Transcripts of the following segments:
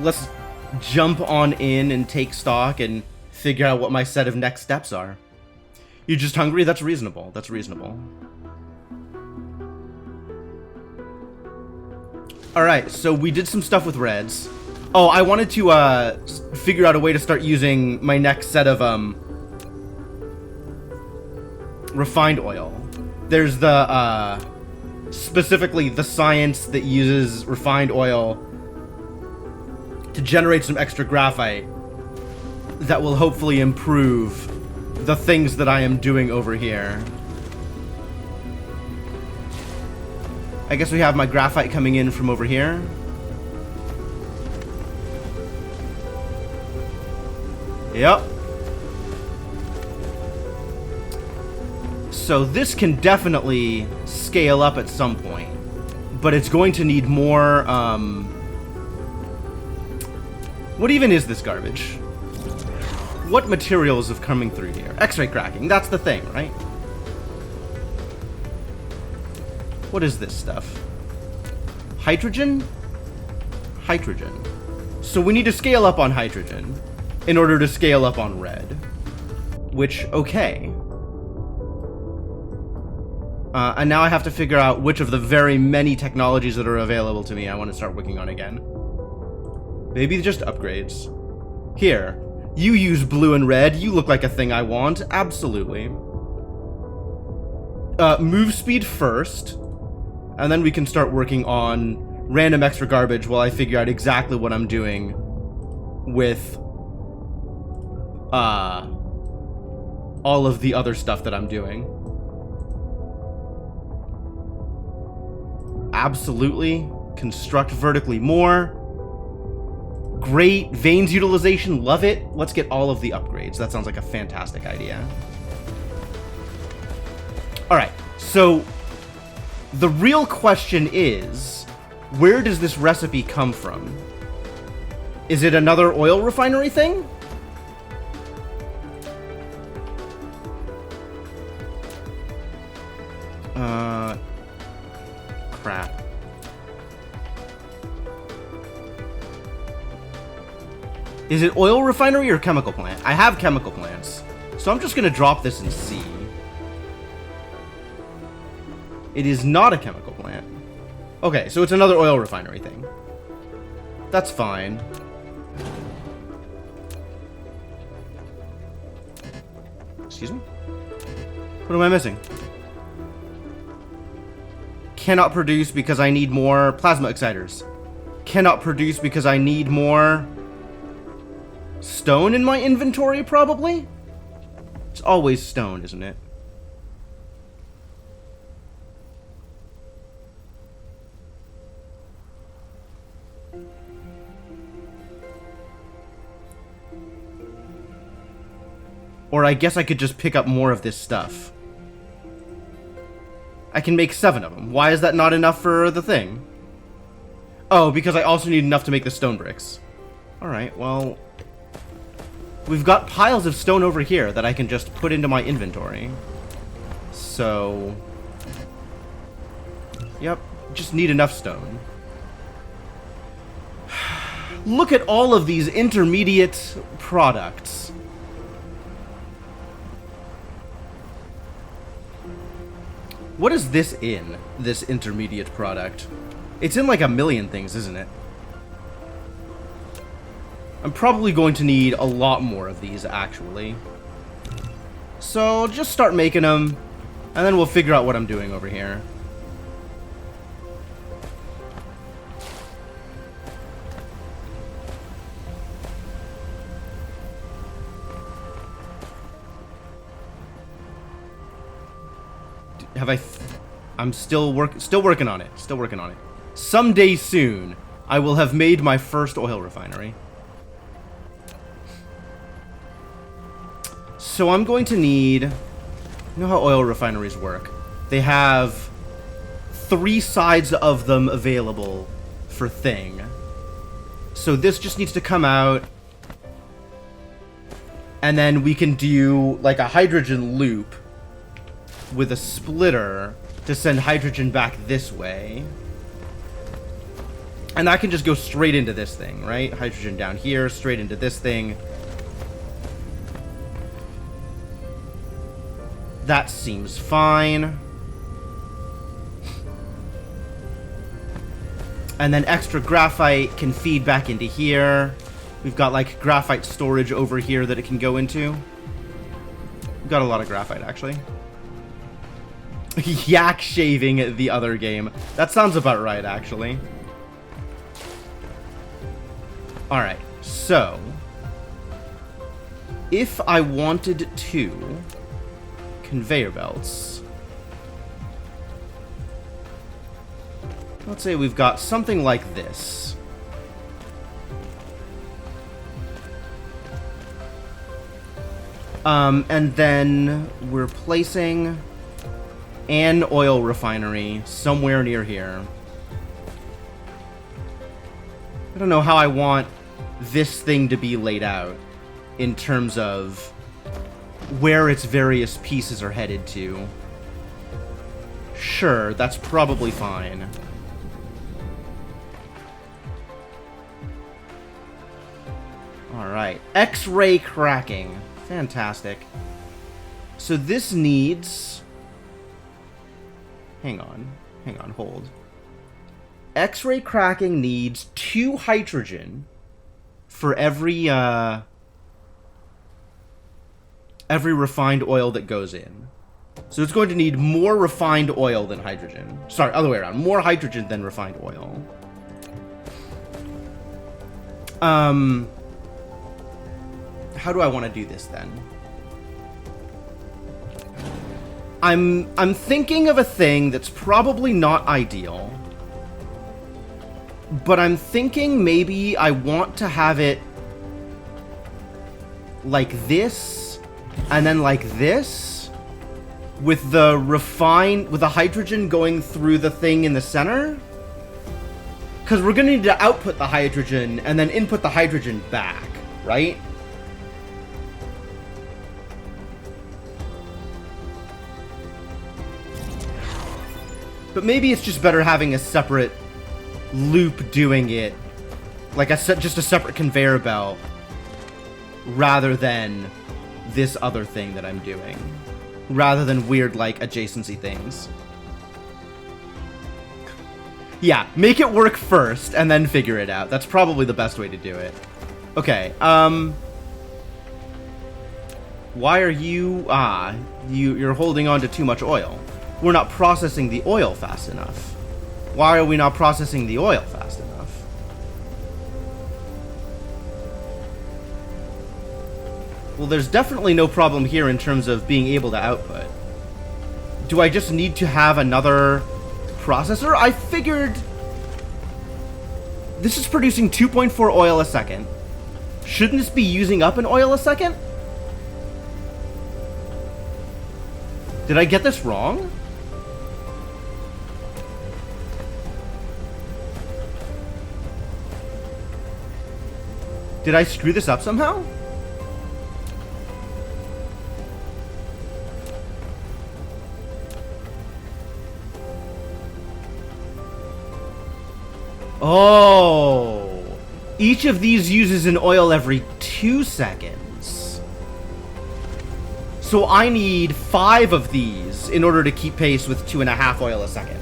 let's jump on in and take stock and figure out what my set of next steps are. You're just hungry? That's reasonable. That's reasonable. Alright, so we did some stuff with reds. Oh, I wanted to figure out a way to start using my next set of refined oil. There's the specifically the science that uses refined oil to generate some extra graphite that will hopefully improve the things that I am doing over here. I guess we have my graphite coming in from over here. Yep. So this can definitely scale up at some point, but it's going to need more, what even is this garbage? What materials have coming through here? X-ray cracking, that's the thing, right? What is this stuff? Hydrogen? Hydrogen. So we need to scale up on hydrogen in order to scale up on red. Which, okay. And now I have to figure out which of the very many technologies that are available to me I want to start working on again. Maybe just upgrades. Here, you use blue and red, you look like a thing I want, absolutely. Move speed first. And then we can start working on random extra garbage while I figure out exactly what I'm doing with all of the other stuff that I'm doing. Absolutely. Construct vertically more. Great. Veins utilization, love it. Let's get all of the upgrades. That sounds like a fantastic idea. Alright, so the real question is, where does this recipe come from? Is it another oil refinery thing? Crap. Is it oil refinery or chemical plant? I have chemical plants, so I'm just gonna drop this and see. It is not a chemical plant. Okay, so it's another oil refinery thing. That's fine. Excuse me? What am I missing? Cannot produce because I need more plasma exciters. Cannot produce because I need more stone in my inventory, probably? It's always stone, isn't it? Or I guess I could just pick up more of this stuff. I can make 7 of them. Why is that not enough for the thing? Oh, because I also need enough to make the stone bricks. Alright, well, we've got piles of stone over here that I can just put into my inventory. So, yep, just need enough stone. Look at all of these intermediate products. What is this in, this intermediate product? It's in like a million things, isn't it? I'm probably going to need a lot more of these, actually. So, just start making them, and then we'll figure out what I'm doing over here. I'm still working on it. Still working on it. Someday soon, I will have made my first oil refinery. So I'm going to need... You know how oil refineries work? They have 3 sides of them available for thing. So this just needs to come out. And then we can do like a hydrogen loop with a splitter to send hydrogen back this way. And that can just go straight into this thing, right? Hydrogen down here, straight into this thing. That seems fine. And then extra graphite can feed back into here. We've got, like, graphite storage over here that it can go into. We've got a lot of graphite, actually. Yak shaving the other game. That sounds about right, actually. Alright, so... if I wanted to... conveyor belts... let's say we've got something like this. And then we're placing an oil refinery somewhere near here. I don't know how I want this thing to be laid out in terms of where its various pieces are headed to. Sure, that's probably fine. Alright, X-ray cracking. Fantastic. So this needs... Hang on, hold. X-ray cracking needs 2 hydrogen for every refined oil that goes in. So it's going to need more refined oil than hydrogen. Sorry, other way around. More hydrogen than refined oil. How do I want to do this then? I'm thinking of a thing that's probably not ideal. But I'm thinking maybe I want to have it like this, and then like this, with the hydrogen going through the thing in the center. Because we're going to need to output the hydrogen and then input the hydrogen back, right? But maybe it's just better having a separate loop doing it, like just a separate conveyor belt, rather than this other thing that I'm doing, rather than weird, like, adjacency things. Yeah, make it work first, and then figure it out. That's probably the best way to do it. Okay, why are you... you're holding on to too much oil. We're not processing the oil fast enough. Why are we not processing the oil fast enough? Well, there's definitely no problem here in terms of being able to output. Do I just need to have another processor? I figured this is producing 2.4 oil a second. Shouldn't this be using up an oil a second? Did I get this wrong? Did I screw this up somehow? Oh! Each of these uses an oil every 2 seconds. So I need 5 of these in order to keep pace with 2.5 oil a second.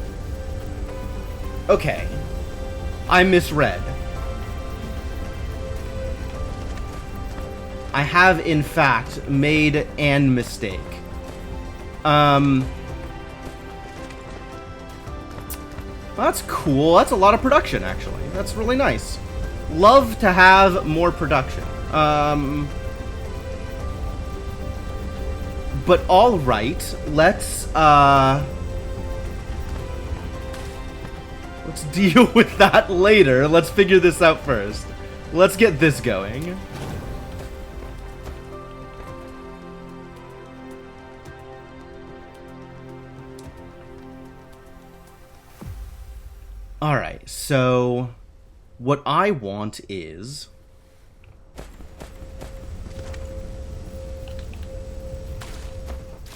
Okay. I misread. I have, in fact, made an mistake. Well, that's cool. That's a lot of production, actually. That's really nice. Love to have more production. But alright, let's deal with that later. Let's figure this out first. Let's get this going. Alright, so what I want is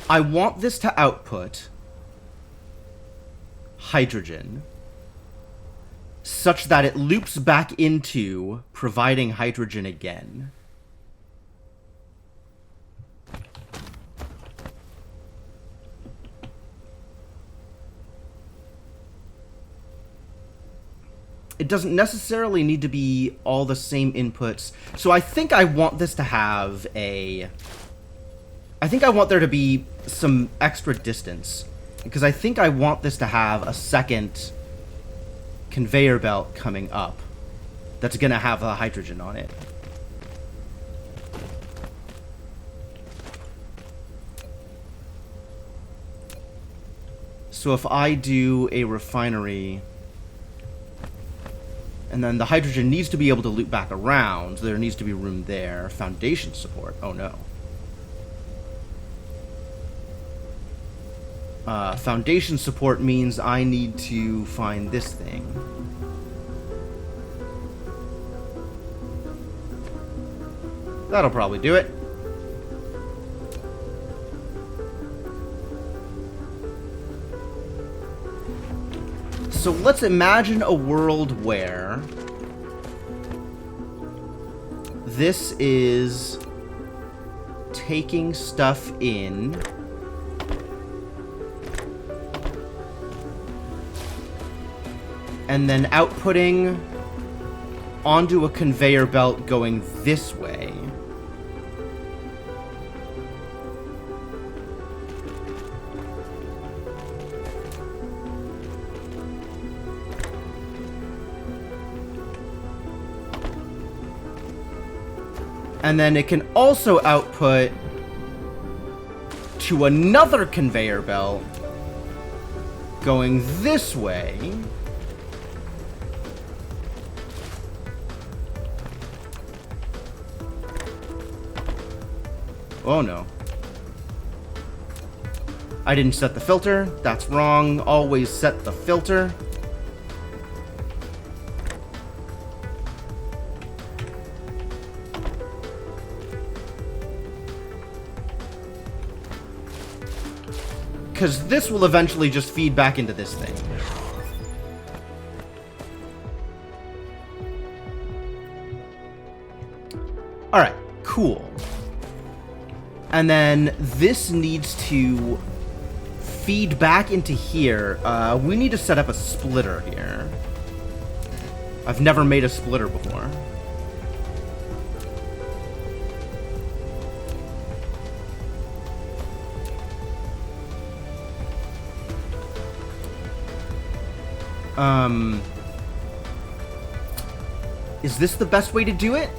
I want this to output hydrogen such that it loops back into providing hydrogen again. It doesn't necessarily need to be all the same inputs. So I think I want this to have a... I think I want there to be some extra distance. Because I think I want this to have a second conveyor belt coming up that's going to have a hydrogen on it. So if I do a refinery... And then the hydrogen needs to be able to loop back around. So there needs to be room there. Foundation support. Oh, no. Foundation support means I need to find this thing. That'll probably do it. So let's imagine a world where this is taking stuff in and then outputting onto a conveyor belt going this way. And then it can also output to another conveyor belt going this way. Oh no. I didn't set the filter. That's wrong. Always set the filter. Because this will eventually just feed back into this thing. Alright, cool. And then this needs to feed back into here. We need to set up a splitter here. I've never made a splitter before. Is this the best way to do it?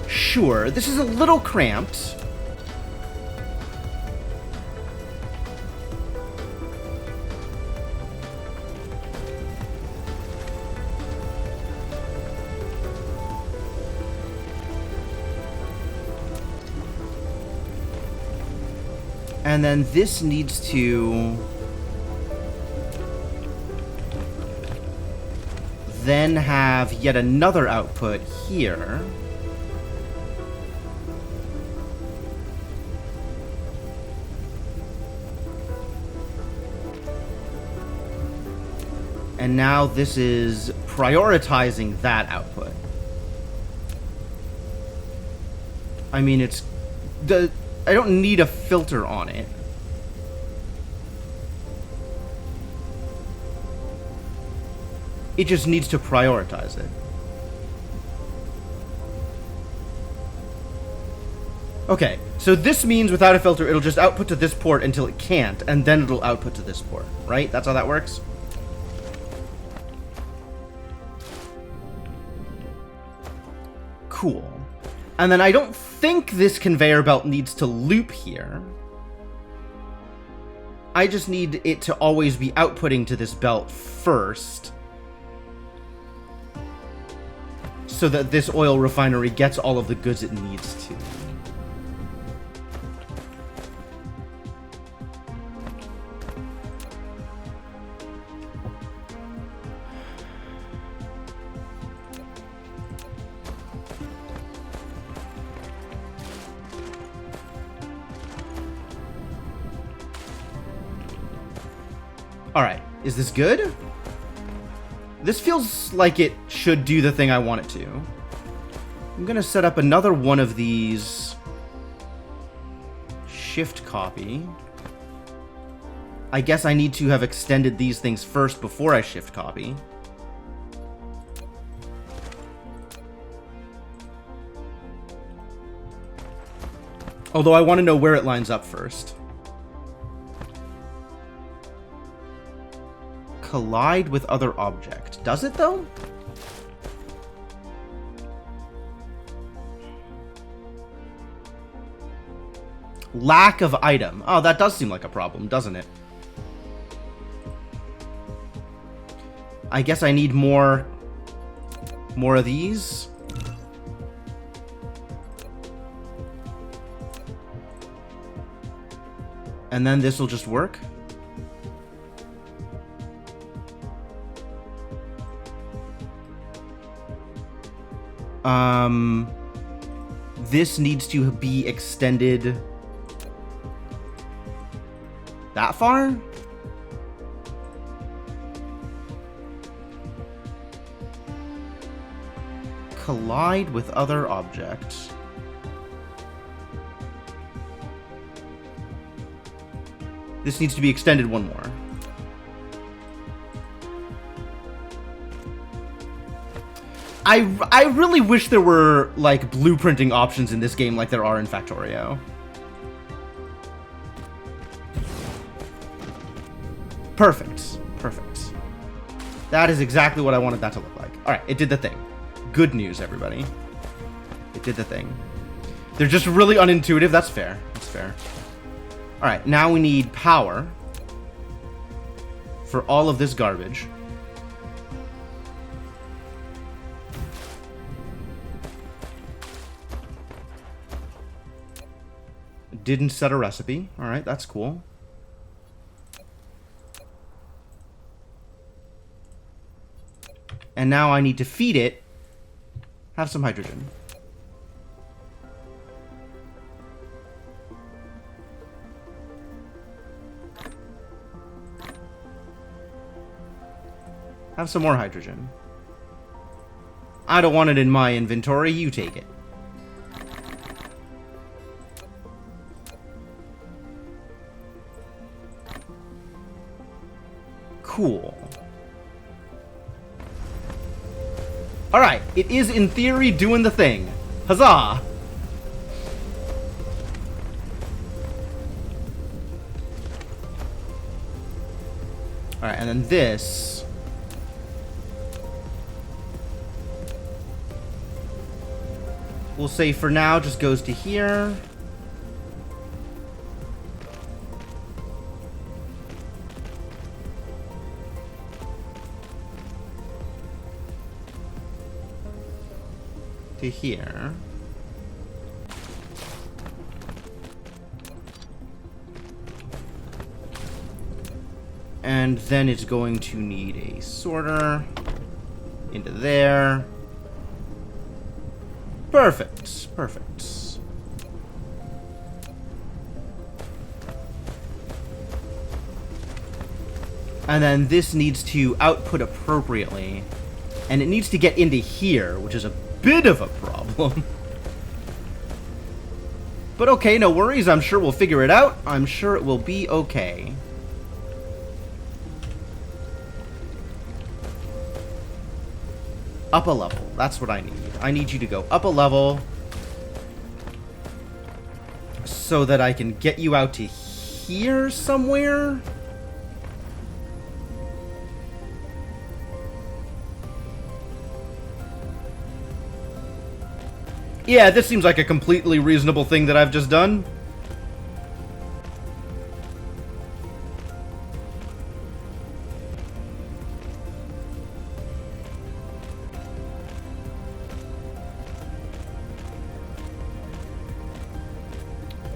Sure, this is a little cramped. And then this needs to then have yet another output here. And now this is prioritizing that output. I mean, it's the... I don't need a filter on it. It just needs to prioritize it. Okay, so this means without a filter, it'll just output to this port until it can't, and then it'll output to this port, right? That's how that works? Cool. And then I don't think this conveyor belt needs to loop here. I just need it to always be outputting to this belt first, so that this oil refinery gets all of the goods it needs to. Alright, is this good? This feels like it should do the thing I want it to. I'm gonna set up another one of these. Shift copy. I guess I need to have extended these things first before I shift copy. Although I want to know where it lines up first. Collide with other object. Does it, though? Lack of item. Oh, that does seem like a problem, doesn't it? I guess I need more of these. And then this will just work. This needs to be extended that far? Collide with other objects. This needs to be extended one more. I really wish there were, like, blueprinting options in this game like there are in Factorio. Perfect. Perfect. That is exactly what I wanted that to look like. Alright, it did the thing. Good news, everybody. It did the thing. They're just really unintuitive. That's fair. That's fair. Alright, now we need power for all of this garbage. Didn't set a recipe. Alright, that's cool. And now I need to feed it. Have some hydrogen. Have some more hydrogen. I don't want it in my inventory. You take it. Cool. Alright, it is in theory doing the thing. Huzzah! Alright, and then this. We'll say for now just goes to here. To here. And then it's going to need a sorter into there. Perfect. Perfect. And then this needs to output appropriately. And it needs to get into here, which is a bit of a problem. But okay, no worries. I'm sure we'll figure it out. I'm sure it will be okay. Up a level. That's what I need. I need you to go up a level so that I can get you out to here somewhere. Yeah, this seems like a completely reasonable thing that I've just done.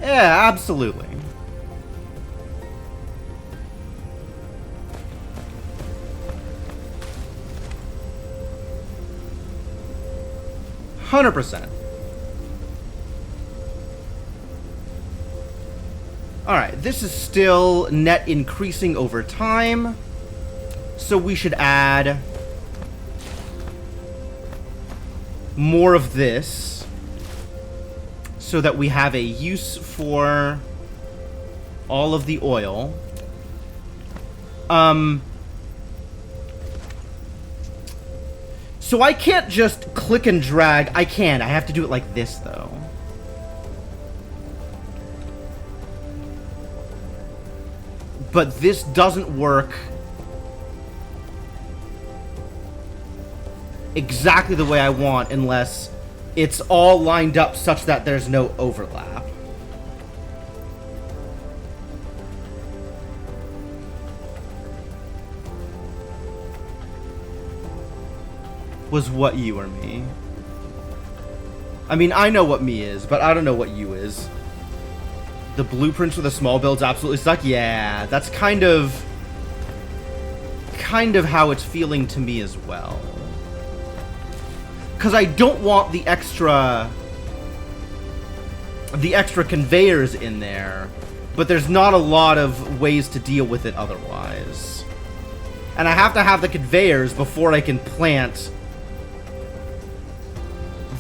Yeah, absolutely. %100%. Alright, this is still net increasing over time. So we should add more of this so that we have a use for all of the oil. So I can't just click and drag. I can. I have to do it like this, though. But this doesn't work exactly the way I want unless it's all lined up such that there's no overlap. Was what you or me? I mean, I know what me is, but I don't know what you is. The blueprints for the small builds absolutely suck? Yeah, that's kind of how it's feeling to me as well. Because I don't want the extra conveyors in there, but there's not a lot of ways to deal with it otherwise. And I have to have the conveyors before I can plant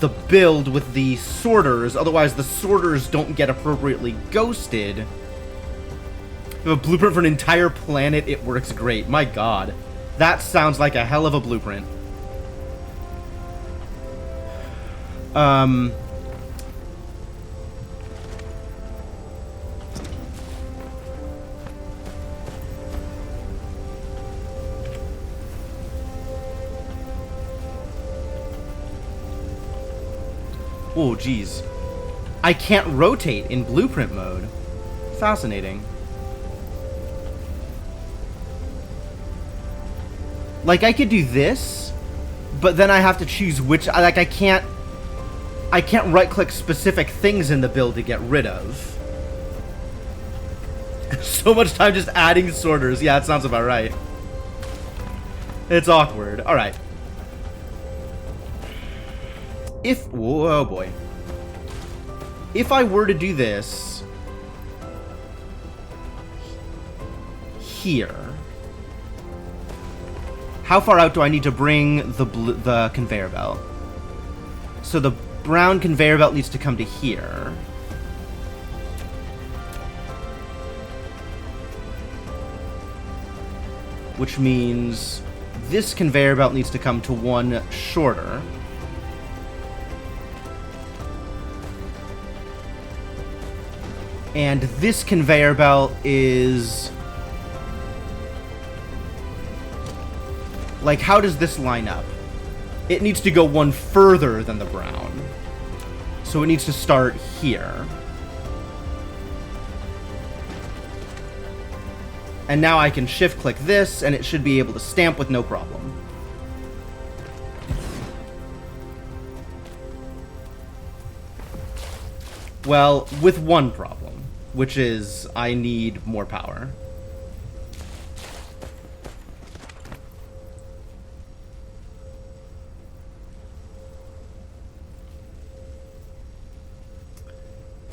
the build with the sorters, otherwise the sorters don't get appropriately ghosted. If a blueprint for an entire planet, it works great. My god. That sounds like a hell of a blueprint. Oh, geez. I can't rotate in blueprint mode. Fascinating. Like, I could do this, but then I have to choose which... Like, I can't right-click specific things in the build to get rid of. So much time just adding sorters. Yeah, that sounds about right. It's awkward. Alright. If... Whoa, boy. If I were to do this... here... How far out do I need to bring the conveyor belt? So the brown conveyor belt needs to come to here. Which means this conveyor belt needs to come to one shorter. And this conveyor belt is... Like, how does this line up? It needs to go one further than the brown. So it needs to start here. And now I can shift-click this, and it should be able to stamp with no problem. Well, with one problem, which is I need more power.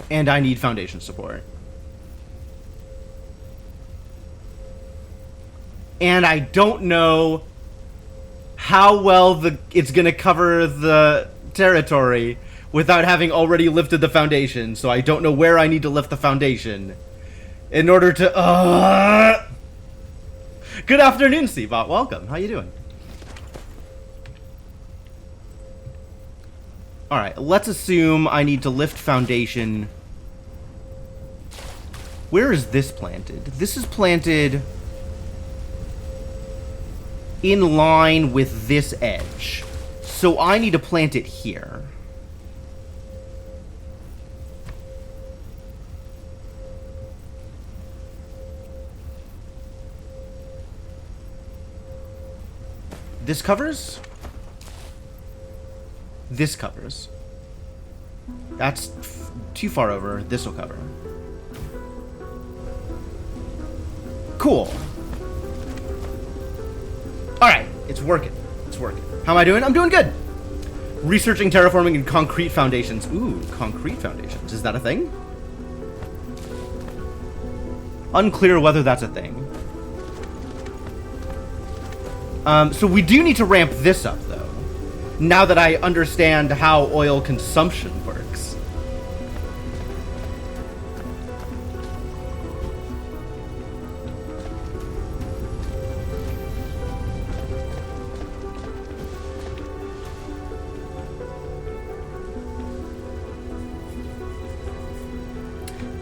And I need foundation support. And I don't know how well it's going to cover the territory without having already lifted the foundation. So I don't know where I need to lift the foundation in order to... Good afternoon, Seabot. Welcome. How you doing? Alright, let's assume I need to lift foundation. Where is this planted? This is planted in line with this edge. So I need to plant it here. This covers? This covers. That's too far over. This will cover. Cool. Alright, it's working. It's working. How am I doing? I'm doing good. Researching terraforming and concrete foundations. Ooh, concrete foundations. Is that a thing? Unclear whether that's a thing. So we do need to ramp this up, though. Now that I understand how oil consumption works.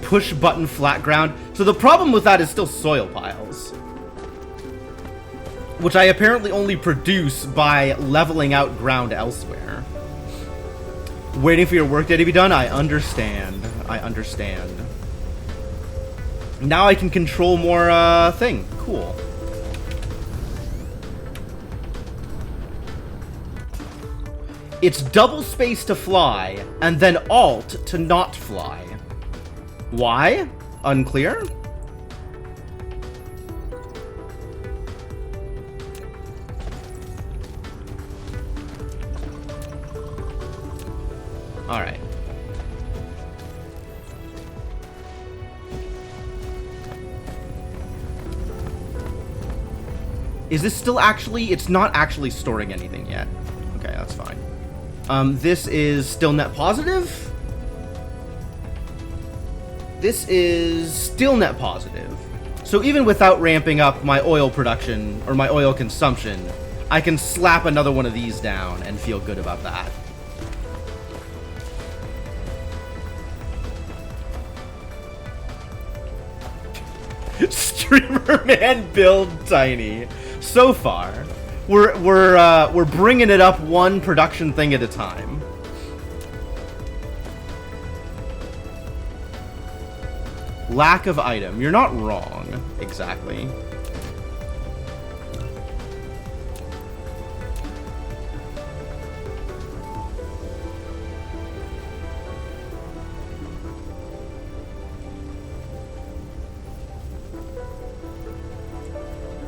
Push button flat ground. So the problem with that is still soil piles, which I apparently only produce by leveling out ground elsewhere. Waiting for your workday to be done? I understand. I understand. Now I can control more thing. Cool. It's double space to fly, and then alt to not fly. Why? Unclear? Alright. Is this still actually... It's not actually storing anything yet. Okay, that's fine. This is still net positive? This is still net positive. So even without ramping up my oil production, or my oil consumption, I can slap another one of these down and feel good about that. Streamer man build tiny. So far, we're bringing it up one production thing at a time. Lack of item. You're not wrong, exactly.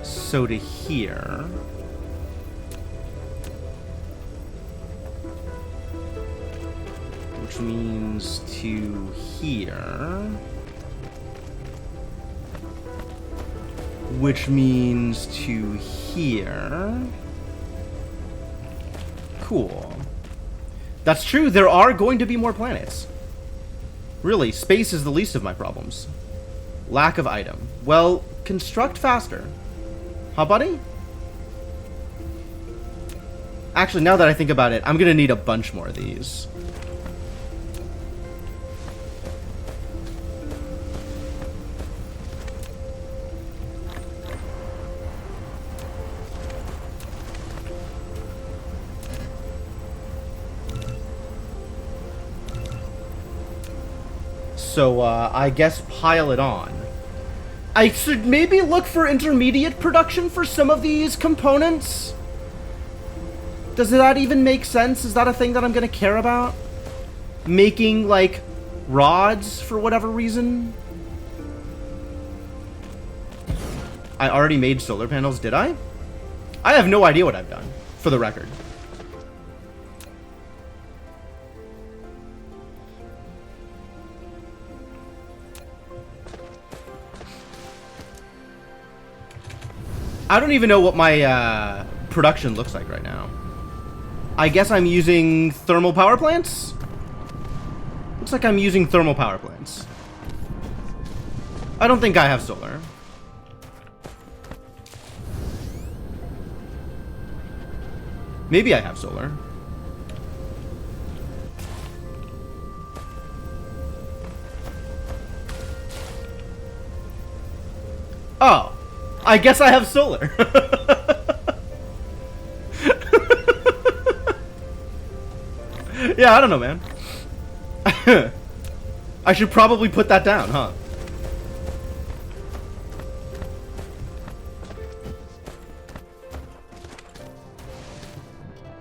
So to here. Which means to here. Which means to here. Cool. That's true, there are going to be more planets. Really, space is the least of my problems. Lack of item. Well, construct faster. Huh, buddy? Actually, now that I think about it, I'm gonna need a bunch more of these. So, I guess pile it on. I should maybe look for intermediate production for some of these components. Does that even make sense? Is that a thing that I'm gonna care about? Making, like, rods for whatever reason? I already made solar panels, did I? I have no idea what I've done, for the record. I don't even know what my production looks like right now. I guess I'm using thermal power plants? Looks like I'm using thermal power plants. I don't think I have solar. Maybe I have solar. Oh. I guess I have solar. Yeah, I don't know, man. I should probably put that down, huh?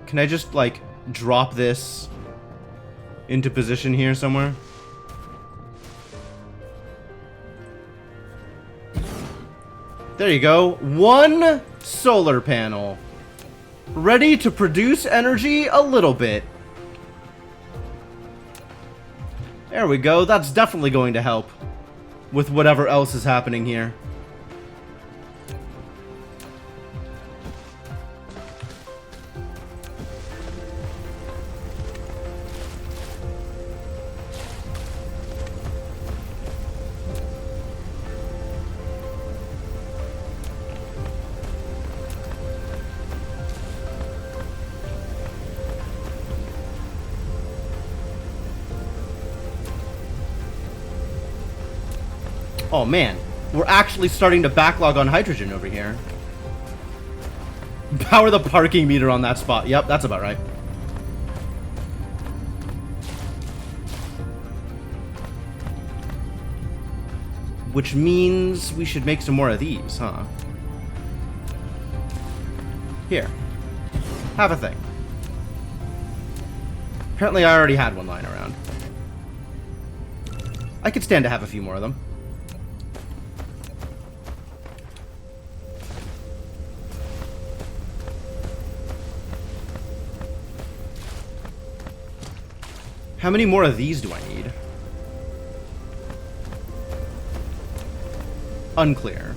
Can I just, like, drop this into position here somewhere? There you go. One solar panel. Ready to produce energy a little bit. There we go. That's definitely going to help. with whatever else is happening here. Oh man, we're actually starting to backlog on hydrogen over here. Power the parking meter on that spot. Yep, that's about right. Which means we should make some more of these, huh? Here. Have a thing. Apparently I already had one lying around. I could stand to have a few more of them. How many more of these do I need? Unclear.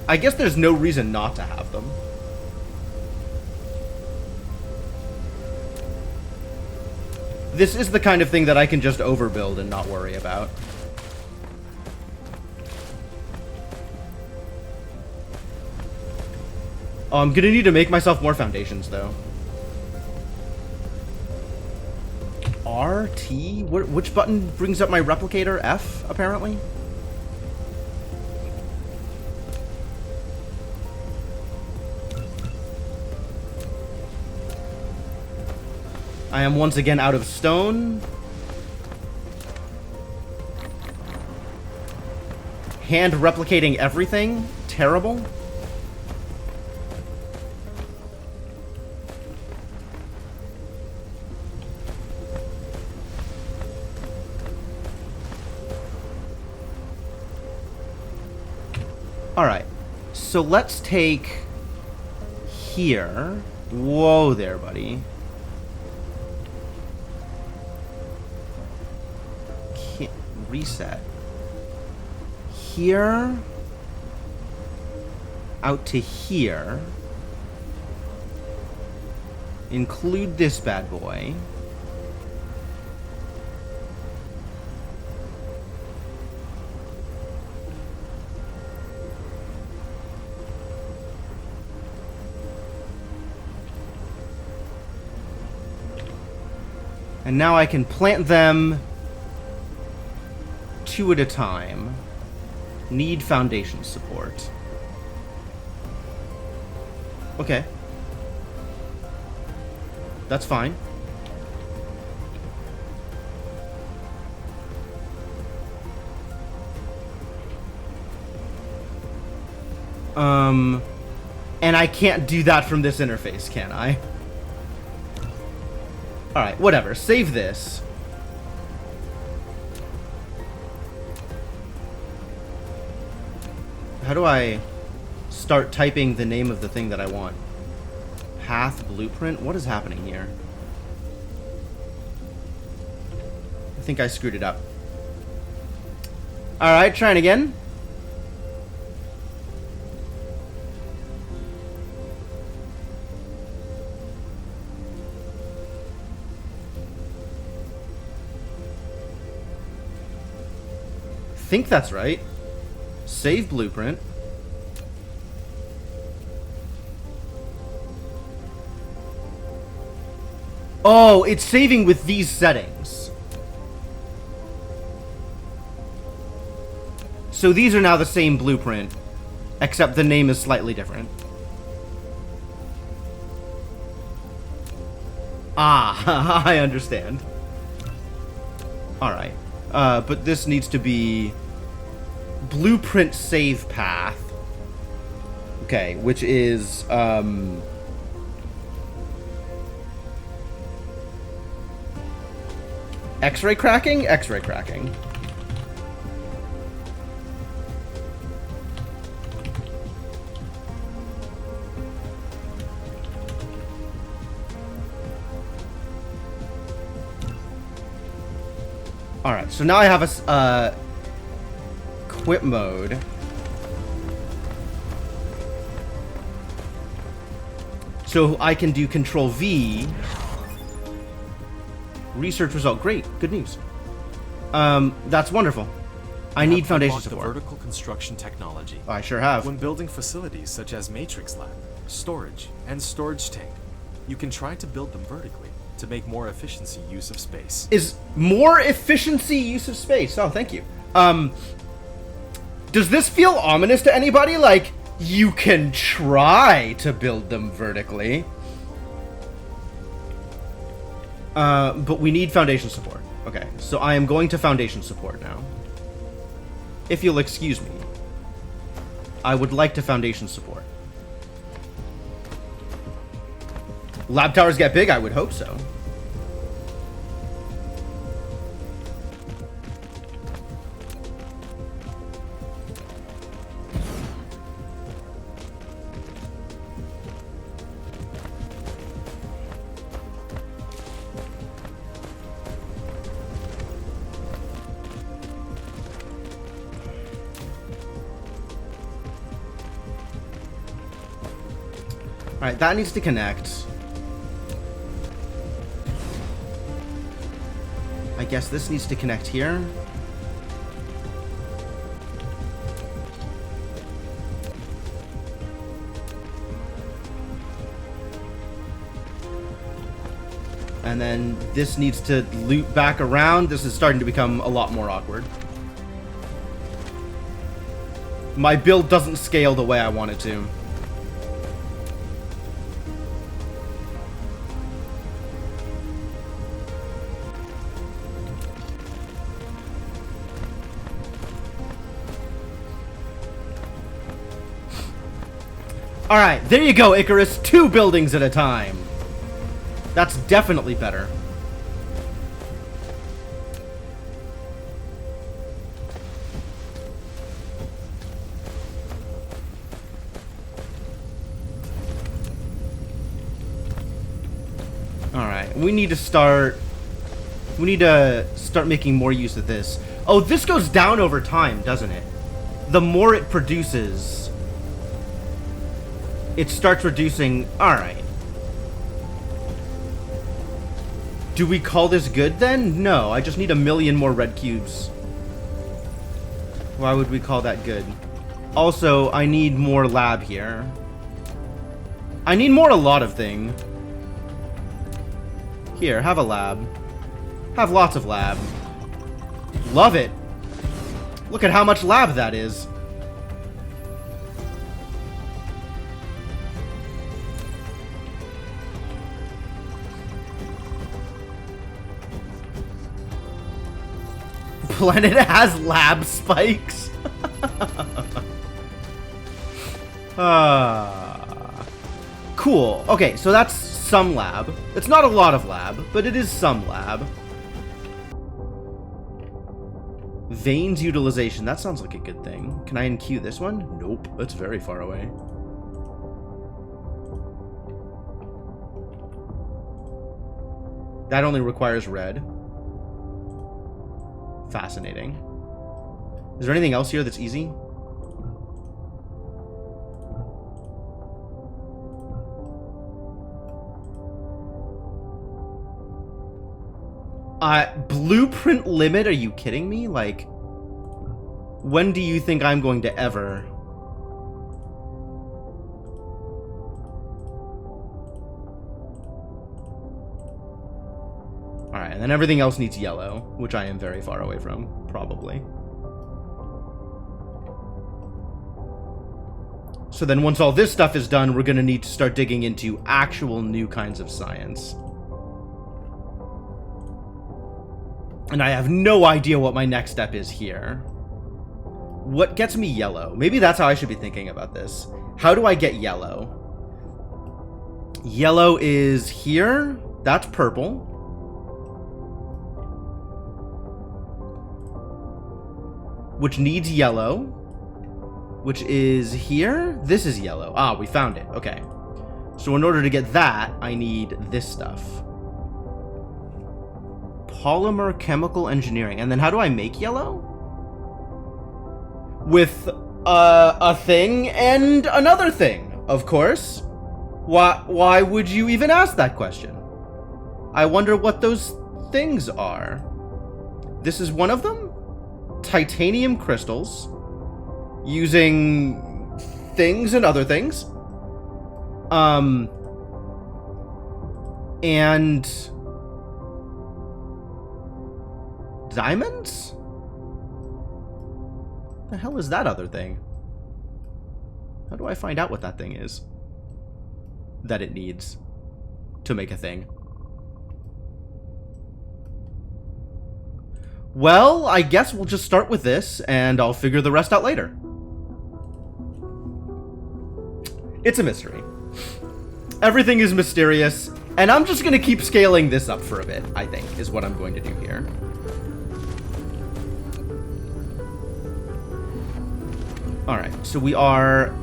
I guess there's no reason not to have them. This is the kind of thing that I can just overbuild and not worry about. Oh, I'm gonna need to make myself more foundations, though. RT? Which button brings up my replicator? F, apparently? I am once again out of stone. Hand replicating everything? Terrible. Alright, so let's take here. Whoa there, buddy. Can't reset. Here. Out to here. Include this bad boy. And now I can plant them 2 at a time. Need foundation support. Okay. That's fine. And I can't do that from this interface, can I? Alright, whatever. Save this. How do I start typing the name of the thing that I want? Path blueprint? What is happening here? I think I screwed it up. Alright, trying again. I think that's right. Save blueprint. Oh, it's saving with these settings. So these are now the same blueprint, except the name is slightly different. Ah, I understand. Alright. But this needs to be blueprint save path. Okay, which is, X-ray cracking? X-ray cracking. Alright, so now I have a quit mode. So I can do Control V. Research result. Great. Good news. That's wonderful. I need foundation support. The vertical construction technology. I sure have. When building facilities such as Matrix Lab, storage, and storage tank, you can try to build them vertically to make more efficiency use of space. Is more efficiency use of space? Oh, thank you. Does this feel ominous to anybody? Like, you can try to build them vertically. But we need foundation support. Okay, so I am going to foundation support now. If you'll excuse me. I would like to foundation support. Lab towers get big? I would hope so. Alright, that needs to connect. I guess this needs to connect here. And then this needs to loop back around. This is starting to become a lot more awkward. My build doesn't scale the way I want it to. Alright, there you go, Icarus. 2 buildings at a time. That's definitely better. Alright, we need to start making more use of this. Oh, this goes down over time, doesn't it? The more it produces, it starts reducing. Alright. Do we call this good then? No, I just need a million more red cubes. Why would we call that good? Also, I need more lab here. I need more a lot of thing. Here, have a lab. Have lots of lab. Love it. Look at how much lab that is. Planet has lab spikes. Cool. Okay, so that's some lab. It's not a lot of lab, but it is some lab. Veins utilization. That sounds like a good thing. Can I unqueue this one? Nope. It's very far away. That only requires red. Fascinating. Is there anything else here that's easy? Blueprint limit? Are you kidding me? Like, when do you think I'm going to ever? Alright, and then everything else needs yellow, which I am very far away from, probably. So then once all this stuff is done, we're going to need to start digging into actual new kinds of science. And I have no idea what my next step is here. What gets me yellow? Maybe that's how I should be thinking about this. How do I get yellow? Yellow is here. That's purple. Which needs yellow. Which is here. This is yellow. Ah, we found it. Okay. So in order to get that, I need this stuff. Polymer chemical engineering. And then how do I make yellow? With a thing and another thing, of course. Why would you even ask that question? I wonder what those things are. This is one of them? Titanium crystals. Using things and other things. And diamonds? The hell is that other thing? How do I find out what that thing is? That it needs to make a thing. Well, I guess we'll just start with this, and I'll figure the rest out later. It's a mystery. Everything is mysterious, and I'm just gonna keep scaling this up for a bit, I think, is what I'm going to do here. Alright, so we are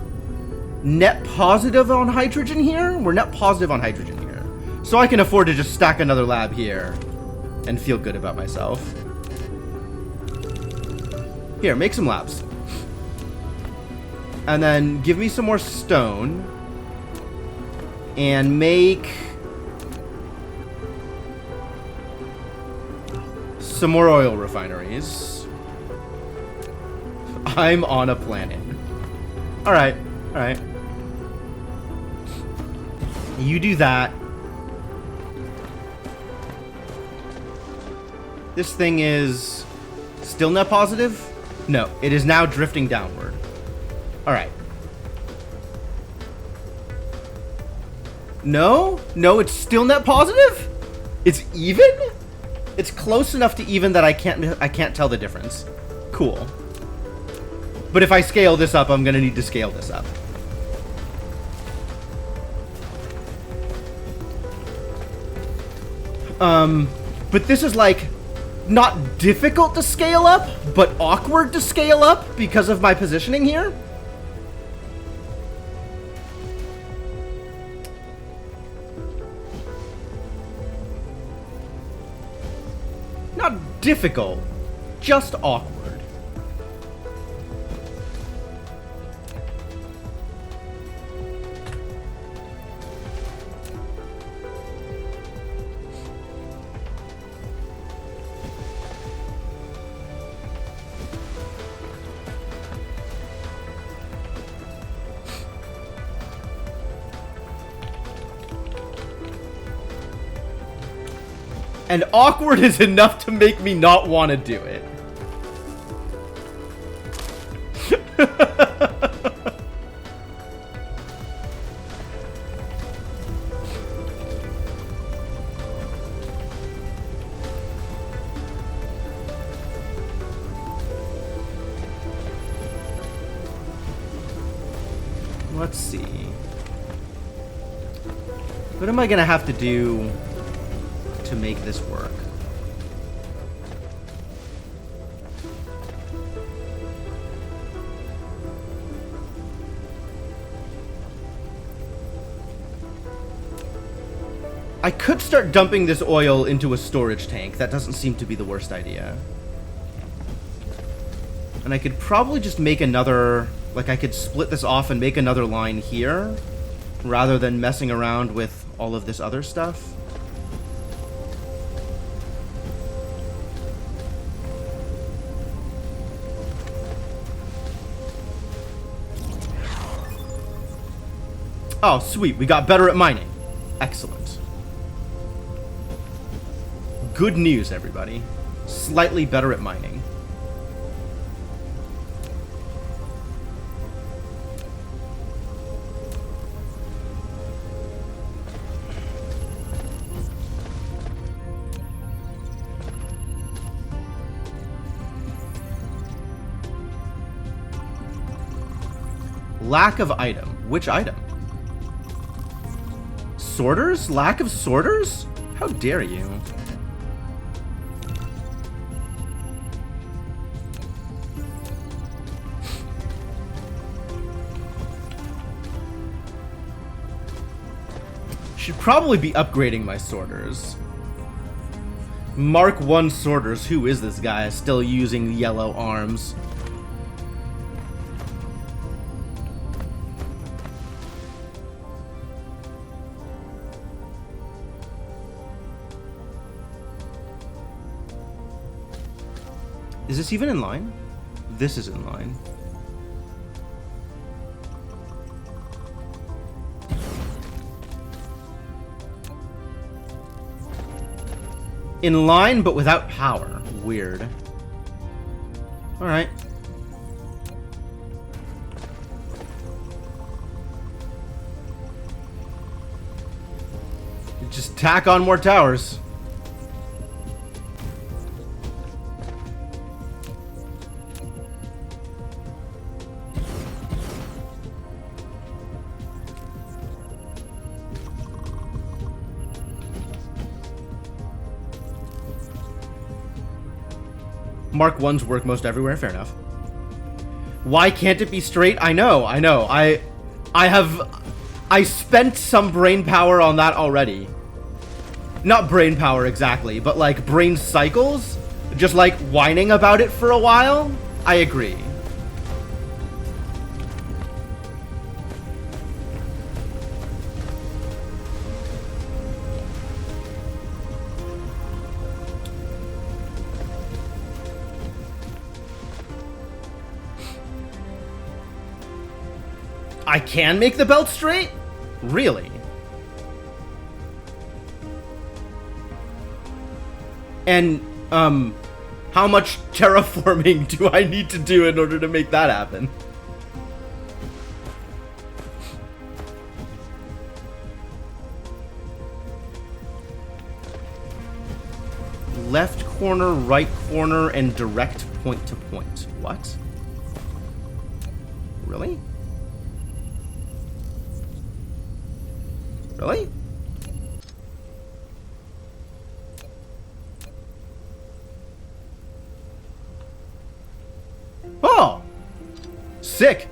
net positive on hydrogen here? We're net positive on hydrogen here. So I can afford to just stack another lab here and feel good about myself. Here, make some labs. And then give me some more stone. And make some more oil refineries. I'm on a planet. Alright, alright. You do that. This thing is still net positive? No, it is now drifting downward. Alright. No? No, it's still net positive? It's even? It's close enough to even that I can't tell the difference. Cool. But if I scale this up, I'm gonna need to scale this up. But this is like not difficult to scale up, but awkward to scale up because of my positioning here. Not difficult, just awkward. And awkward is enough to make me not want to do it. Let's see. What am I gonna have to do to make this work? I could start dumping this oil into a storage tank. That doesn't seem to be the worst idea. And I could probably just make another, like I could split this off and make another line here rather than messing around with all of this other stuff. Oh, sweet. We got better at mining. Excellent. Good news, everybody. Slightly better at mining. Lack of item. Which item? Sorters? Lack of sorters? How dare you? Should probably be upgrading my sorters. Mark 1 sorters. Who is this guy still using yellow arms? Is this even in line? This is in line. In line, but without power. Weird. Alright. Just tack on more towers. Mark 1's work most everywhere, fair enough. Why can't it be straight? I know. I spent some brain power on that already. Not brain power exactly, but like brain cycles? Just like whining about it for a while? I agree. I can make the belt straight? Really? And, how much terraforming do I need to do in order to make that happen? Left corner, right corner, and direct point to point. What? Really? Really? Oh! Sick!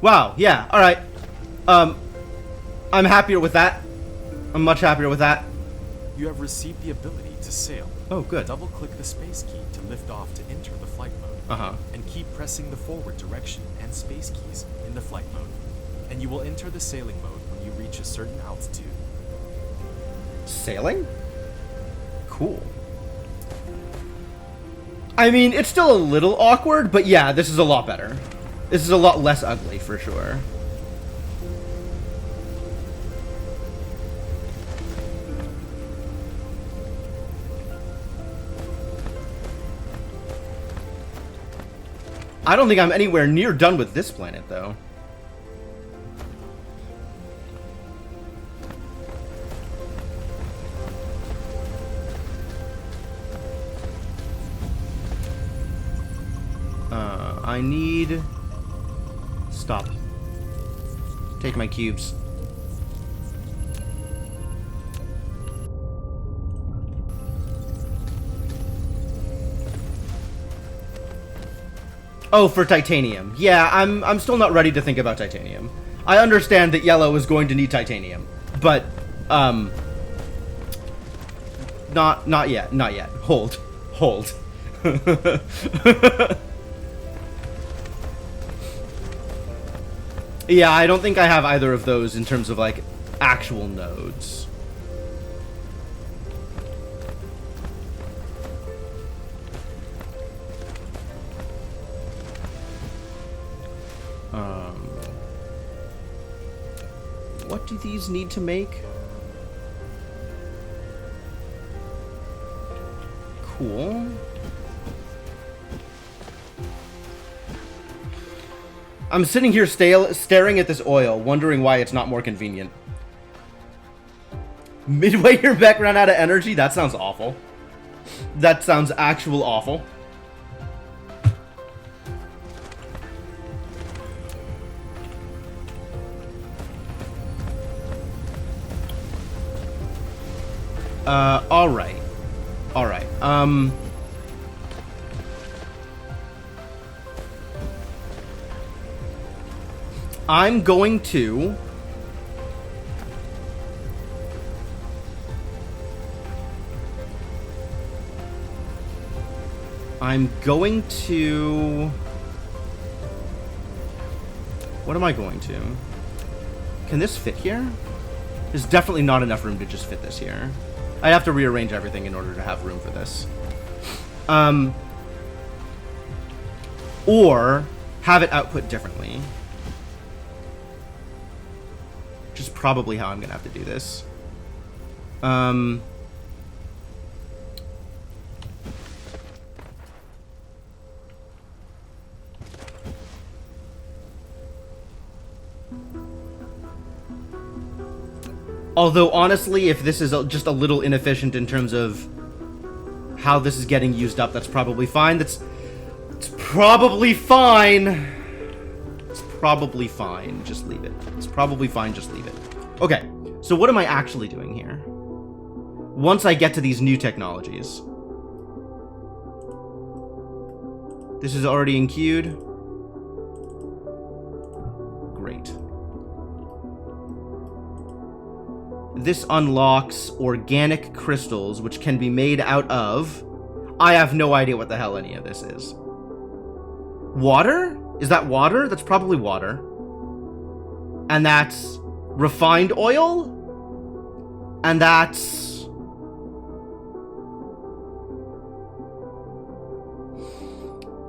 Wow, yeah, alright. I'm happier with that. I'm much happier with that. You have received the ability to sail. Oh, good. Double-click the space key to lift off to enter the flight mode. And keep pressing the forward direction and space keys in the flight mode. And you will enter the sailing mode when you reach a certain altitude. Sailing? Cool. I mean, it's still a little awkward, but yeah, this is a lot better. This is a lot less ugly, for sure. I don't think I'm anywhere near done with this planet, though. I need... Stop. Take my cubes. Oh, for titanium. Yeah, I'm still not ready to think about titanium. I understand that yellow is going to need titanium, but not yet. Not yet. Hold. Yeah, I don't think I have either of those in terms of like actual nodes. What do these need to make? Cool. I'm sitting here staring at this oil, wondering why it's not more convenient. Midway your mech ran out of energy? That sounds awful. That sounds actual awful. Alright. Alright, I'm going to I'm going to... What am I going to? Can this fit here? There's definitely not enough room to just fit this here. I'd have to rearrange everything in order to have room for this. Or have it output differently. Which is probably how I'm going to have to do this. Although, honestly, if this is just a little inefficient in terms of how this is getting used up, that's probably fine. It's probably fine. It's probably fine. Just leave it. It's probably fine. Just leave it. Okay, so what am I actually doing here? Once I get to these new technologies. This is already in queued. Great. This unlocks organic crystals, which can be made out of... I have no idea what the hell any of this is. Water? Is that water? That's probably water. And that's refined oil? And that's...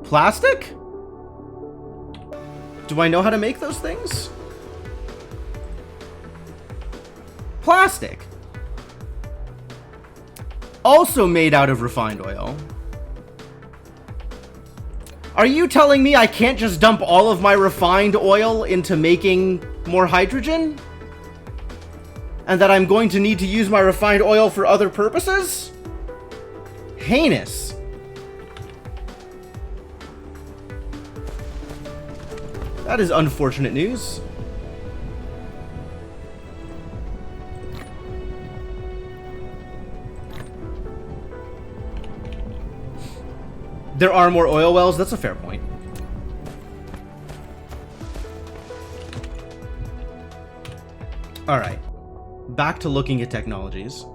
plastic? Do I know how to make those things? Plastic. Also made out of refined oil. Are you telling me I can't just dump all of my refined oil into making more hydrogen? And that I'm going to need to use my refined oil for other purposes? Heinous. That is unfortunate news. There are more oil wells? That's a fair point. Alright. Back to looking at technologies.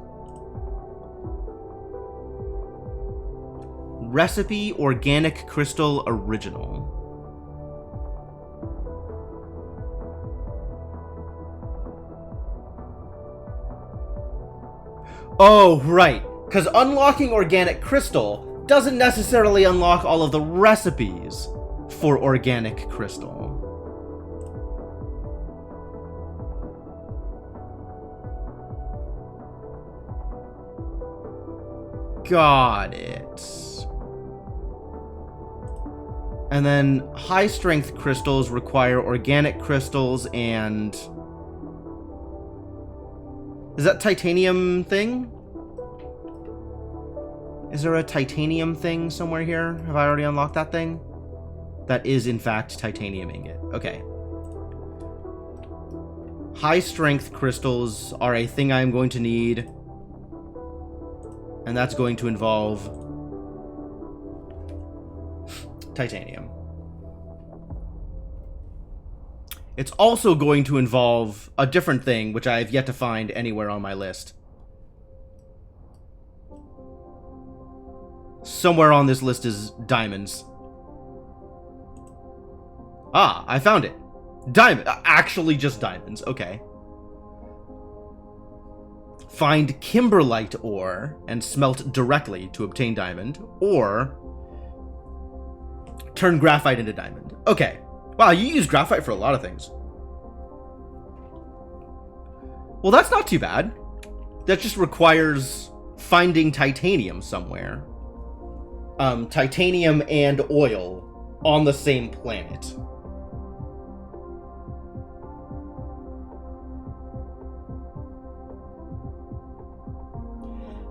Recipe Organic Crystal Original. Oh, right. Because unlocking Organic Crystal doesn't necessarily unlock all of the recipes for Organic Crystal. Got it. And then high strength crystals require organic crystals and... Is that titanium thing? Is there a titanium thing somewhere here? Have I already unlocked that thing? That is, in fact, titanium ingot. Okay. High strength crystals are a thing I'm going to need. And that's going to involve titanium. It's also going to involve a different thing, which I have yet to find anywhere on my list. Somewhere on this list is diamonds. Ah, I found it. Diamond. Actually just diamonds. Okay. Find kimberlite ore and smelt directly to obtain diamond, or turn graphite into diamond. Okay. Wow, you use graphite for a lot of things. Well, that's not too bad. That just requires finding titanium somewhere. Titanium and oil on the same planet.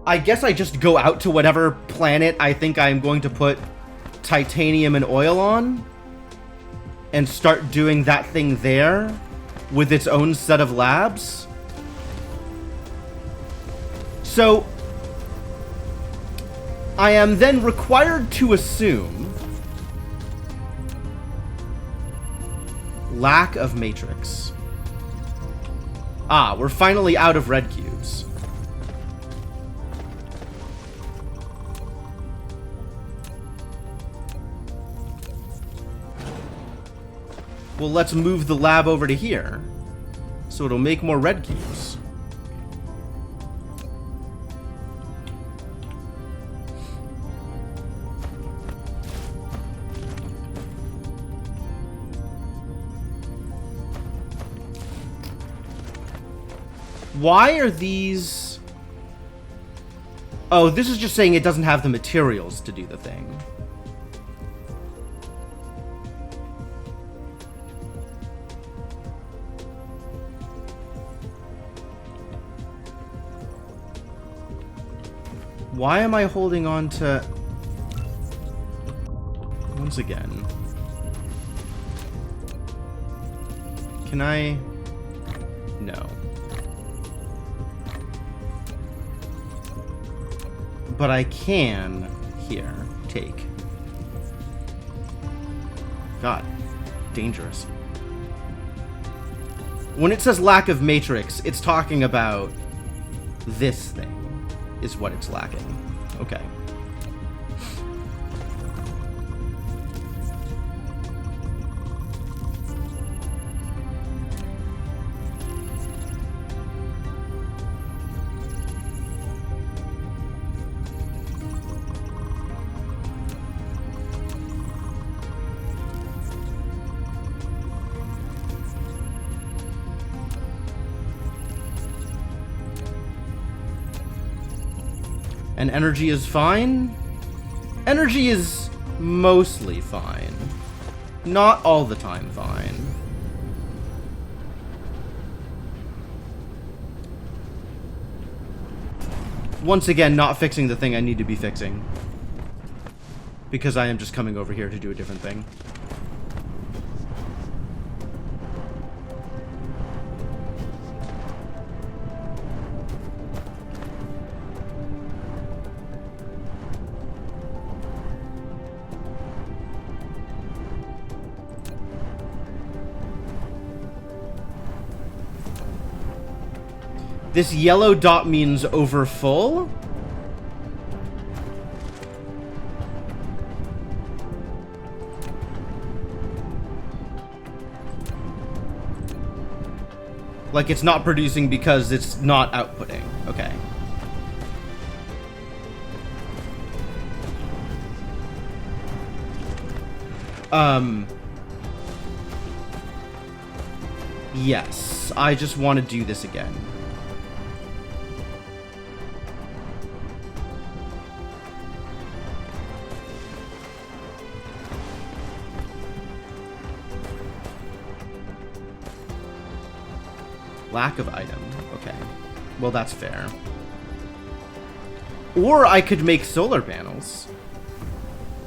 I guess I just go out to whatever planet I think I'm going to put titanium and oil on and start doing that thing there with its own set of labs. So I am then required to assume lack of matrix. Ah, we're finally out of red cubes. Well, let's move the lab over to here. So it'll make more red cubes. Why are these... Oh, this is just saying it doesn't have the materials to do the thing. Why am I holding on to... Once again. Can I... No. But I can, here, take. God, dangerous. When it says lack of matrix, it's talking about this thing is what it's lacking. Okay. And energy is fine? Energy is mostly fine. Not all the time fine. Once again, not fixing the thing I need to be fixing. Because I am just coming over here to do a different thing. This yellow dot means over full? Like it's not producing because it's not outputting. Okay. Yes, I just want to do this again. Lack of item. Okay. Well, that's fair. Or I could make solar panels.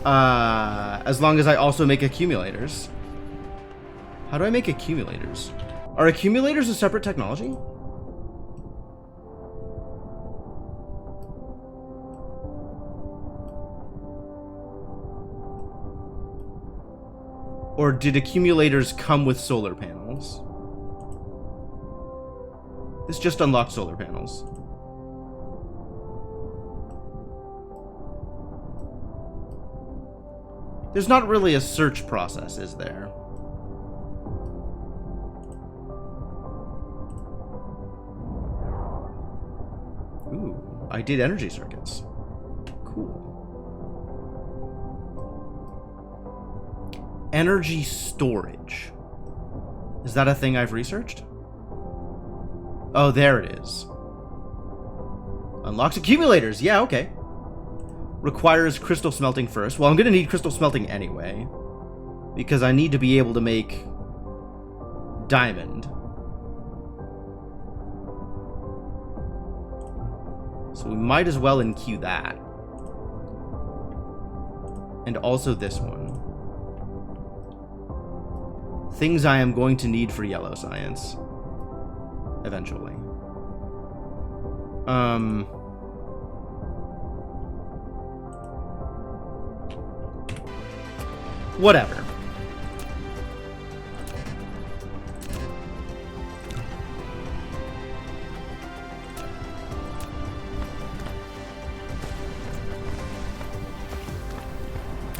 As long as I also make accumulators. How do I make accumulators? Are accumulators a separate technology? Or did accumulators come with solar panels? This just unlocks solar panels. There's not really a search process, is there? Ooh, I did energy circuits. Cool. Energy storage. Is that a thing I've researched? Oh, there it is. Unlocks accumulators. Yeah, okay. Requires crystal smelting first. Well, I'm going to need crystal smelting anyway. Because I need to be able to make diamond. So we might as well enqueue that. And also this one. Things I am going to need for yellow science. Eventually. Whatever.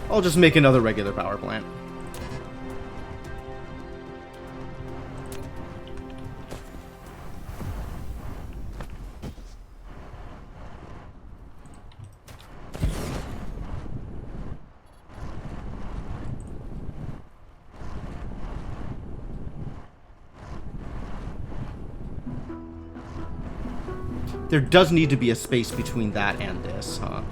I'll just make another regular power plant. There does need to be a space between that and this, huh?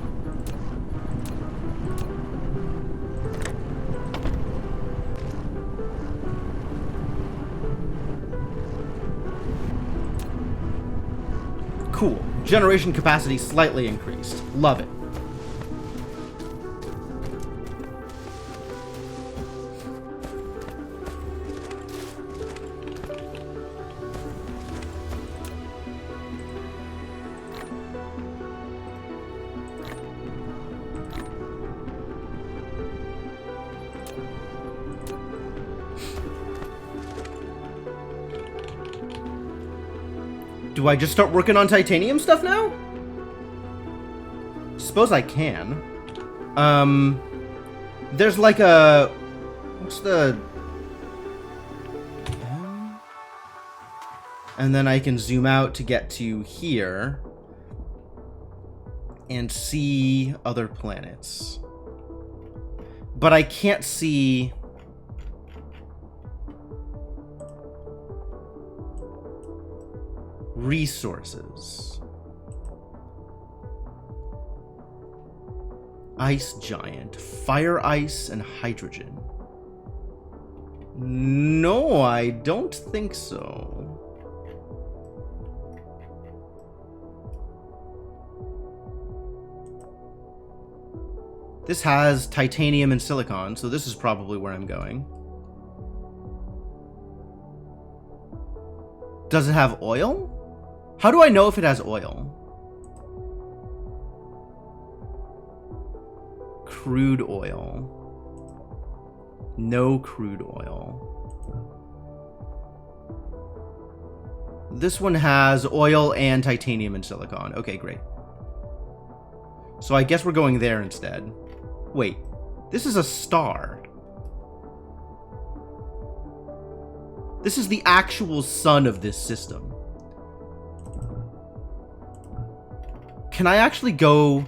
Cool. Generation capacity slightly increased. Love it. Do I just start working on titanium stuff now? Suppose I can. There's like a... What's the... And then I can zoom out to get to here. And see other planets. But I can't see... resources. Ice giant, fire ice, and hydrogen. No, I don't think so. This has titanium and silicon, so this is probably where I'm going. Does it have oil? How do I know if it has oil? Crude oil. No crude oil. This one has oil and titanium and silicon. Okay, great. So I guess we're going there instead. Wait, this is a star. This is the actual sun of this system. Can I actually go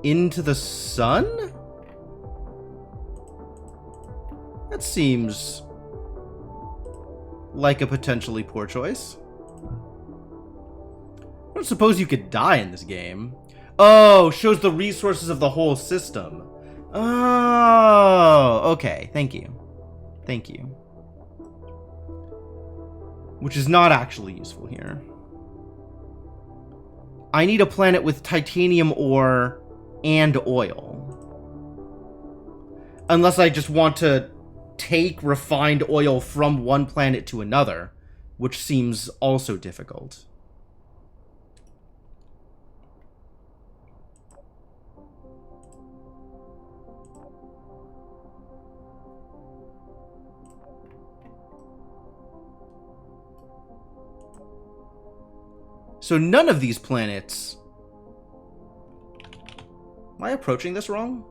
into the sun? That seems like a potentially poor choice. I don't suppose you could die in this game. Oh, shows the resources of the whole system. Oh, okay. Thank you. Thank you. Which is not actually useful here. I need a planet with titanium ore and oil. Unless I just want to take refined oil from one planet to another, which seems also difficult. So none of these planets... Am I approaching this wrong?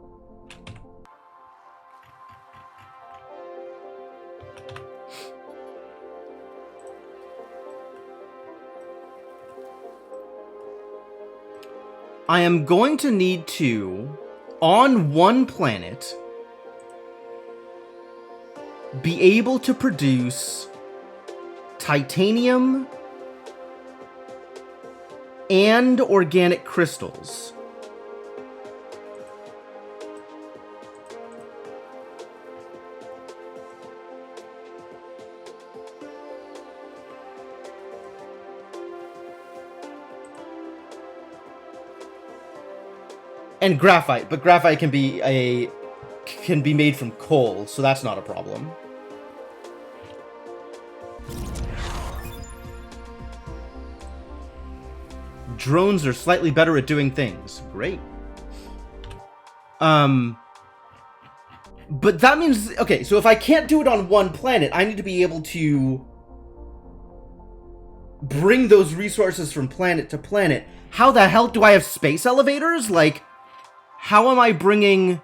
I am going to need to, on one planet, be able to produce titanium and organic crystals. And graphite, but graphite can be made from coal, so that's not a problem. Drones are slightly better at doing things. Great. But that means, okay, so if I can't do it on one planet, I need to be able to bring those resources from planet to planet. How the hell do I have space elevators? Like, how am I bringing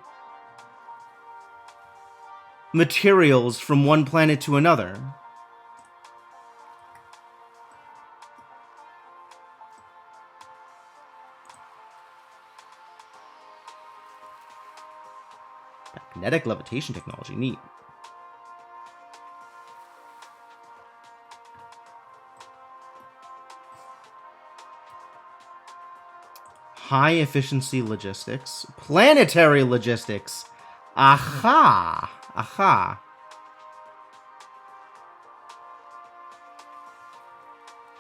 materials from one planet to another? Magnetic levitation technology, neat. High efficiency logistics. Planetary logistics. Aha. Aha.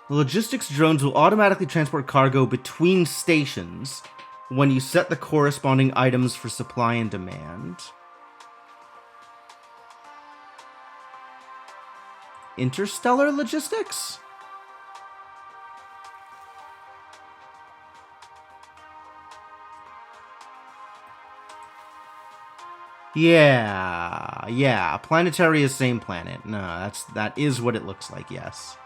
The logistics drones will automatically transport cargo between stations when you set the corresponding items for supply and demand. Interstellar logistics? Yeah. Planetary is same planet. No, that is what it looks like, yes.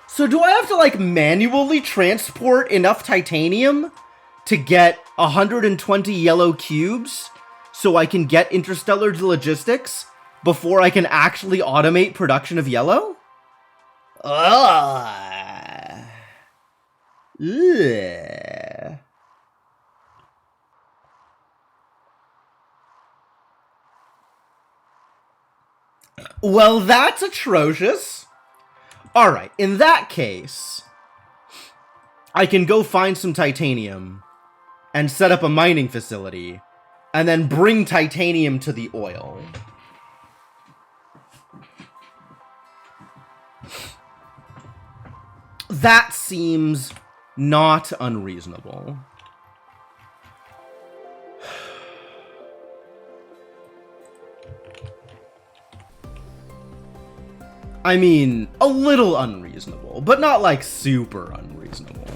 So do I have to, like, manually transport enough titanium to get 120 yellow cubes so I can get interstellar logistics before I can actually automate production of yellow? Ugh. Well, that's atrocious. Alright, in that case, I can go find some titanium and set up a mining facility and then bring titanium to the oil. That seems not unreasonable. I mean, a little unreasonable, but not like super unreasonable.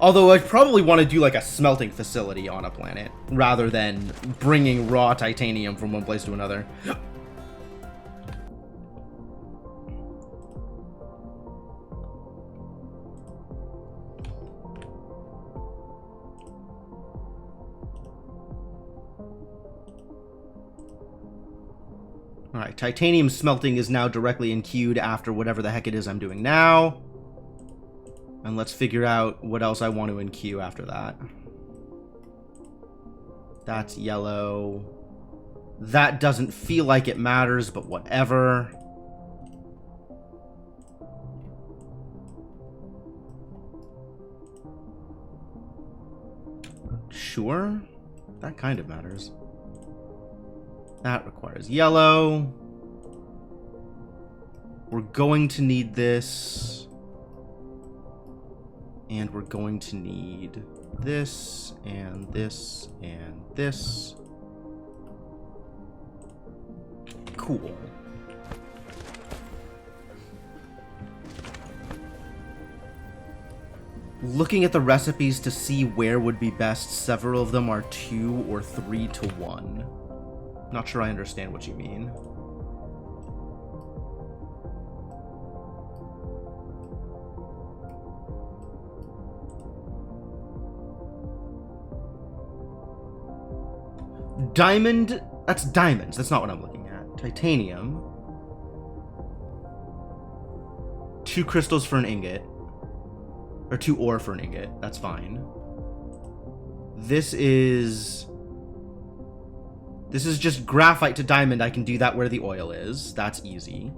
Although I'd probably want to do like a smelting facility on a planet rather than bringing raw titanium from one place to another. Alright, titanium smelting is now directly in queued after whatever the heck it is I'm doing now. And let's figure out what else I want to in-queue after that. That's yellow. That doesn't feel like it matters, but whatever. Sure. That kind of matters. That requires yellow. We're going to need this. And we're going to need this, and this, and this. Cool. Looking at the recipes to see where would be best, several of them are 2 or 3 to 1. Not sure I understand what you mean. Diamond, that's diamonds. That's not what I'm looking at. Titanium. 2 crystals for an ingot. Or 2 ore for an ingot. That's fine. This is just graphite to diamond. I can do that where the oil is. That's easy.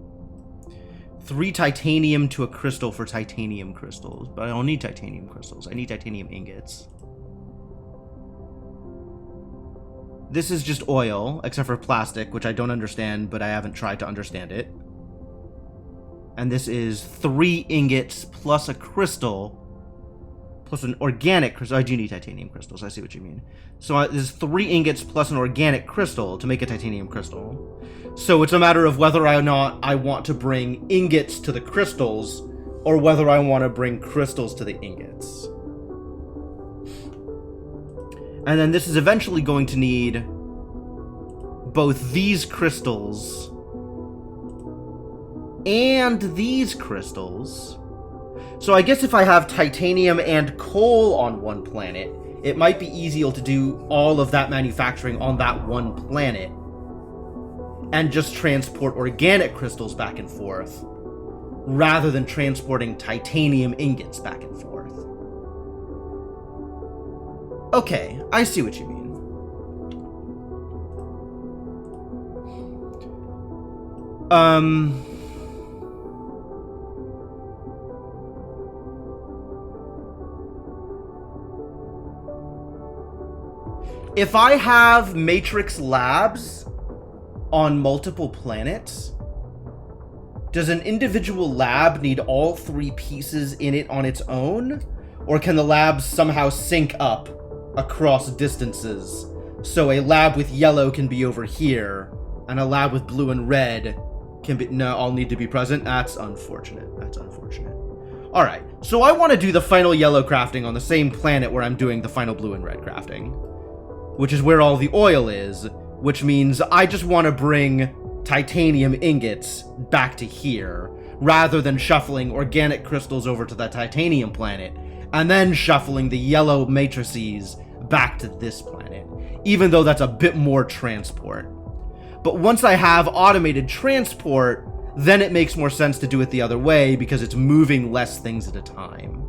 3 titanium to a crystal for titanium crystals. But I don't need titanium crystals. I need titanium ingots. This is just oil, except for plastic, which I don't understand, but I haven't tried to understand it. And this is 3 ingots plus a crystal, plus an organic crystal. I do need titanium crystals, I see what you mean. So this is 3 ingots plus an organic crystal to make a titanium crystal. So it's a matter of whether or not I want to bring ingots to the crystals, or whether I want to bring crystals to the ingots. And then this is eventually going to need both these crystals and these crystals. So I guess if I have titanium and coal on one planet, it might be easier to do all of that manufacturing on that one planet and just transport organic crystals back and forth rather than transporting titanium ingots back and forth. Okay, I see what you mean. If I have Matrix Labs on multiple planets, does an individual lab need all 3 pieces in it on its own? Or can the labs somehow sync up across distances? So a lab with yellow can be over here, and a lab with blue and red can be... No, all need to be present? That's unfortunate. That's unfortunate. Alright, so I want to do the final yellow crafting on the same planet where I'm doing the final blue and red crafting, which is where all the oil is, which means I just want to bring titanium ingots back to here, rather than shuffling organic crystals over to the titanium planet, and then shuffling the yellow matrices back to this planet, even though that's a bit more transport. But once I have automated transport, then it makes more sense to do it the other way, because it's moving less things at a time.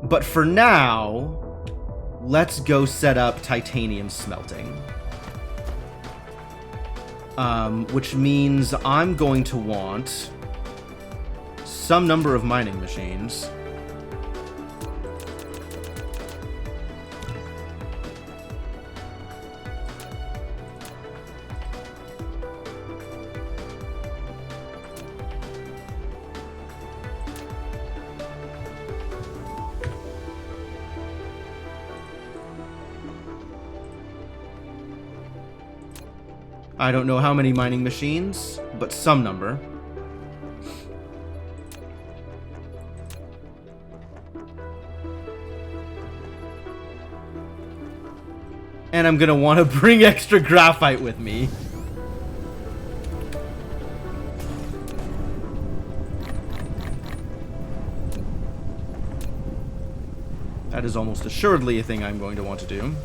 But for now, let's go set up titanium smelting. Which means I'm going to want some number of mining machines. I don't know how many mining machines, but some number. And I'm gonna want to bring extra graphite with me. That is almost assuredly a thing I'm going to want to do.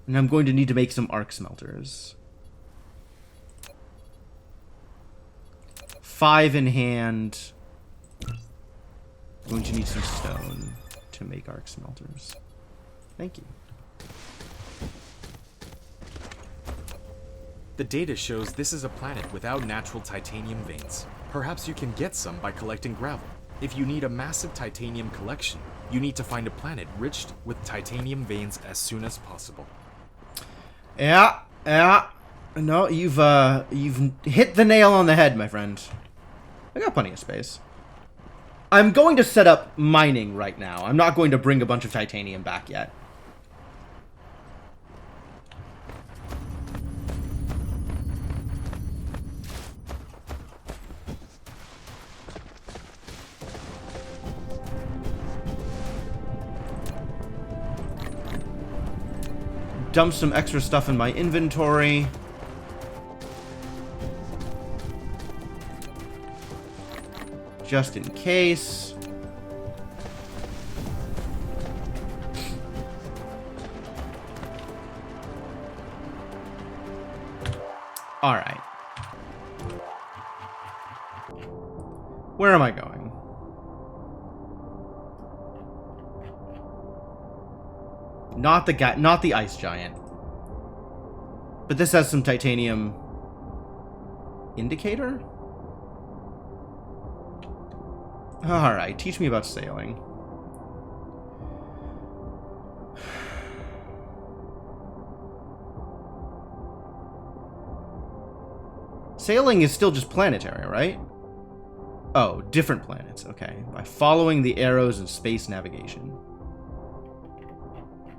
And I'm going to need to make some arc smelters. 5 in hand. I'm going to need some stone to make arc smelters. Thank you. The data shows this is a planet without natural titanium veins. Perhaps you can get some by collecting gravel. If you need a massive titanium collection, you need to find a planet rich with titanium veins as soon as possible. Yeah. No, you've hit the nail on the head, my friend. I got plenty of space. I'm going to set up mining right now. I'm not going to bring a bunch of titanium back yet. Dump some extra stuff in my inventory. Just in case. All right. Where am I going? Not the guy, not the ice giant. But this has some titanium indicator? Alright, teach me about sailing. Sailing is still just planetary, right? Oh, different planets, okay. By following the arrows in space navigation.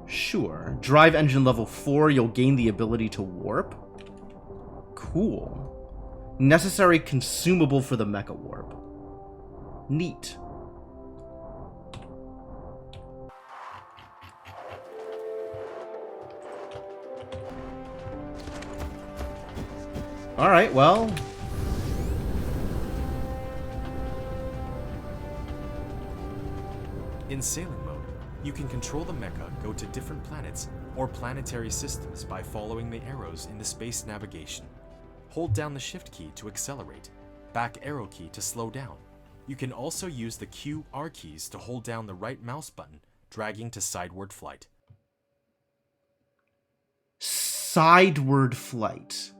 Sure. Drive engine level 4, you'll gain the ability to warp. Cool. Necessary consumable for the mecha warp. Neat. Alright, well... In sailing mode, you can control the mecha go to different planets or planetary systems by following the arrows in the space navigation. Hold down the shift key to accelerate, back arrow key to slow down. You can also use the Q, R keys to hold down the right mouse button, dragging to sideward flight. Sideward flight.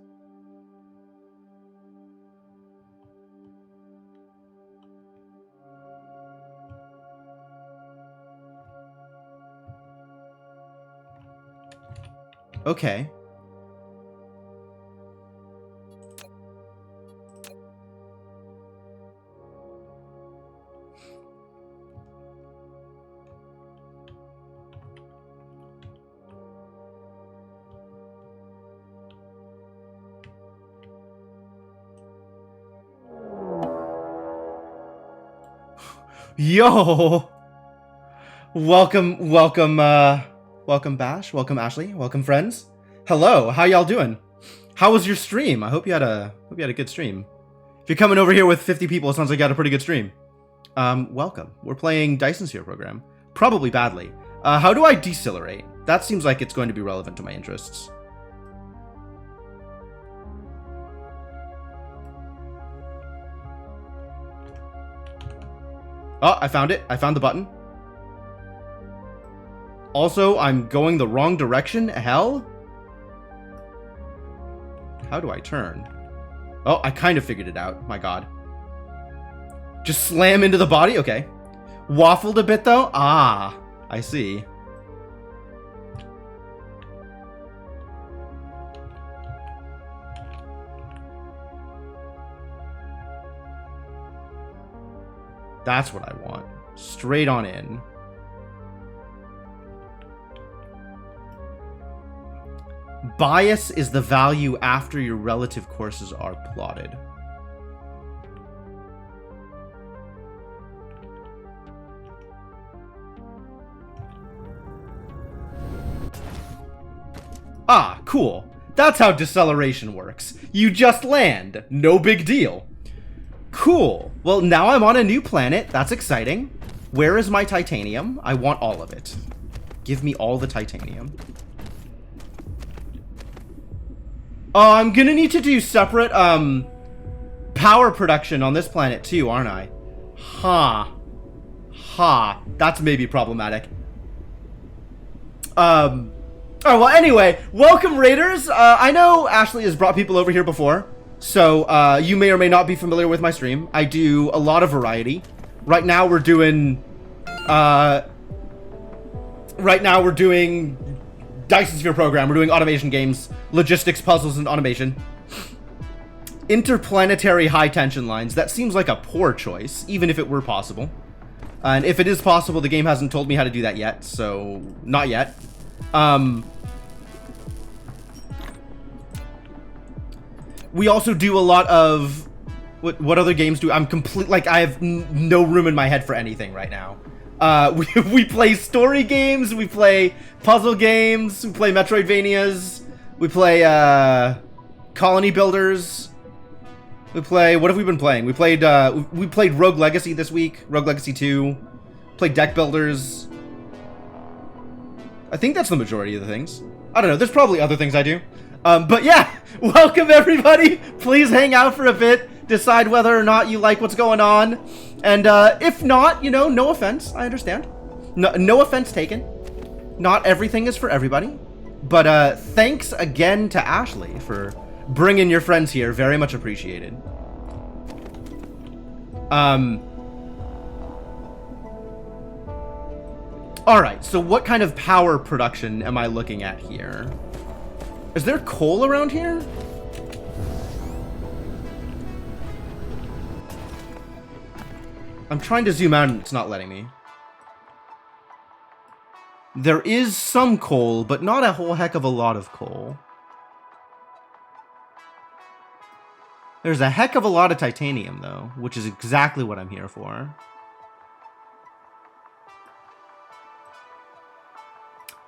Okay. Yo! Welcome, welcome Bash, welcome Ashley, welcome friends. Hello, how y'all doing? How was your stream? I hope you had a good stream. If you're coming over here with 50 people, it sounds like you had a pretty good stream. Welcome. We're playing Dyson Sphere program. Probably badly. How do I decelerate? That seems like it's going to be relevant to my interests. Oh, I found it. I found the button. Also, I'm going the wrong direction. Hell? How do I turn? Oh, I kind of figured it out. My god. Just slam into the body? Okay. Waffled a bit, though? Ah, I see. That's what I want. Straight on in. Bias is the value after your relative courses are plotted. Ah, cool. That's how deceleration works. You just land. No big deal. Cool. Well, now I'm on a new planet. That's exciting. Where is my titanium? I want all of it. Give me all the titanium. Oh, I'm gonna need to do separate, power production on this planet too, aren't I? Ha. Ha. That's maybe problematic. Oh, well, anyway, welcome, Raiders. I know Ashley has brought people over here before, so you may or may not be familiar with my stream. I do a lot of variety. Right now we're doing Dyson Sphere program. We're doing automation games, logistics, puzzles, and automation. Interplanetary high tension lines. That seems like a poor choice, even if it were possible. And if it is possible, the game hasn't told me how to do that yet, so not yet. We also do a lot of what other games do. I'm complete, like, I have no room in my head for anything right now. We play story games, we play puzzle games, we play Metroidvanias, we play colony builders. We play, what have we been playing? We played Rogue Legacy this week, Rogue Legacy 2. Played deck builders. I think that's the majority of the things. I don't know, there's probably other things I do. But yeah, welcome everybody. Please hang out for a bit, decide whether or not you like what's going on. And if not, you know, no offense, I understand. No offense taken. Not everything is for everybody. But thanks again to Ashley for bringing your friends here. Very much appreciated. Alright, so what kind of power production am I looking at here? Is there coal around here? I'm trying to zoom out and it's not letting me. There is some coal, but not a whole heck of a lot of coal. There's a heck of a lot of titanium, though, which is exactly what I'm here for.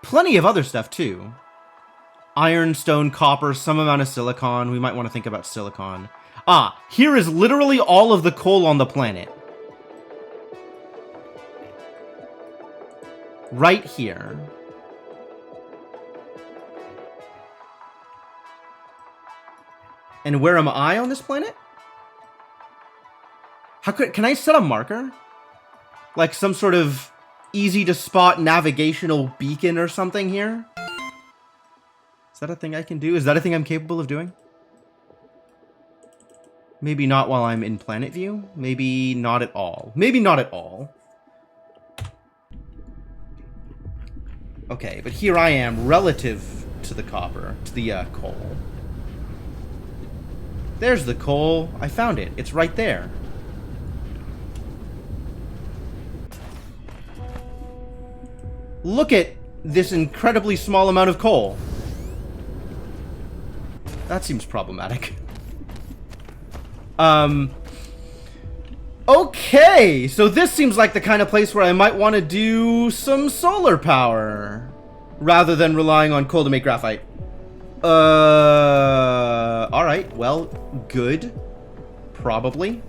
Plenty of other stuff, too. Iron, stone, copper, some amount of silicon. We might want to think about silicon. Ah, here is literally all of the coal on the planet. right here. And where am I on this planet? Can I set a marker? Like some sort of easy to spot navigational beacon or something here? Is that a thing I can do? Is that a thing I'm capable of doing? Maybe not while I'm in planet view. Maybe not at all. Maybe not at all. Okay, but here I am relative to the copper, to the coal. There's the coal. I found it. It's right there. Look at this incredibly small amount of coal. That seems problematic. Okay, so this seems like the kind of place where I might want to do some solar power rather than relying on coal to make graphite. Alright, well, good. Probably.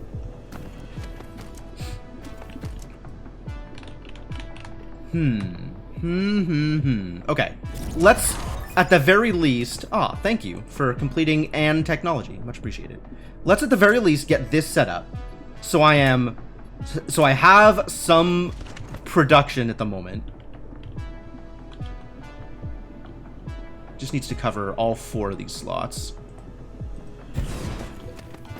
Okay, let's, at the very least... Ah, thank you for completing and technology. Much appreciated. Let's at the very least get this set up. So I have some production at the moment. Just needs to cover all 4 of these slots.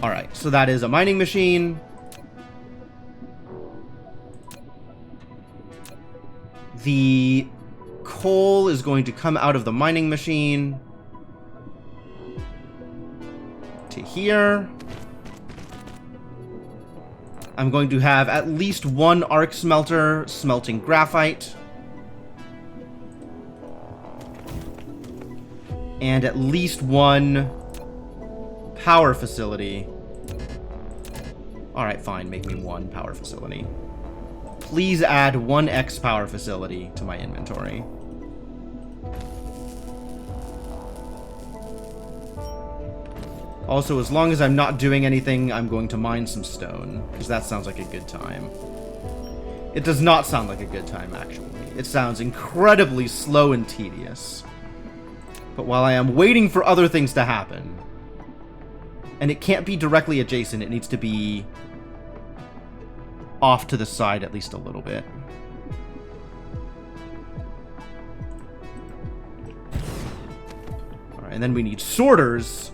Alright, so that is a mining machine. The coal is going to come out of the mining machine to here. I'm going to have at least 1 arc smelter smelting graphite. And at least 1 power facility. Alright, fine. Make me 1 power facility. Please add 1 X power facility to my inventory. Also, as long as I'm not doing anything, I'm going to mine some stone, because that sounds like a good time. It does not sound like a good time, actually. It sounds incredibly slow and tedious. But while I am waiting for other things to happen, and it can't be directly adjacent, it needs to be off to the side at least a little bit. Alright, and then we need sorters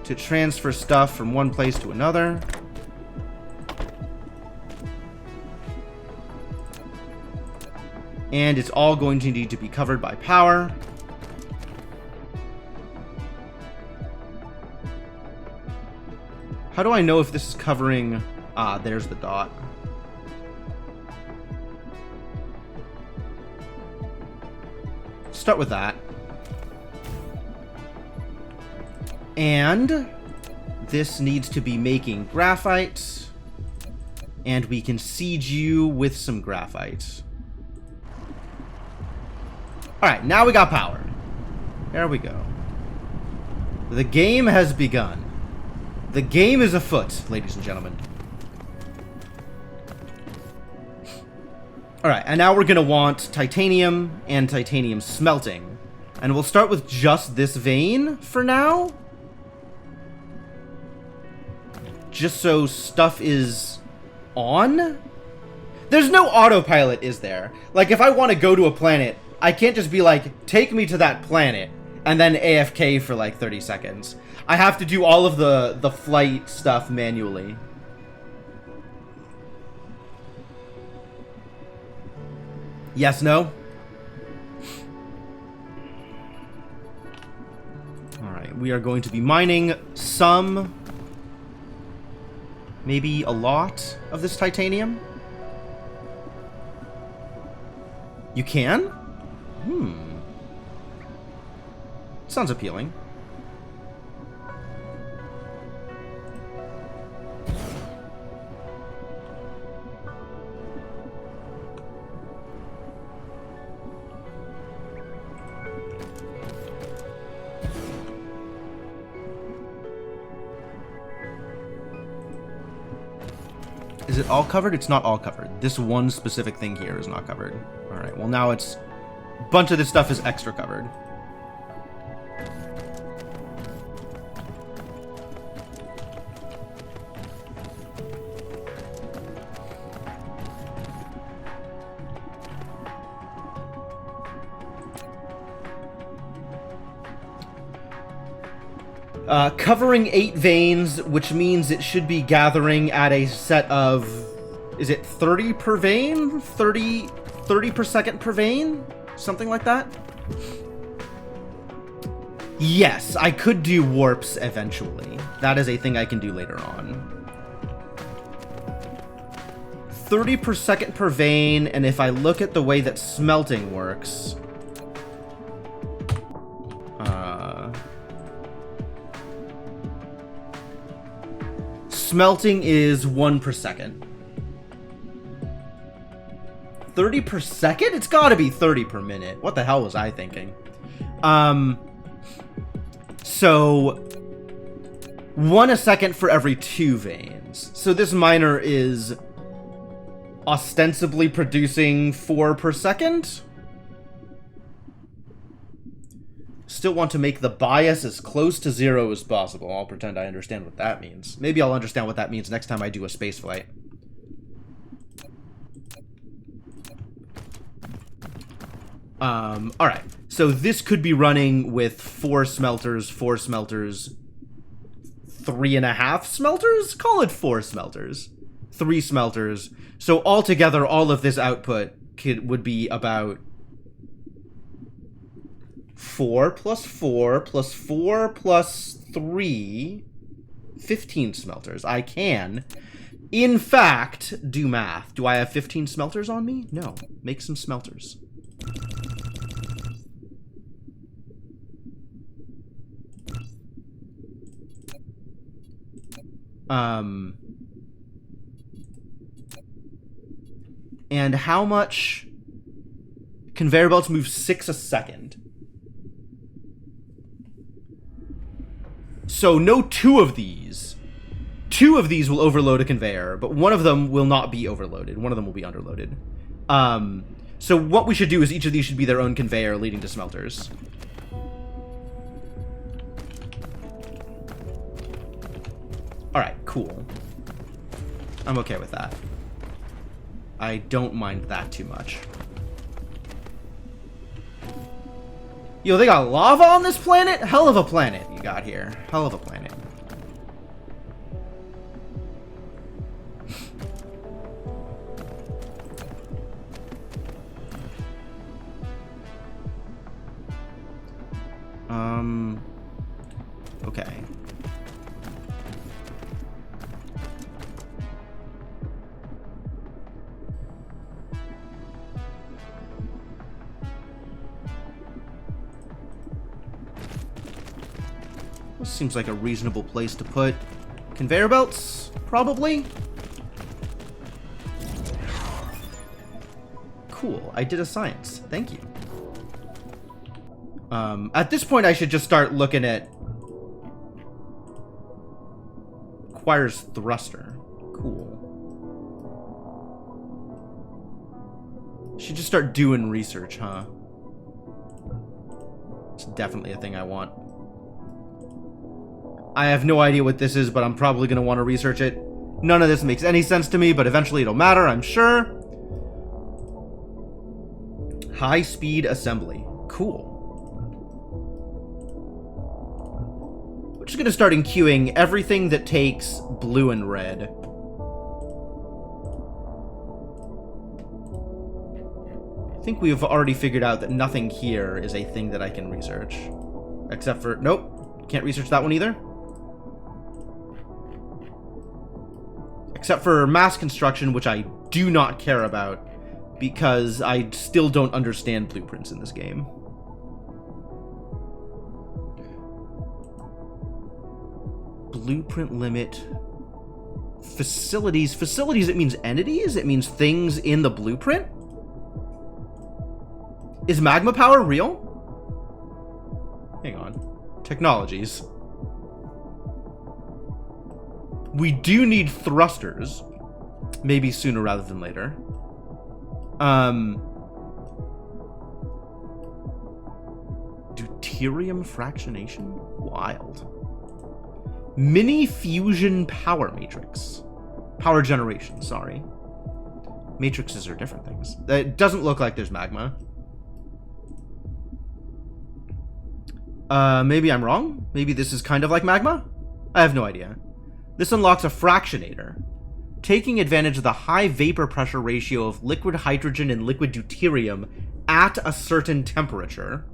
to transfer stuff from one place to another. And it's all going to need to be covered by power. How do I know if this is covering... Ah, there's the dot. Start with that. And this needs to be making graphite. And we can siege you with some graphite. Alright, now we got power. There we go. The game has begun. The game is afoot, ladies and gentlemen. Alright, and now we're going to want titanium and titanium smelting. And we'll start with just this vein for now. Just so stuff is on. There's no autopilot, is there? Like, if I want to go to a planet, I can't just be like, take me to that planet, and then AFK for like 30 seconds. I have to do all of the flight stuff manually. Yes, no? Alright, we are going to be mining some, maybe a lot of this titanium. You can? Sounds appealing. Is it all covered? It's not all covered. This one specific thing here is not covered. All right, well now it's... a bunch of this stuff is extra covered. Covering 8 veins, which means it should be gathering at a set of... is it 30 per vein? 30 per second per vein? Something like that? Yes, I could do warps eventually. That is a thing I can do later on. 30 per second per vein, and if I look at the way that smelting works... smelting is 1 per second. 30 per second? It's gotta be 30 per minute. What the hell was I thinking? So 1 a second for every 2 veins. So this miner is ostensibly producing 4 per second. Still want to make the bias as close to 0 as possible. I'll pretend I understand what that means. Maybe I'll understand what that means next time I do a space flight. Alright. So this could be running with 4 smelters, 4 smelters, 3.5 smelters? Call it 4 smelters. 3 smelters. So altogether, all of this output would be about 4 plus 4 plus 4 plus 3, 15 smelters. I can, in fact, do math. Do I have 15 smelters on me? No. Make some smelters. And how much... conveyor belts move 6 a second. So no 2 of these. 2 of these will overload a conveyor, but 1 of them will not be overloaded. 1 of them will be underloaded. So what we should do is each of these should be their own conveyor leading to smelters. Alright, cool. I'm okay with that. I don't mind that too much. Yo, they got lava on this planet? Hell of a planet you got here. Hell of a planet. Okay. This seems like a reasonable place to put conveyor belts, probably. Cool, I did a science. Thank you. At this point, I should just start looking at... requires thruster. Cool. Should just start doing research, huh? It's definitely a thing I want. I have no idea what this is, but I'm probably going to want to research it. None of this makes any sense to me, but eventually it'll matter, I'm sure. High-speed assembly. Cool. We're just going to start queuing everything that takes blue and red. I think we've already figured out that nothing here is a thing that I can research. Except for... nope. Can't research that one either. Except for mass construction, which I do not care about, because I still don't understand blueprints in this game. Blueprint limit. Facilities. Facilities, it means entities? It means things in the blueprint? Is magma power real? Hang on. Technologies. We do need thrusters. Maybe sooner rather than later. Deuterium fractionation? Wild. Mini fusion power matrix. Power generation, sorry. Matrices are different things. It doesn't look like there's magma. Maybe I'm wrong? Maybe this is kind of like magma? I have no idea. This unlocks a fractionator. Taking advantage of the high vapor pressure ratio of liquid hydrogen and liquid deuterium at a certain temperature.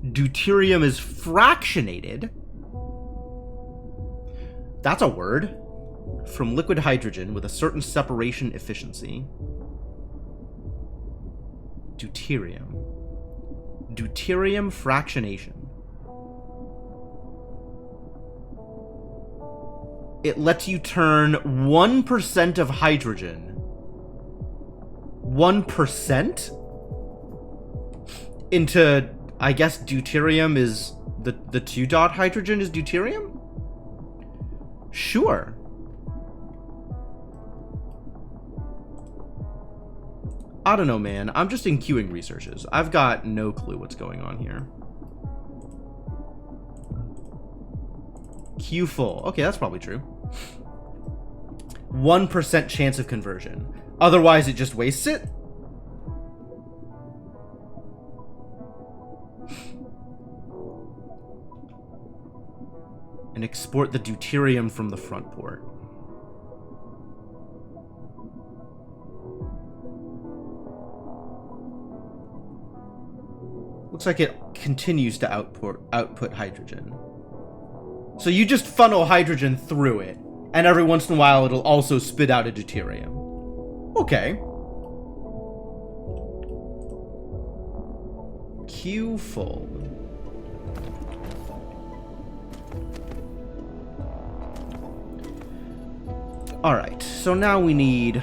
Deuterium is fractionated. That's a word. From liquid hydrogen with a certain separation efficiency. Deuterium. Deuterium fractionation. It lets you turn 1% of hydrogen. 1%? Into, I guess, deuterium is the 2 dot hydrogen is deuterium? Sure. I don't know, man. I'm just enqueuing researches. I've got no clue what's going on here. Queue full. Okay, that's probably true. 1% chance of conversion. Otherwise, it just wastes it? And export the deuterium from the front port. Looks like it continues to output hydrogen. So you just funnel hydrogen through it, and every once in a while it'll also spit out a deuterium. Okay. Queue full. Alright, so now we need...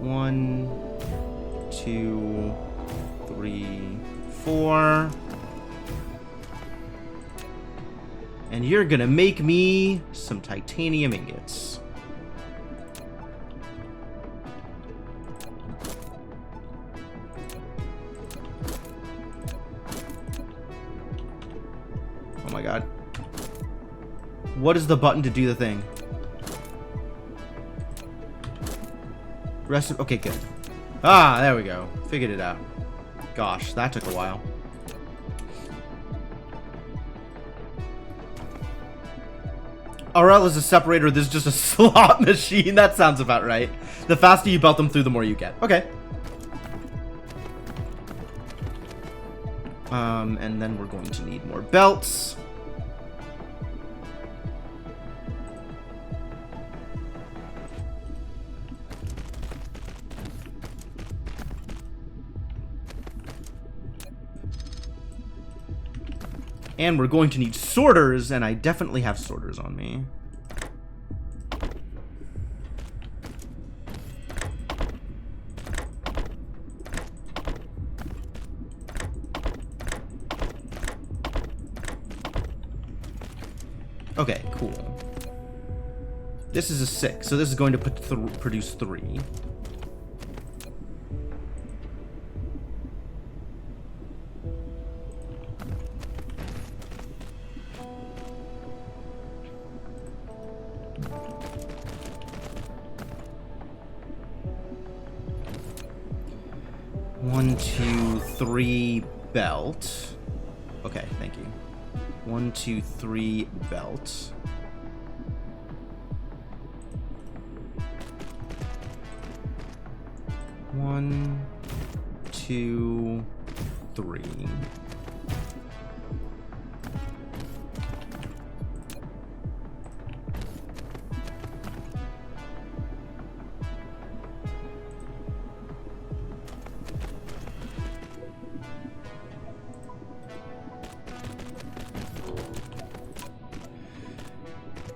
One, two, three, four. And you're gonna make me some titanium ingots. Oh my god. What is the button to do the thing? Okay, good. Ah, there we go. Figured it out. Gosh, that took a while. RL is a separator, this is just a slot machine. That sounds about right. The faster you belt them through, the more you get. Okay. And then we're going to need more belts. And we're going to need sorters, and I definitely have sorters on me. Okay, cool. This is a 6, so this is going to produce 3. One, two, three, belt. Okay, thank you. 1, 2, 3, belt. One, two, three.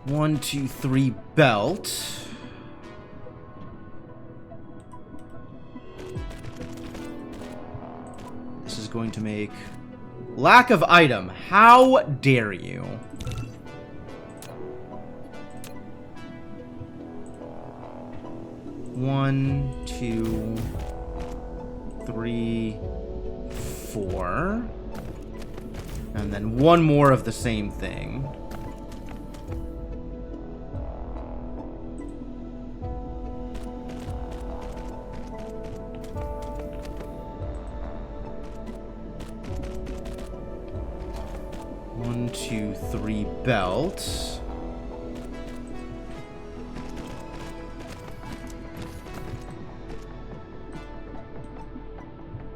One, two, three, belt. This is going to make... Lack of item. How dare you? One, two, three, four. And then one more of the same thing. One, two, three belt.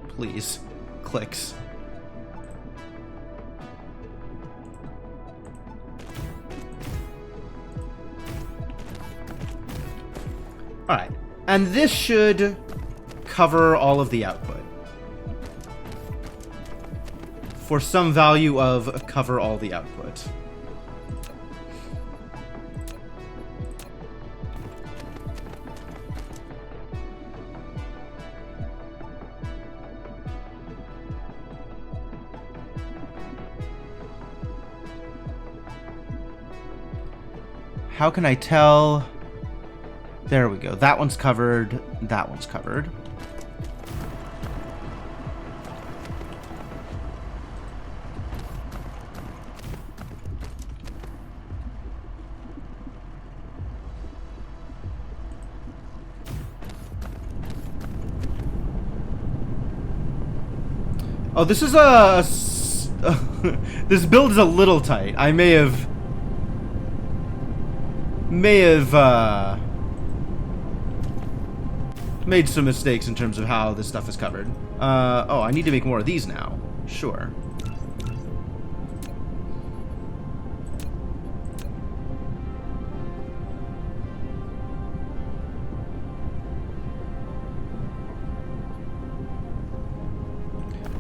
Please. Clicks. Alright. And this should cover all of the output. For some value of cover all the output. How can I tell? There we go. That one's covered. That one's covered. Oh, this is this build is a little tight. I may have made some mistakes in terms of how this stuff is covered. Oh, I need to make more of these now. Sure.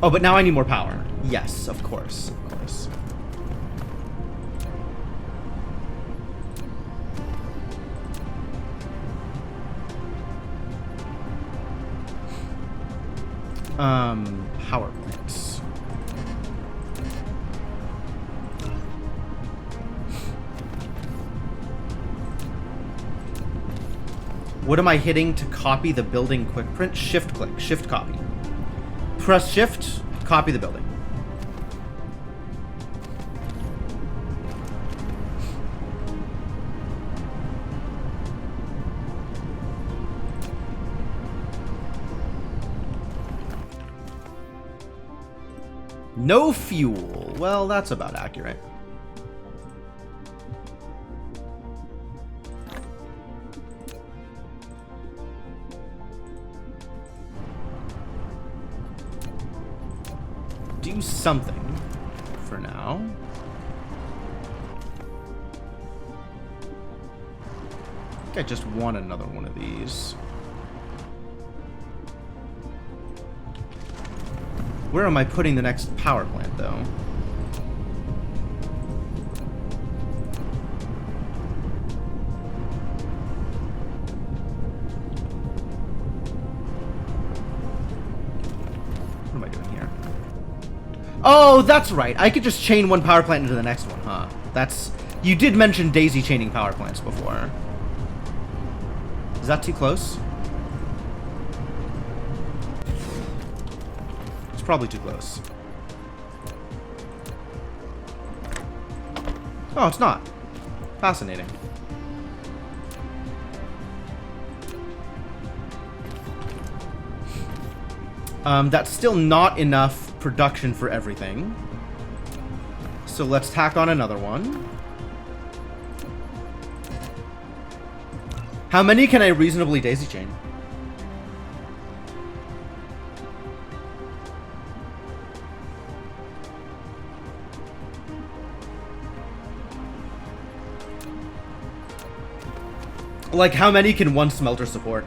Oh, but now I need more power. Yes, of course, of course. Power plants. What am I hitting to copy the building quick print? Shift click, shift copy. Press shift, copy the building. No fuel. Well, that's about accurate. Do something for now. I think I just want another one of these. Where am I putting the next power plant, though? What am I doing here? Oh, that's right. I could just chain one power plant into the next one, huh? That's... You did mention daisy chaining power plants before. Is that too close? Probably too close. Oh, it's not. Fascinating. That's still not enough production for everything. So let's tack on another one. How many can I reasonably daisy chain? Like, how many can one smelter support?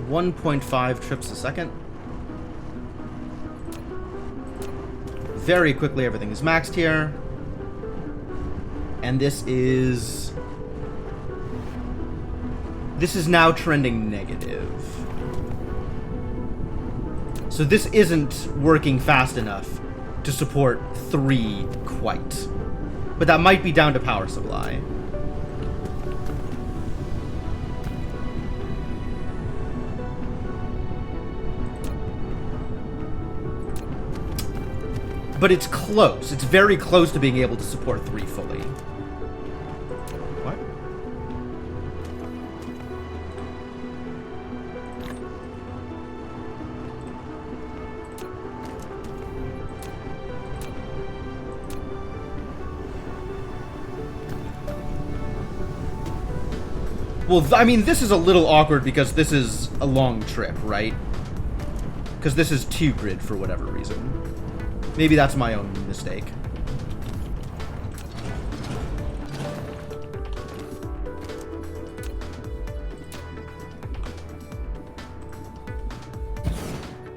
1.5 trips a second. Very quickly, everything is maxed here. And this is now trending negative. So this isn't working fast enough to support 3 quite. But that might be down to power supply. But it's close. It's very close to being able to support 3 fully. What? Well, I mean, this is a little awkward because this is a long trip, right? Because this is 2 grid for whatever reason. Maybe that's my own mistake.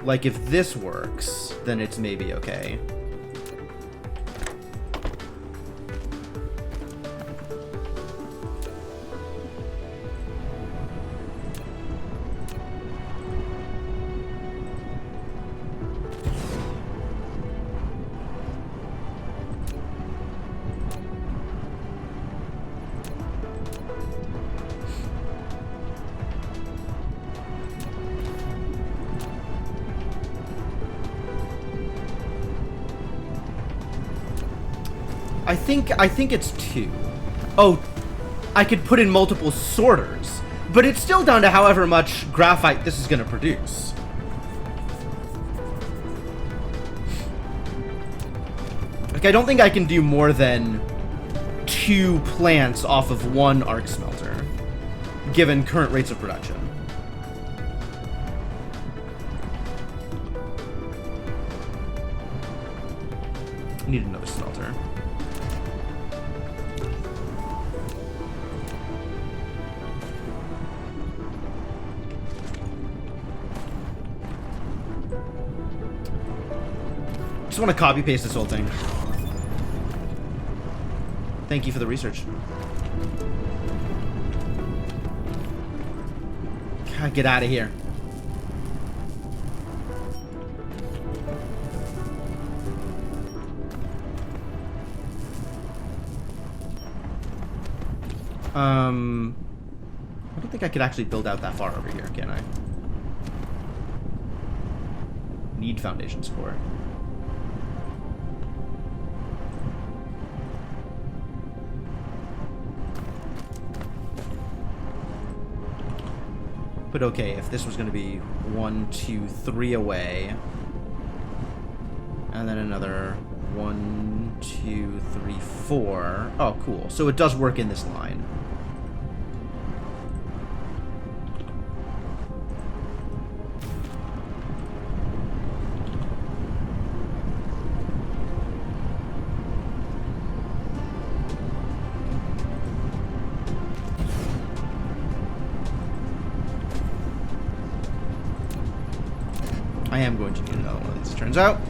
Like, if this works, then it's maybe okay. I think it's 2. Oh, I could put in multiple sorters, but it's still down to however much graphite this is going to produce. Like, I don't think I can do more than 2 plants off of 1 arc smelter, given current rates of production. Need another smelter. Just want to copy paste this whole thing. Thank you for the research. God, get out of here. I don't think I could actually build out that far over here, can I? Need foundation support. But okay, if this was going to be 1, 2, 3 away, and then another 1, 2, 3, 4. Oh, cool. So it does work in this line. I am going to need another one of these, it turns out.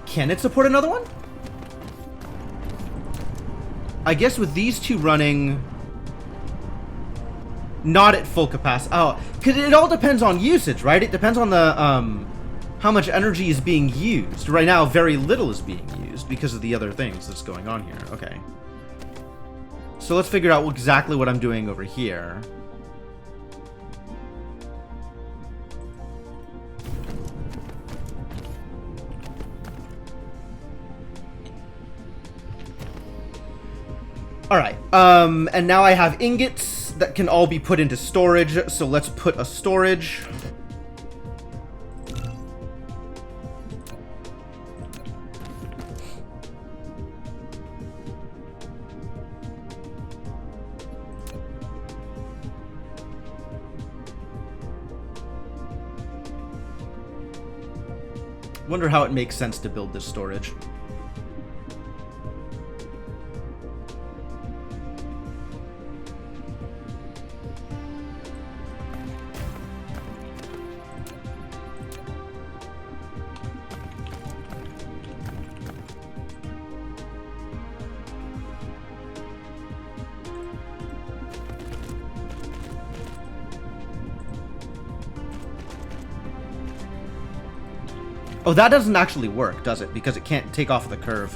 Can it support another one? I guess with these 2 running not at full capacity. Oh, because it all depends on usage, right? It depends on the how much energy is being used. Right now, very little is being used because of the other things that's going on here. Okay. So let's figure out exactly what I'm doing over here. Alright, and now I have ingots that can all be put into storage, so let's put a storage. Wonder how it makes sense to build this storage. Oh, that doesn't actually work, does it? Because it can't take off the curve.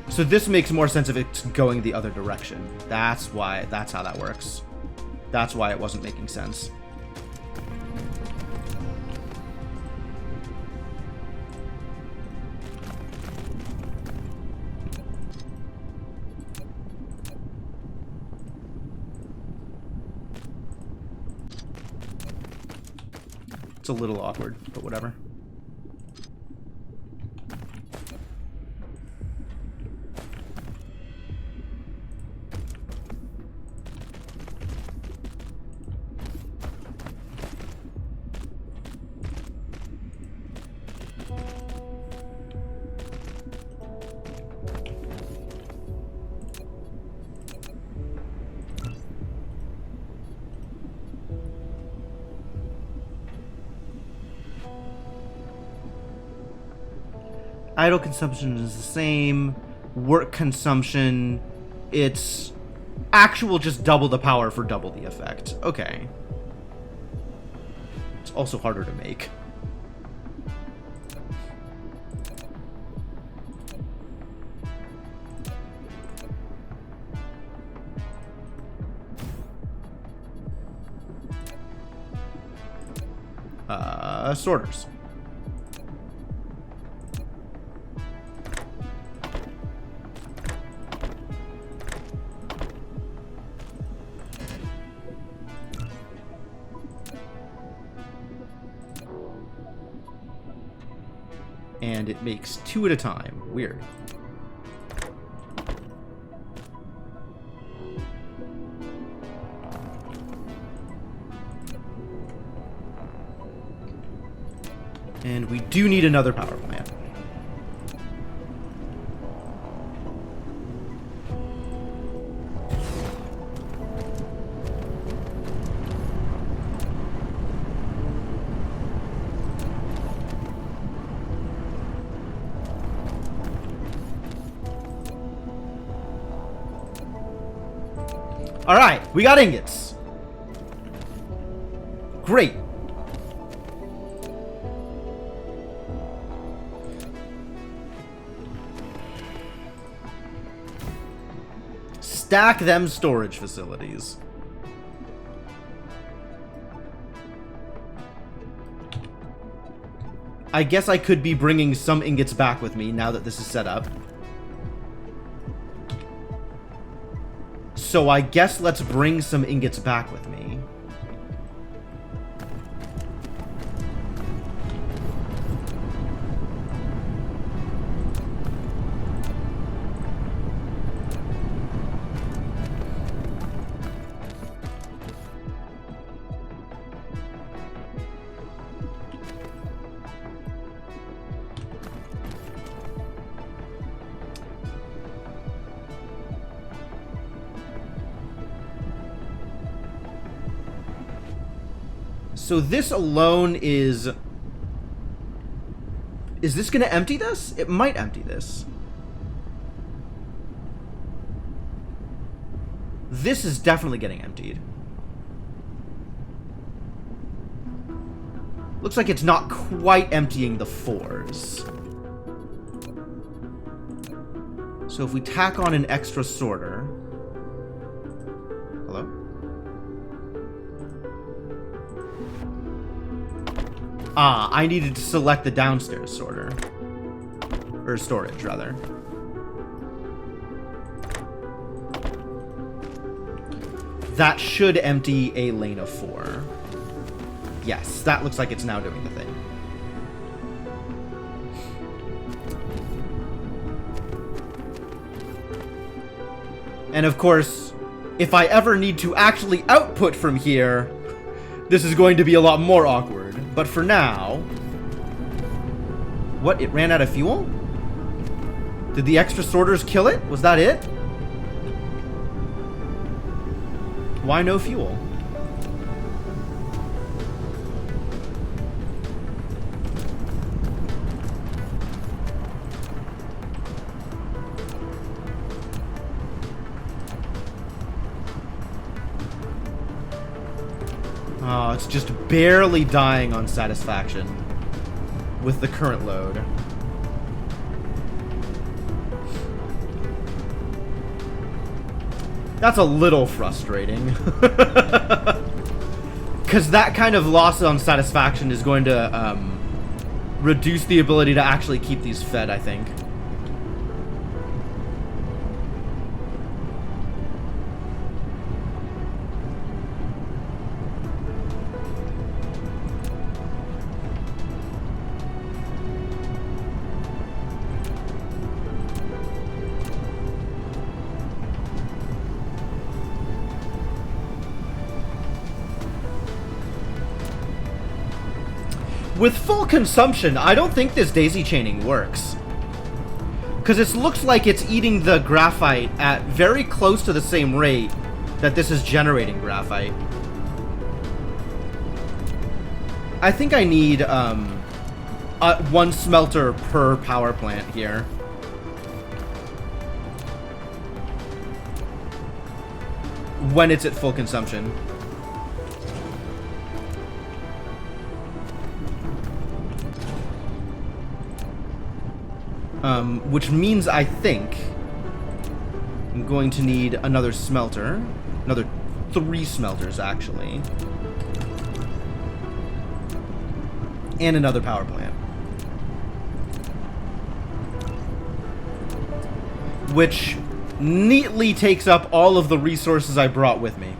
So this makes more sense if it's going the other direction. That's why, that's how that works. That's why it wasn't making sense. It's a little awkward, but whatever. Idle consumption is the same. Work consumption, it's actual just double the power for double the effect. Okay. It's also harder to make. Sorters. And it makes 2 at a time. Weird. And we do need another power plant. Alright, we got ingots. Great. Stack them storage facilities. I guess I could be bringing some ingots back with me now that this is set up. So I guess let's bring some ingots back with me. So this alone is this going to empty this? It might empty this. This is definitely getting emptied. Looks like it's not quite emptying the 4s. So if we tack on an extra sorter. Hello? Ah, I needed to select the downstairs sorter. Or storage, rather. That should empty a lane of 4. Yes, that looks like it's now doing the thing. And of course, if I ever need to actually output from here, this is going to be a lot more awkward. But for now... What? It ran out of fuel? Did the extra sorters kill it? Was that it? Why no fuel? Oh, it's just barely dying on satisfaction with the current load. That's a little frustrating. Because that kind of loss on satisfaction is going to reduce the ability to actually keep these fed, I think. With full consumption, I don't think this daisy chaining works. Because it looks like it's eating the graphite at very close to the same rate that this is generating graphite. I think I need one smelter per power plant here. When it's at full consumption. Which means I think I'm going to need another smelter. Another 3 smelters, actually. And another power plant. Which neatly takes up all of the resources I brought with me.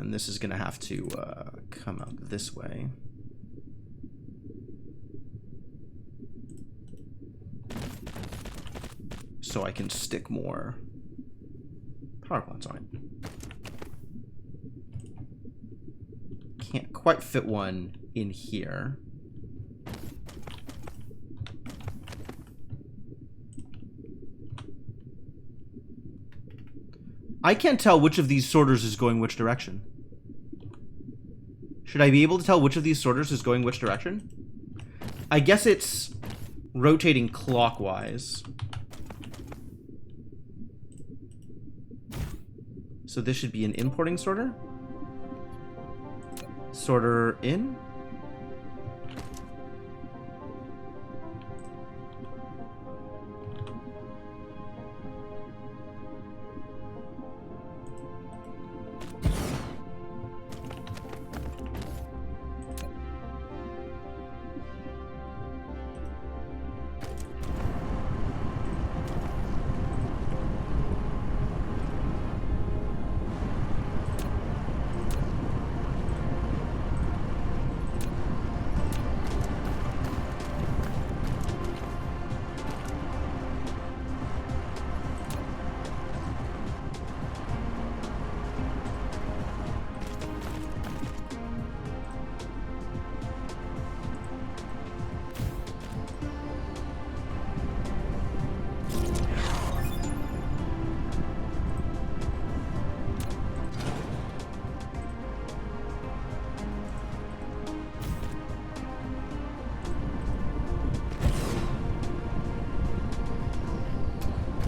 This is going to have to come out this way. So I can stick more power plants on it. Can't quite fit one in here. I can't tell which of these sorters is going which direction. Should I be able to tell which of these sorters is going which direction? I guess it's rotating clockwise. So this should be an importing sorter. Sorter in.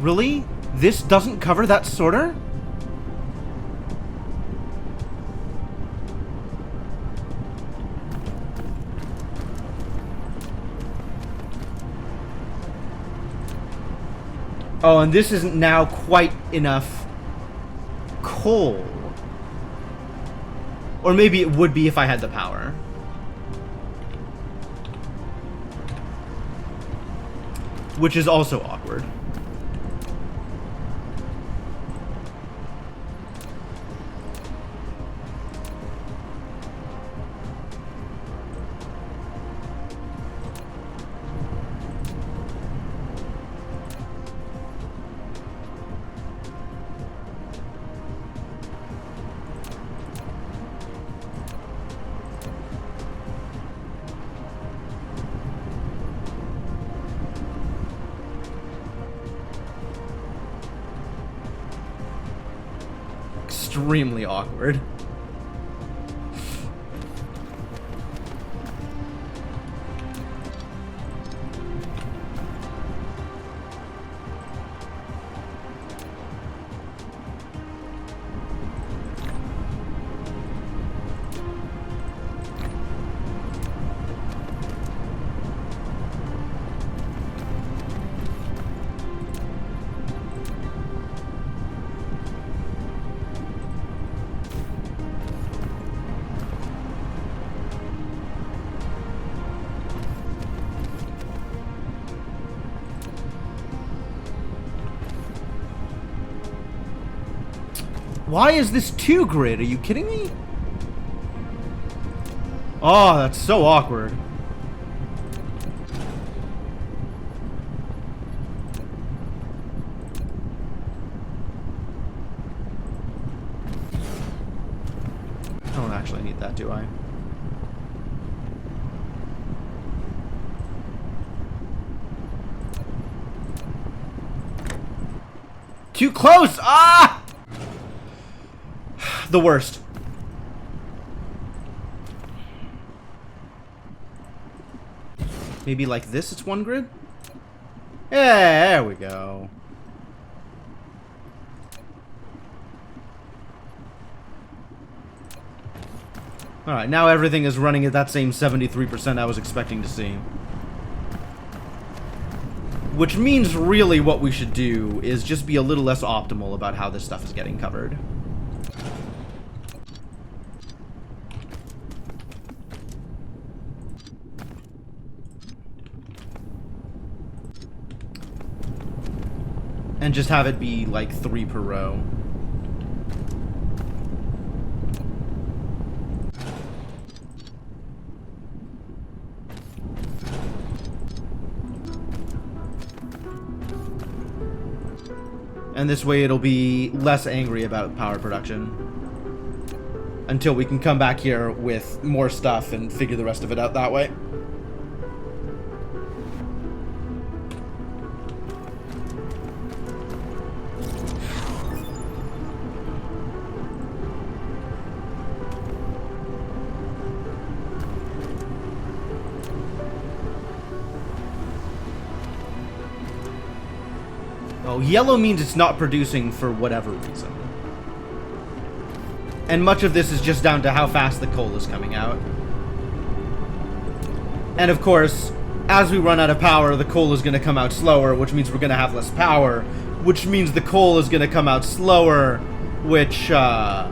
Really? This doesn't cover that sorter? Oh, and this isn't now quite enough coal. Or maybe it would be if I had the power. Which is also awkward. Extremely awkward. Why is this 2 grid? Are you kidding me? Oh, that's so awkward. I don't actually need that, do I? Too close! Ah! The worst. Maybe like this, it's 1 grid? Yeah, there we go. Alright, now everything is running at that same 73% I was expecting to see. Which means really what we should do is just be a little less optimal about how this stuff is getting covered. And just have it be like 3 per row. And this way it'll be less angry about power production. Until we can come back here with more stuff and figure the rest of it out that way. Oh, yellow means it's not producing for whatever reason. And much of this is just down to how fast the coal is coming out. And of course, as we run out of power, the coal is going to come out slower, which means we're going to have less power, which means the coal is going to come out slower, which, I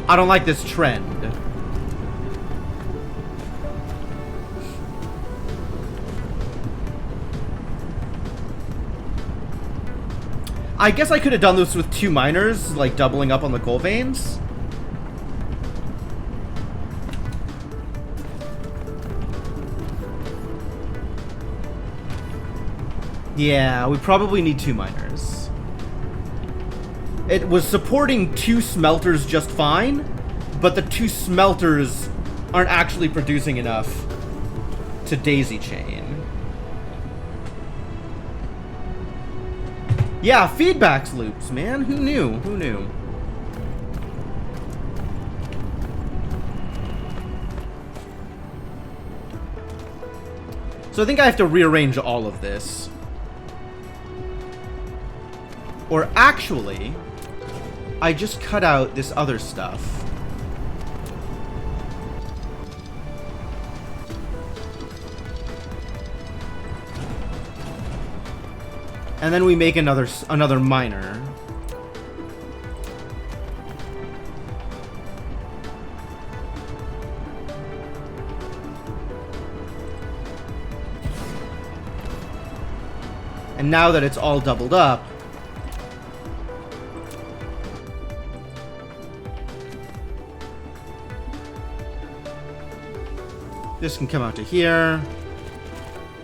don't like this trend. I guess I could have done this with 2 miners, like doubling up on the coal veins. Yeah, we probably need 2 miners. It was supporting 2 smelters just fine, but the 2 smelters aren't actually producing enough to daisy chain. Yeah, feedback loops, man. Who knew? Who knew? So I think I have to rearrange all of this. Or actually, I just cut out this other stuff. And then we make another miner. And now that it's all doubled up, this can come out to here,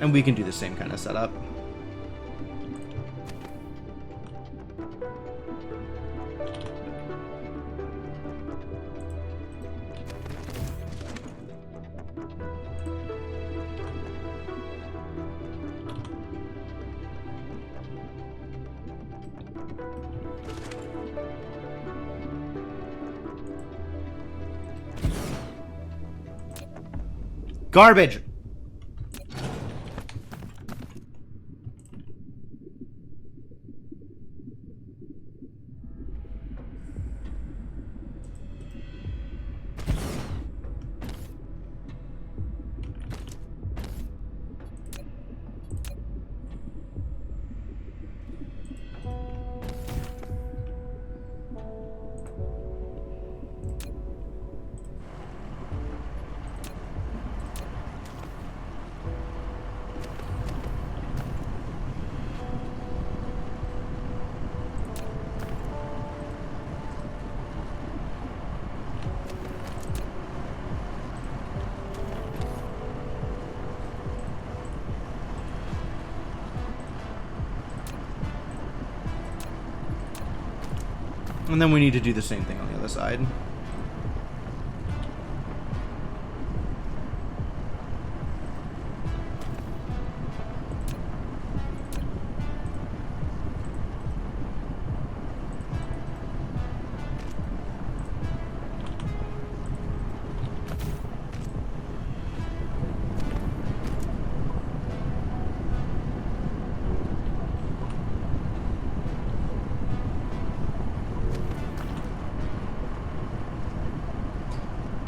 and we can do the same kind of setup. Garbage! And then we need to do the same thing on the other side.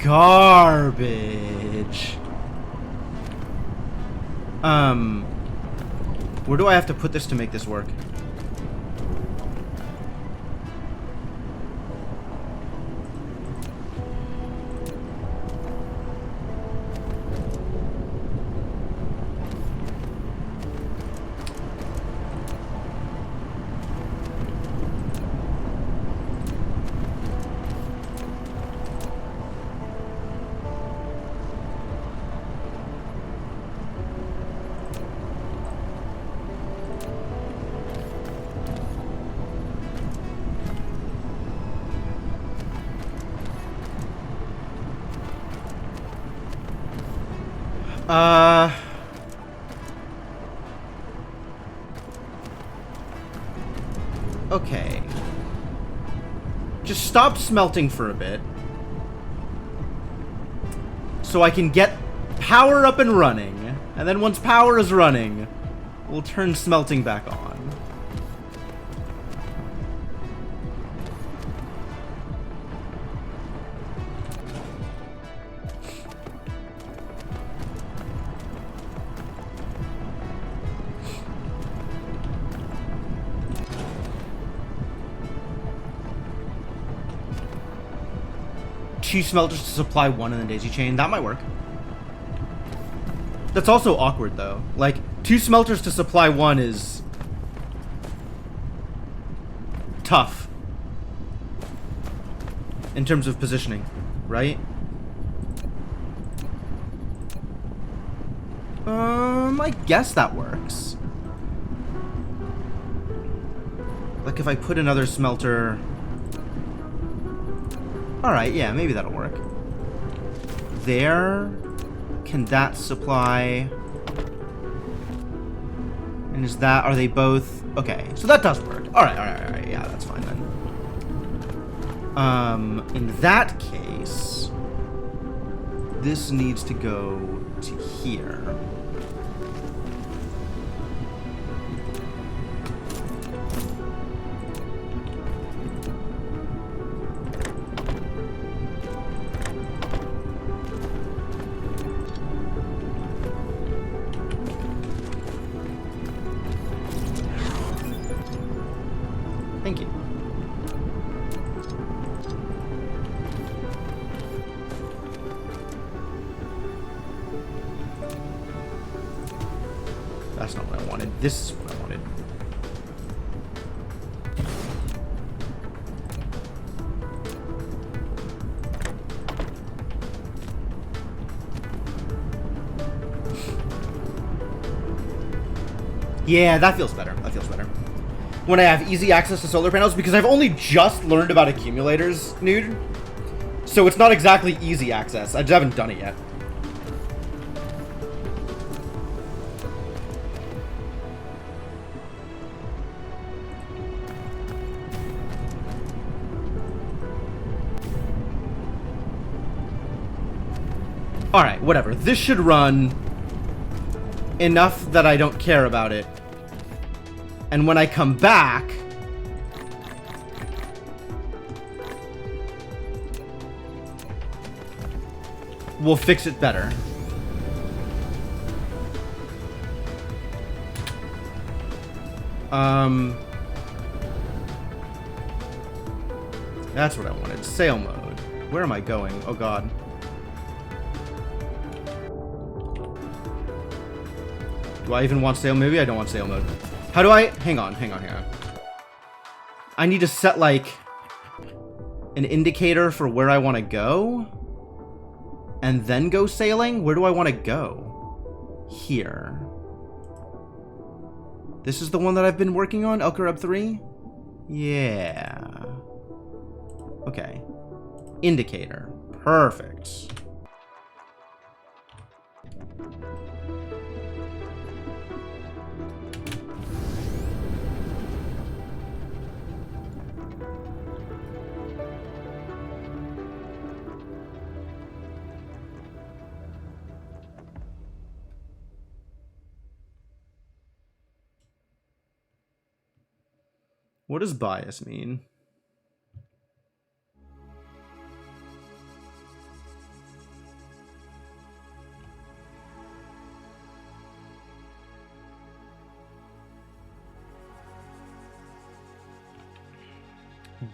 Garbage. Where do I have to put this to make this work? Okay. Just stop smelting for a bit. So I can get power up and running. And then once power is running, we'll turn smelting back on. Two smelters to supply one in the daisy chain. That might work. That's also awkward, though. Like, two smelters to supply one is tough in terms of positioning, right? I guess that works. Like, if I put another smelter... Alright, yeah, maybe that'll work. There. Can that supply... And is that... Are they both... Okay, so that does work. Alright, yeah, that's fine then. In that case... This needs to go to here. Thank you. That's not what I wanted. This is what I wanted. Yeah, that feels better. That feels better. When I have easy access to solar panels, because I've only just learned about accumulators, dude. So it's not exactly easy access. I just haven't done it yet. Alright, whatever. This should run enough that I don't care about it. And when I come back... we'll fix it better. That's what I wanted. Sail mode. Where am I going? Oh god. Do I even want sail? Maybe I don't want sail mode. How do I... hang on. I need to set, like, an indicator for where I want to go. And then go sailing? Where do I want to go? Here. This is the one that I've been working on? El Carib 3? Yeah. Okay. Indicator. Perfect. What does bias mean?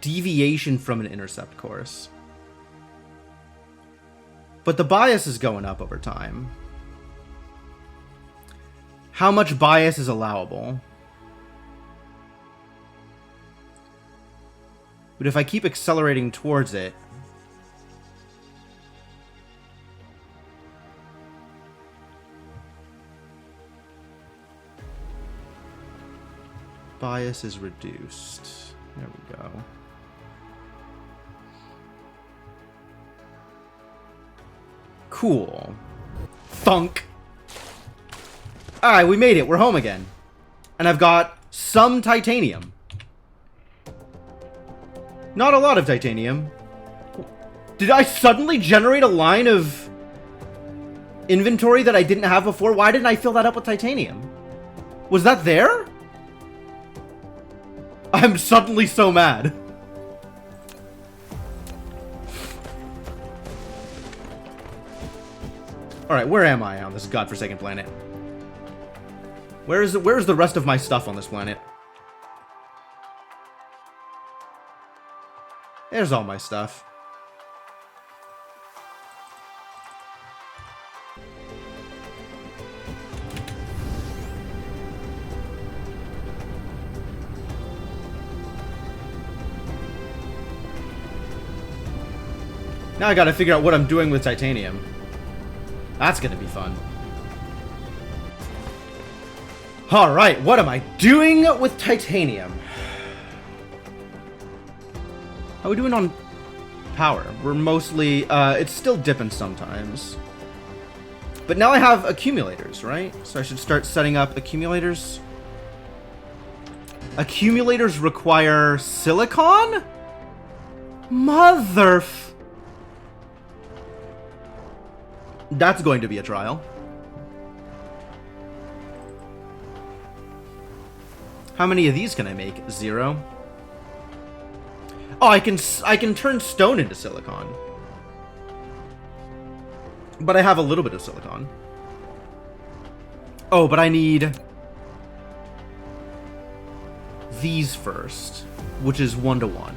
Deviation from an intercept course. But the bias is going up over time. How much bias is allowable? But if I keep accelerating towards it... bias is reduced. There we go. Cool. Thunk. Alright, we made it. We're home again. And I've got some titanium. Not a lot of titanium. Did I suddenly generate a line of inventory that I didn't have before? Why didn't I fill that up with titanium? Was that there? I'm suddenly so mad. Alright, where am I on this godforsaken planet? Where's the rest of my stuff on this planet? There's all my stuff. Now I gotta figure out what I'm doing with titanium. That's gonna be fun. Alright, what am I doing with titanium? How are we doing on power? We're mostly, it's still dipping sometimes. But now I have accumulators, right? So I should start setting up accumulators. Accumulators require silicon? That's going to be a trial. How many of these can I make? 0. Oh, I can turn stone into silicon. But I have a little bit of silicon. Oh, but I need these first, which is 1-to-1.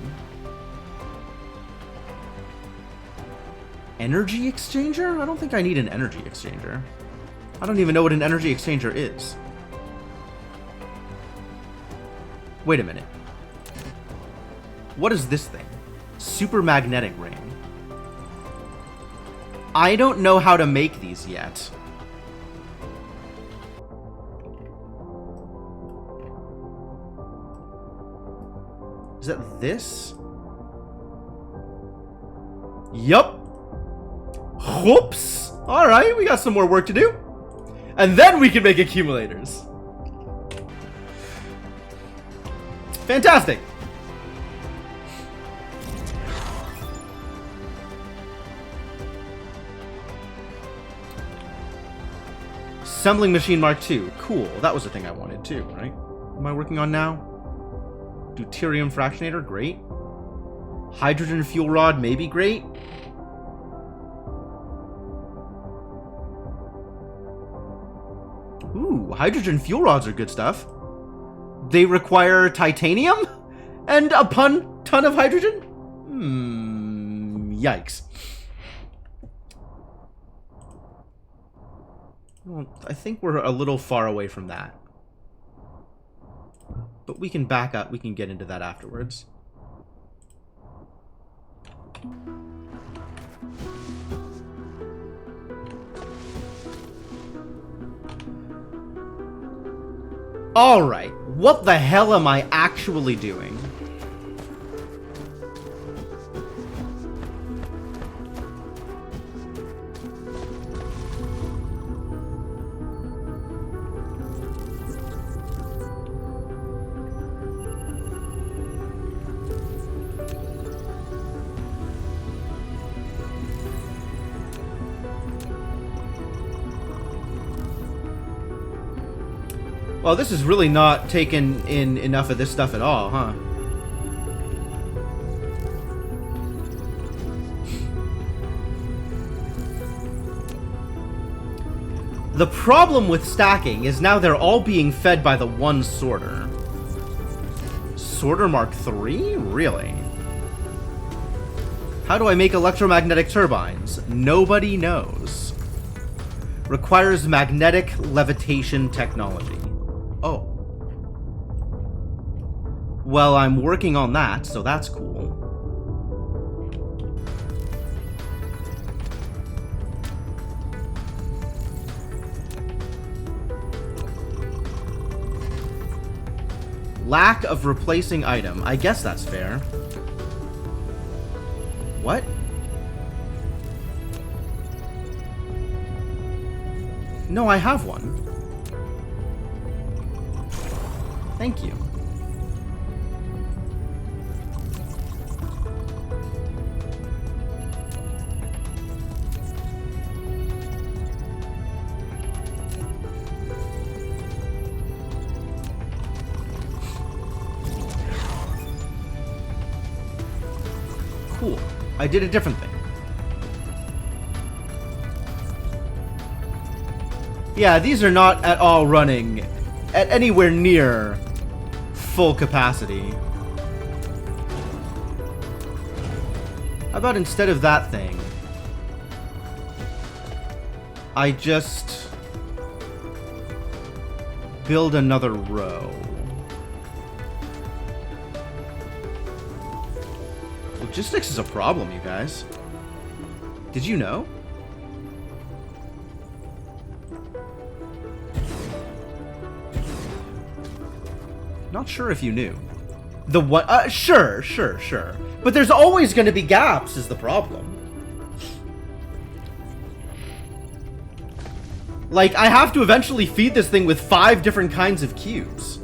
Energy exchanger? I don't think I need an energy exchanger. I don't even know what an energy exchanger is. Wait a minute. What is this thing? Supermagnetic ring. I don't know how to make these yet. Is that this? Yup. Whoops. Alright, we got some more work to do. And then we can make accumulators. Fantastic. Assembling machine Mark II. Cool. That was the thing I wanted too, right? What am I working on now? Deuterium fractionator. Great. Hydrogen fuel rod. Maybe great. Ooh, hydrogen fuel rods are good stuff. They require titanium and a ton of hydrogen? Yikes. Well, I think we're a little far away from that. But we can back up. We can get into that afterwards. Alright, what the hell am I actually doing? Well, this is really not taking in enough of this stuff at all, huh? The problem with stacking is now they're all being fed by the one sorter. Sorter Mark III? Really? How do I make electromagnetic turbines? Nobody knows. Requires magnetic levitation technology. Oh. Well, I'm working on that, so that's cool. Lack of replacing item. I guess that's fair. What? No, I have one. Thank you. Cool. I did a different thing. Yeah, these are not at all running at anywhere near full capacity. How about instead of that thing, I just build another row? Logistics is a problem, you guys. Did you know? Not sure if you knew. The what? Sure. But there's always going to be gaps is the problem. Like, I have to eventually feed this thing with 5 different kinds of cubes.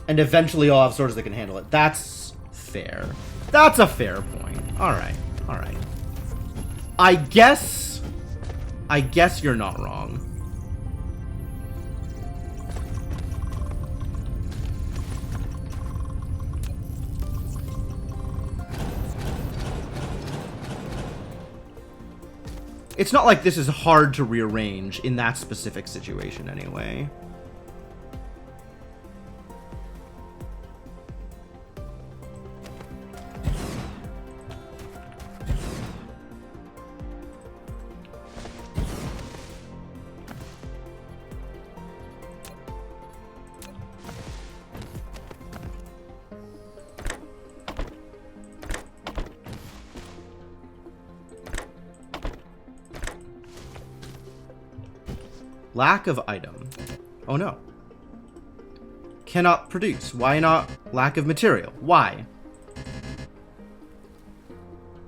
And eventually I'll have swords that can handle it. That's fair. That's a fair point. Alright. I guess you're not wrong. It's not like this is hard to rearrange in that specific situation anyway. Lack of item. Oh no. Cannot produce. Why not? Lack of material. Why?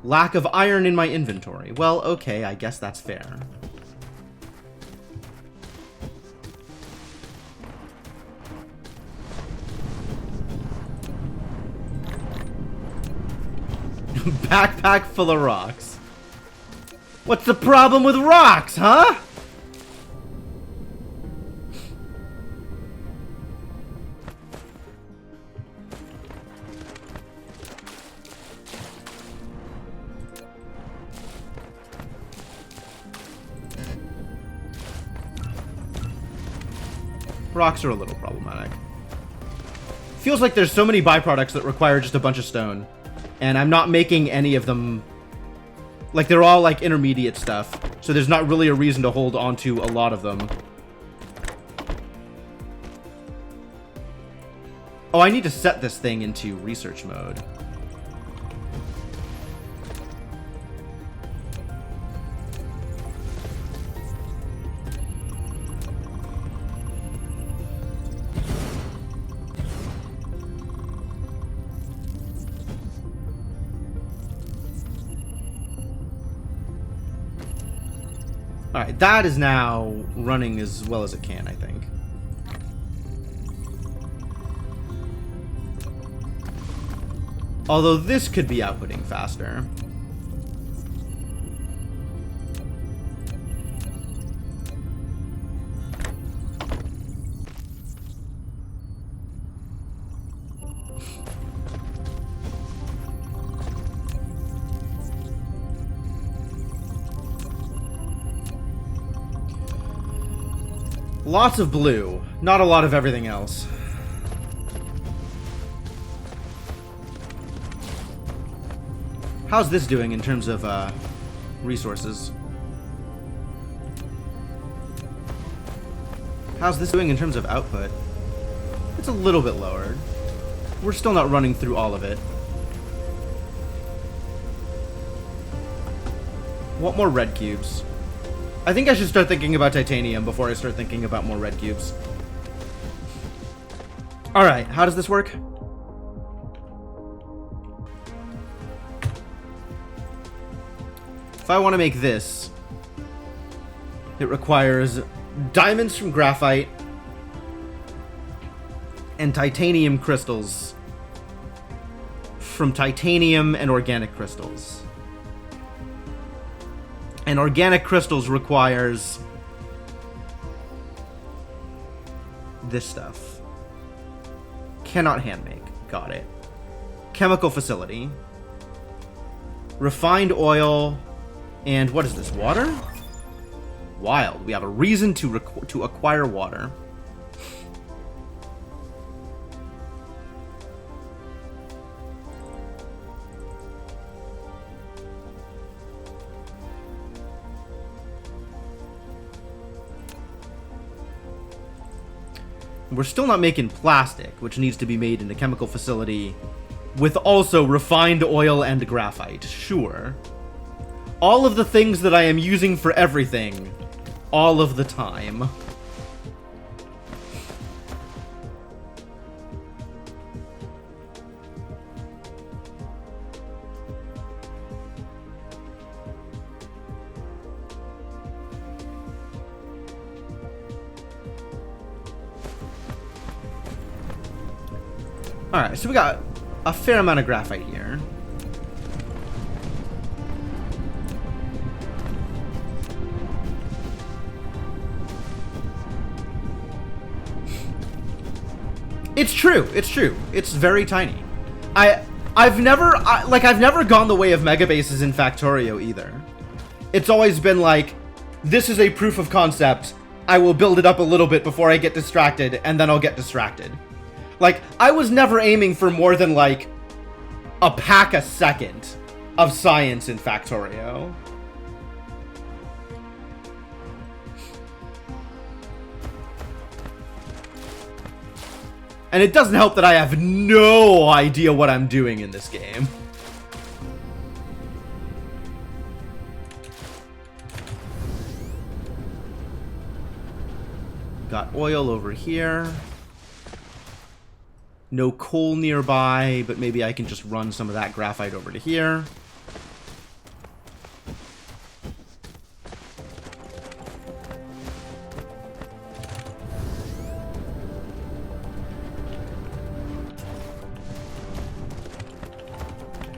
Lack of iron in my inventory. Well, okay, I guess that's fair. Backpack full of rocks. What's the problem with rocks, huh? Rocks are a little problematic. Feels like there's so many byproducts that require just a bunch of stone. And I'm not making any of them... Like, they're all, like, intermediate stuff. So there's not really a reason to hold on to a lot of them. Oh, I need to set this thing into research mode. Alright, that is now running as well as it can, I think. Although this could be outputting faster. Lots of blue, not a lot of everything else. How's this doing in terms of resources? How's this doing in terms of output? It's a little bit lowered. We're still not running through all of it. Want more red cubes. I think I should start thinking about titanium before I start thinking about more red cubes. Alright, how does this work? If I want to make this, it requires diamonds from graphite and titanium crystals from titanium and organic crystals. And organic crystals requires this stuff. Cannot hand make. Got it. Chemical facility. Refined oil. And what is this? Water? Wild. We have a reason to acquire water. We're still not making plastic, which needs to be made in a chemical facility with also refined oil and graphite. Sure. All of the things that I am using for everything, all of the time. Alright, so we got a fair amount of graphite here. It's true, it's true. It's very tiny. I've never gone the way of mega bases in Factorio either. It's always been like, this is a proof of concept. I will build it up a little bit before I get distracted, and then I'll get distracted. Like, I was never aiming for more than, like, a pack a second of science in Factorio. And it doesn't help that I have no idea what I'm doing in this game. Got oil over here. No coal nearby, but maybe I can just run some of that graphite over to here.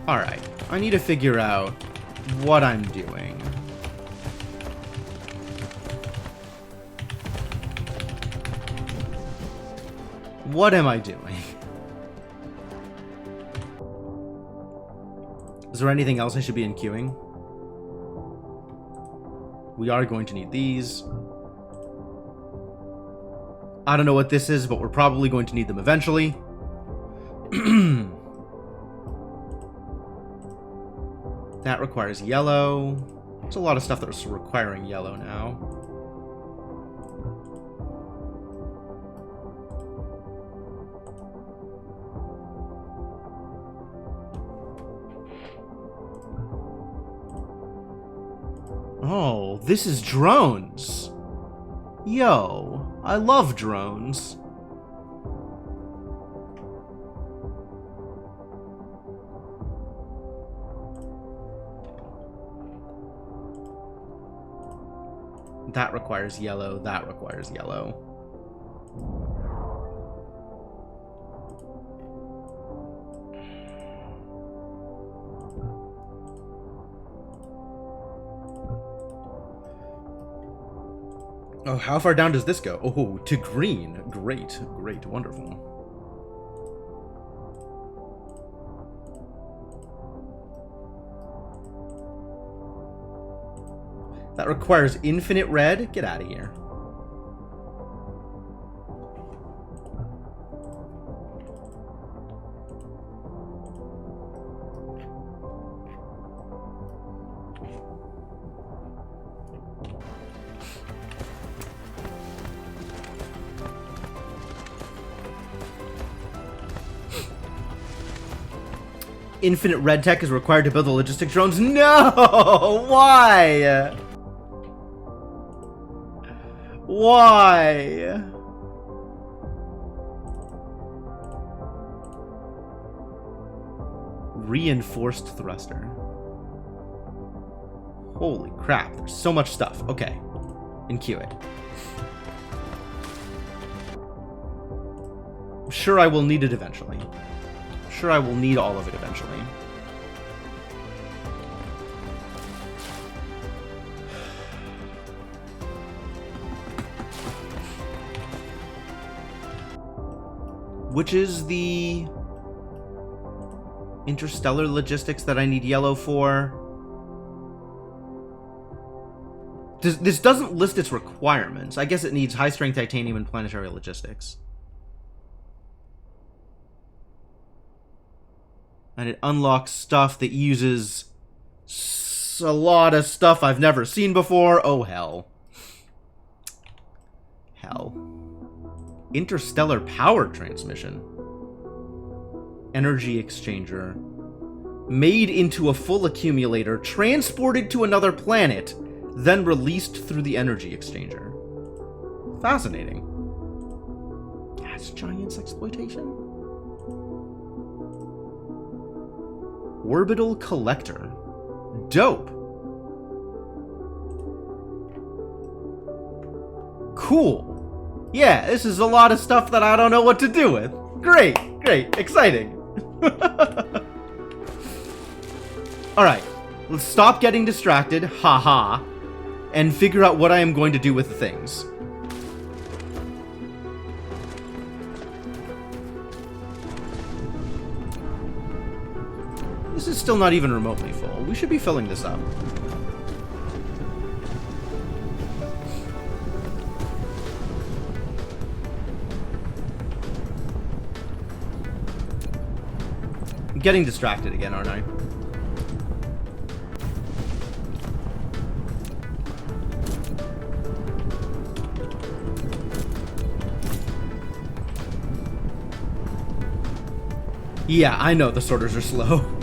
Alright, I need to figure out what I'm doing. What am I doing? Is there anything else I should be queuing? We are going to need these. I don't know what this is, but we're probably going to need them eventually. That requires yellow. There's a lot of stuff that's requiring yellow now. Oh, this is drones. Yo, I love drones. That requires yellow, that requires yellow. Oh, how far down does this go? Oh, to green. Great, great, wonderful. That requires infinite red? Get out of here. Infinite red tech is required to build the logistic drones? No! Why? Why? Reinforced thruster. Holy crap, there's so much stuff. Okay. And queue it. I'm sure I will need it eventually. Sure, I will need all of it eventually. Which is the interstellar logistics that I need yellow for? This doesn't list its requirements. I guess it needs high-strength titanium and planetary logistics. And it unlocks stuff that uses a lot of stuff I've never seen before. Oh, hell. Hell. Interstellar power transmission. Energy exchanger. Made into a full accumulator, transported to another planet, then released through the energy exchanger. Fascinating. Gas giants exploitation? Orbital collector. Dope. Cool. Yeah, this is a lot of stuff that I don't know what to do with. Great, great, exciting. Alright, let's stop getting distracted, haha, and figure out what I am going to do with the things. This is still not even remotely full. We should be filling this up. I'm getting distracted again, aren't I? Yeah, I know the sorters are slow.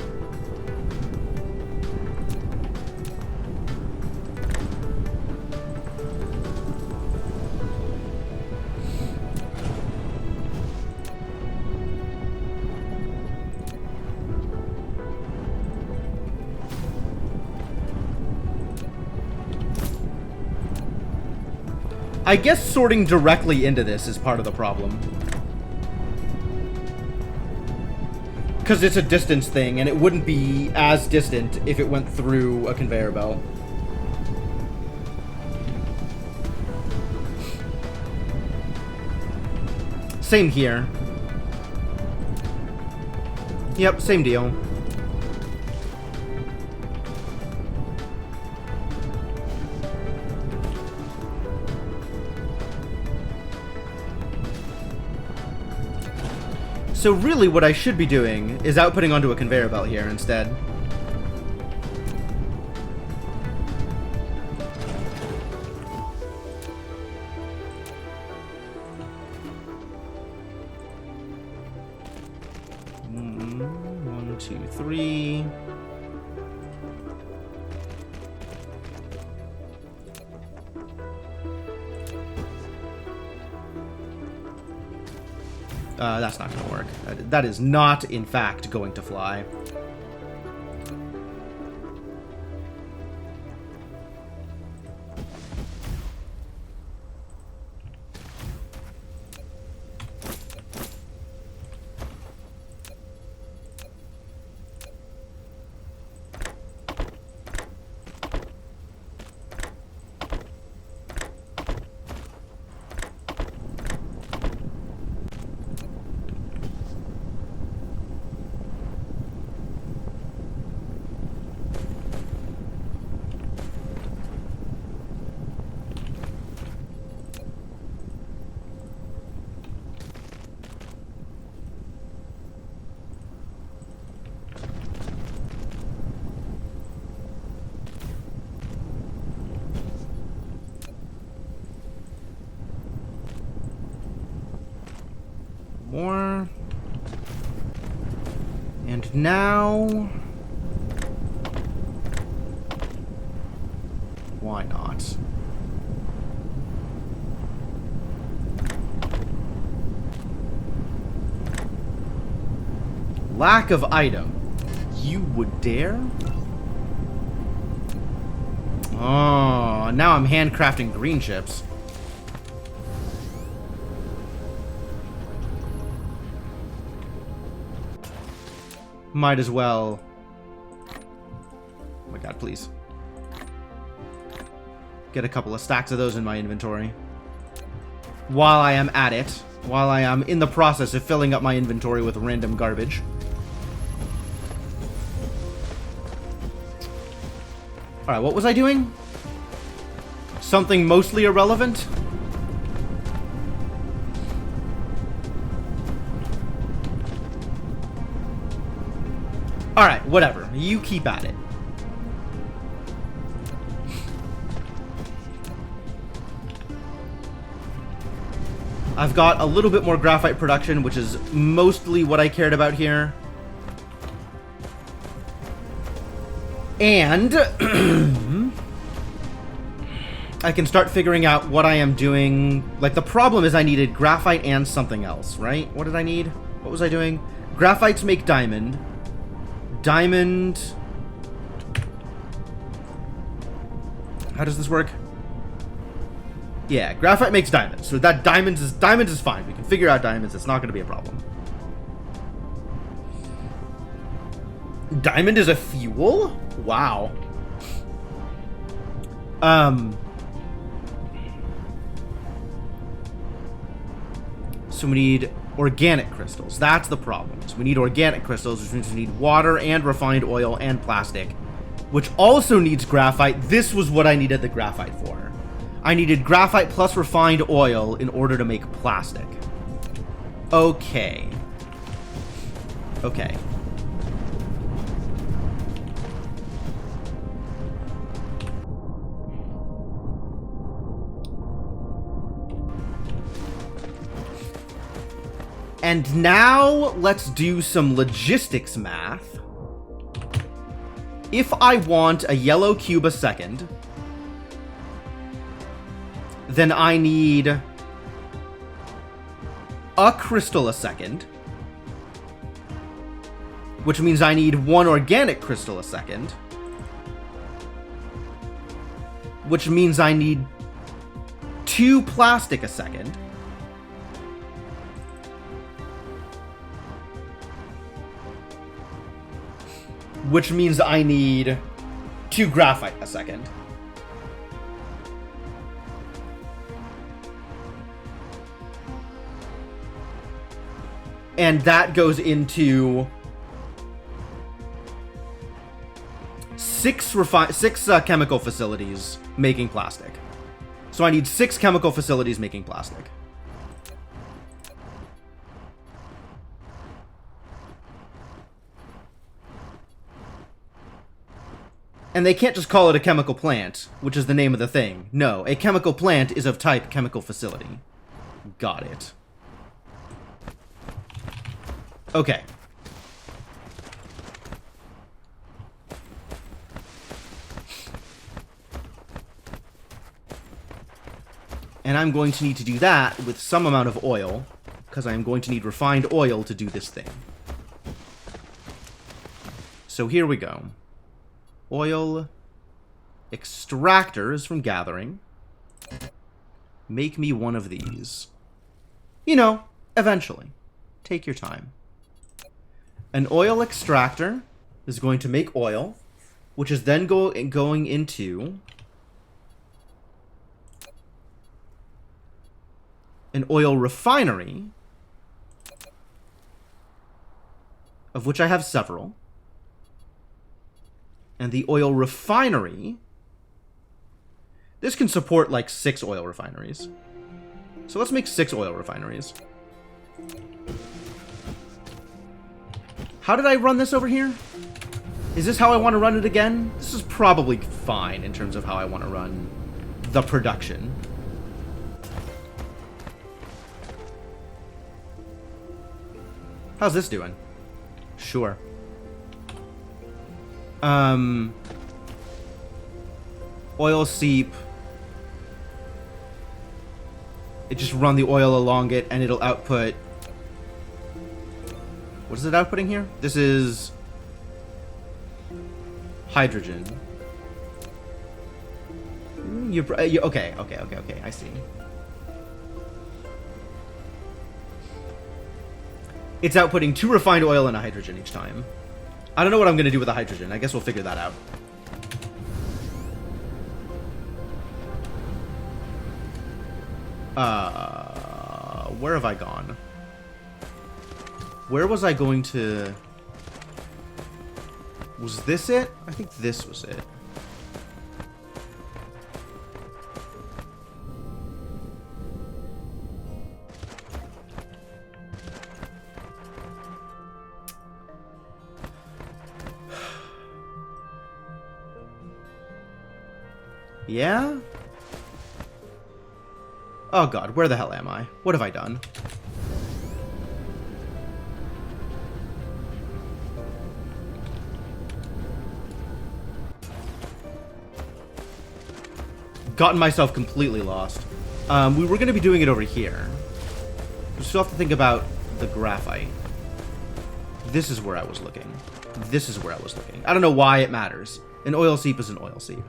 I guess sorting directly into this is part of the problem. Because it's a distance thing, and it wouldn't be as distant if it went through a conveyor belt. Same here. Yep, same deal. So really what I should be doing is outputting onto a conveyor belt here instead. One, two, three. That's not going to work. That is not, in fact, going to fly. More. And now... why not? Lack of item. You would dare? Oh, now I'm handcrafting green chips. Might as well. Oh my god, please. Get a couple of stacks of those in my inventory. While I am at it. While I am in the process of filling up my inventory with random garbage. Alright, what was I doing? Something mostly irrelevant? Alright, whatever. You keep at it. I've got a little bit more graphite production, which is mostly what I cared about here. And I can start figuring out what I am doing. Like, the problem is I needed graphite and something else, right? What did I need? What was I doing? Graphites make diamond. Diamond... how does this work? Yeah, graphite makes diamonds. So that diamonds is fine. We can figure out diamonds. It's not going to be a problem. Diamond is a fuel? Wow. So we need organic crystals. That's the problem. So we need organic crystals, which means we need water and refined oil and plastic, which also needs graphite. This was what I needed the graphite for. I needed graphite plus refined oil in order to make plastic. Okay. Okay. And now let's do some logistics math. If I want a yellow cube a second, then I need a crystal a second, which means I need one organic crystal a second, which means I need 2 plastic a second. Which means I need 2 graphite a second. And that goes into 6 chemical facilities making plastic. So I need 6 chemical facilities making plastic. And they can't just call it a chemical plant, which is the name of the thing. No, a chemical plant is of type chemical facility. Got it. Okay. And I'm going to need to do that with some amount of oil, because I'm going to need refined oil to do this thing. So here we go. Oil extractors from gathering. Make me one of these. You know, eventually. Take your time. An oil extractor is going to make oil, which is then going into an oil refinery, of which I have several. And the oil refinery, this can support like 6 oil refineries. So let's make 6 oil refineries. How did I run this over here? Is this how I want to run it again? This is probably fine in terms of how I want to run the production. How's this doing? Sure. Oil seep. It just run the oil along it and it'll output. What is it outputting here? This is hydrogen. Okay, I see. It's outputting 2 refined oil and a hydrogen each time. I don't know what I'm going to do with the hydrogen. I guess we'll figure that out. Where have I gone? Where was I going to... Was this it? I think this was it. Yeah? Oh god, where the hell am I? What have I done? Gotten myself completely lost. We were going to be doing it over here. We still have to think about the graphite. This is where I was looking. This is where I was looking. I don't know why it matters. An oil seep is an oil seep.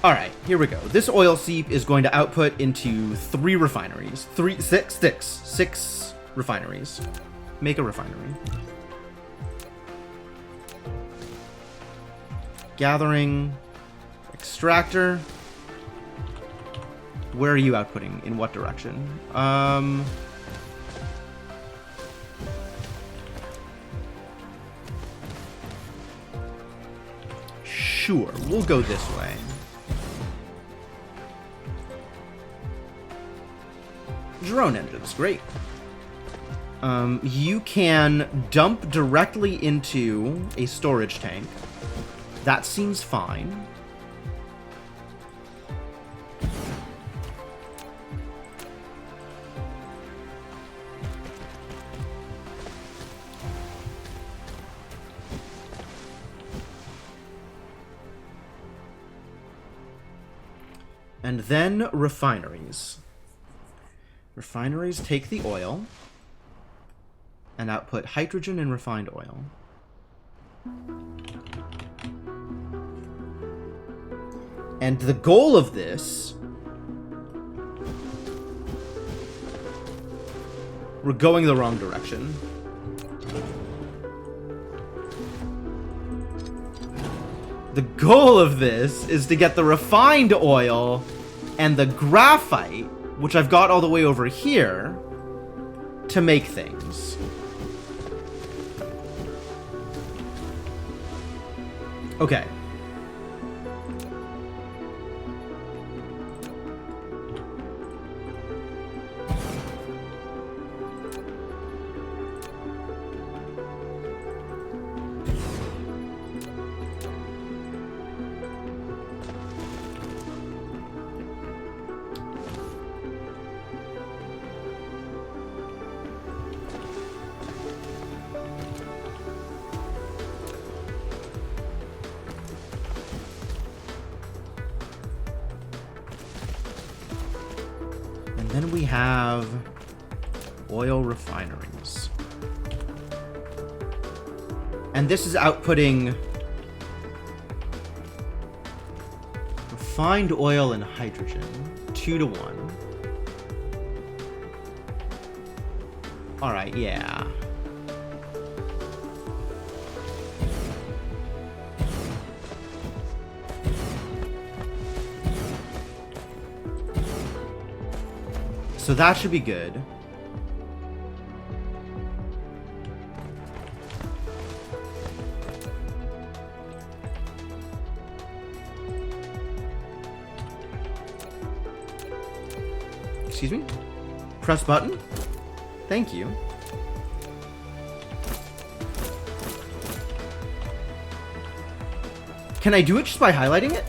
Alright, here we go. This oil seep is going to output into 3 refineries. 6 refineries. Make a refinery. Gathering. Extractor. Where are you outputting? In what direction? Sure, we'll go this way. Drone engines, great. You can dump directly into a storage tank. That seems fine. And then refineries. Refineries take the oil and output hydrogen and refined oil. And the goal of this... We're going the wrong direction. The goal of this is to get the refined oil and the graphite, which I've got all the way over here, to make things. Okay. Then we have oil refineries. And this is outputting refined oil and hydrogen, 2 to 1. Alright, yeah. So that should be good. Excuse me? Press button? Thank you. Can I do it just by highlighting it?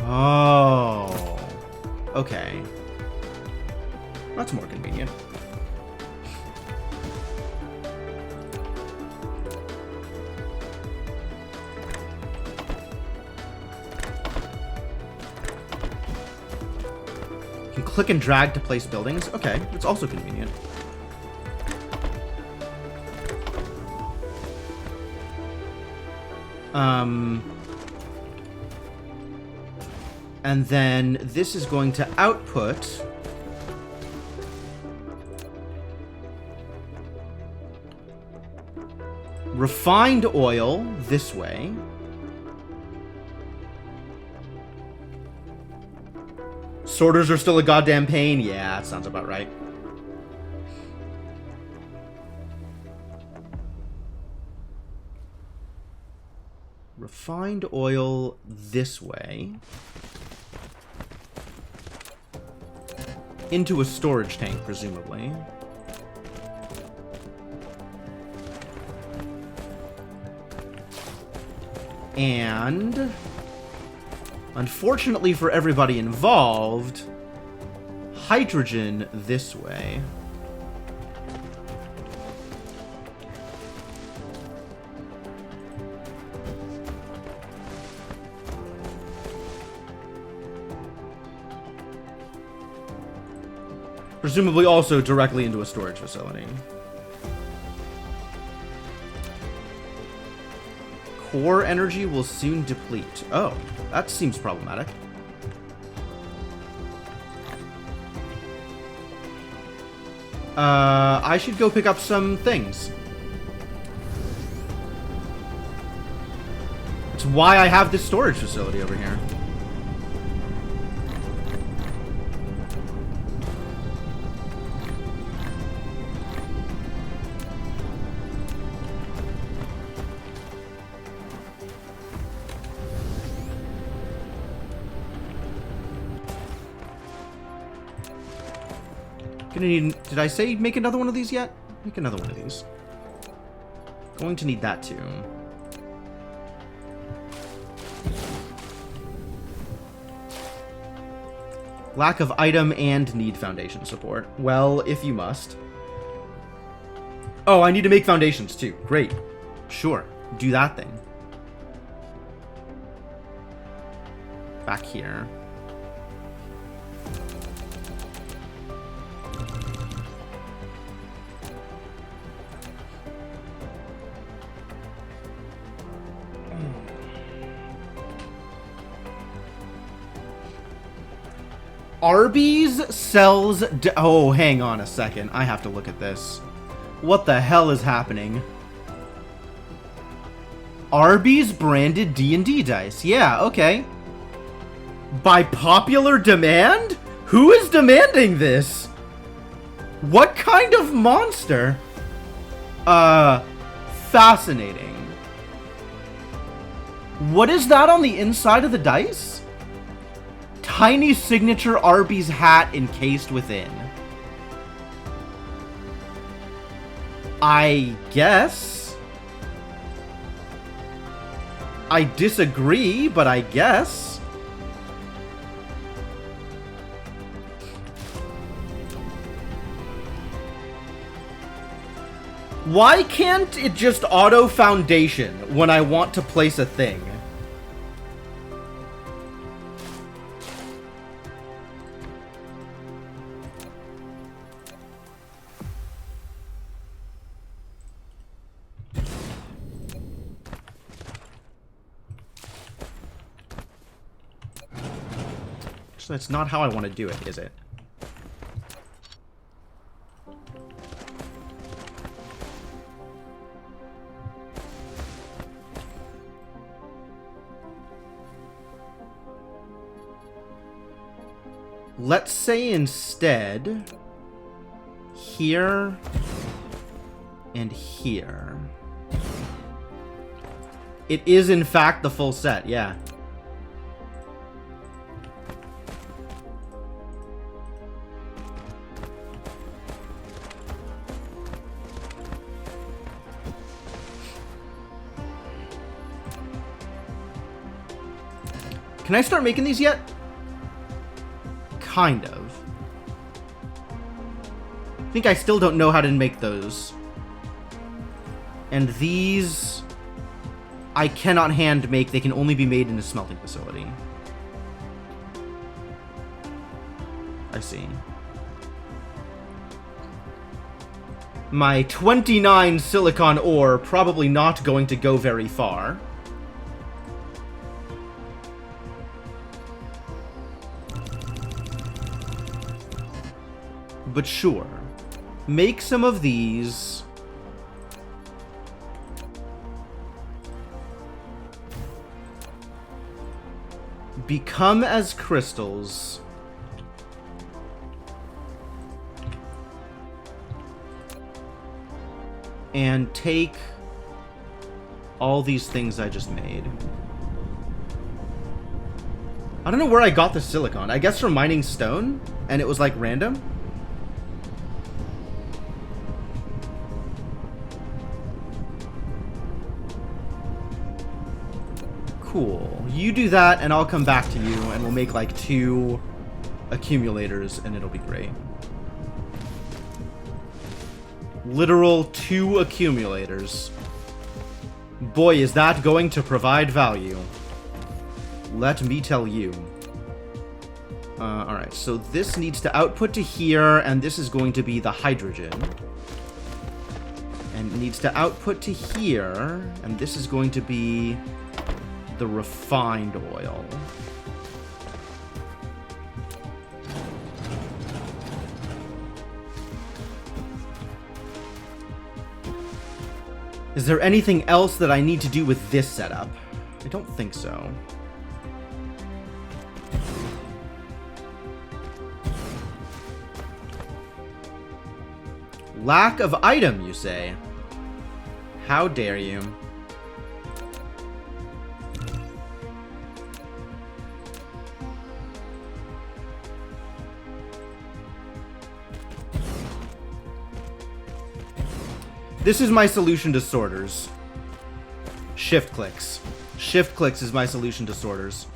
Oh. Okay. That's more convenient. You can click and drag to place buildings. Okay, it's also convenient. And then this is going to output refined oil this way. Sorters are still a goddamn pain. Yeah, that sounds about right. Refined oil this way. Into a storage tank, presumably. And unfortunately for everybody involved, hydrogen this way. Presumably also directly into a storage facility. Core energy will soon deplete. Oh, that seems problematic. I should go pick up some things. It's why I have this storage facility over here. Gonna need, did I say make another one of these yet? Make another one of these. Going to need that too. Lack of item and need foundation support. Well, if you must. Oh, I need to make foundations too. Great. Sure. Do that thing. Back here. Arby's sells... Oh, hang on a second. I have to look at this. What the hell is happening? Arby's branded D&D dice. Yeah, okay. By popular demand? Who is demanding this? What kind of monster? Fascinating. What is that on the inside of the dice? Tiny signature Arby's hat encased within. I guess. I disagree, but I guess. Why can't it just auto foundation when I want to place a thing? That's not how I want to do it, is it? Let's say instead here and here. It is in fact the full set, yeah. Can I start making these yet? Kind of. I think I still don't know how to make those. And these... I cannot hand make. They can only be made in a smelting facility. I see. My 29 silicon ore probably not going to go very far. But sure, make some of these. Become as crystals. And take all these things I just made. I don't know where I got the silicon. I guess from mining stone, and it was like random. Cool. You do that, and I'll come back to you, and we'll make like 2 accumulators, and it'll be great. Literal 2 accumulators. Boy, is that going to provide value. Let me tell you. Alright, so this needs to output to here, and this is going to be the hydrogen. And it needs to output to here, and this is going to be the refined oil. Is there anything else that I need to do with this setup? I don't think so. Lack of item, you say? How dare you? This is my solution to sorters. Shift clicks. Shift clicks is my solution to sorters.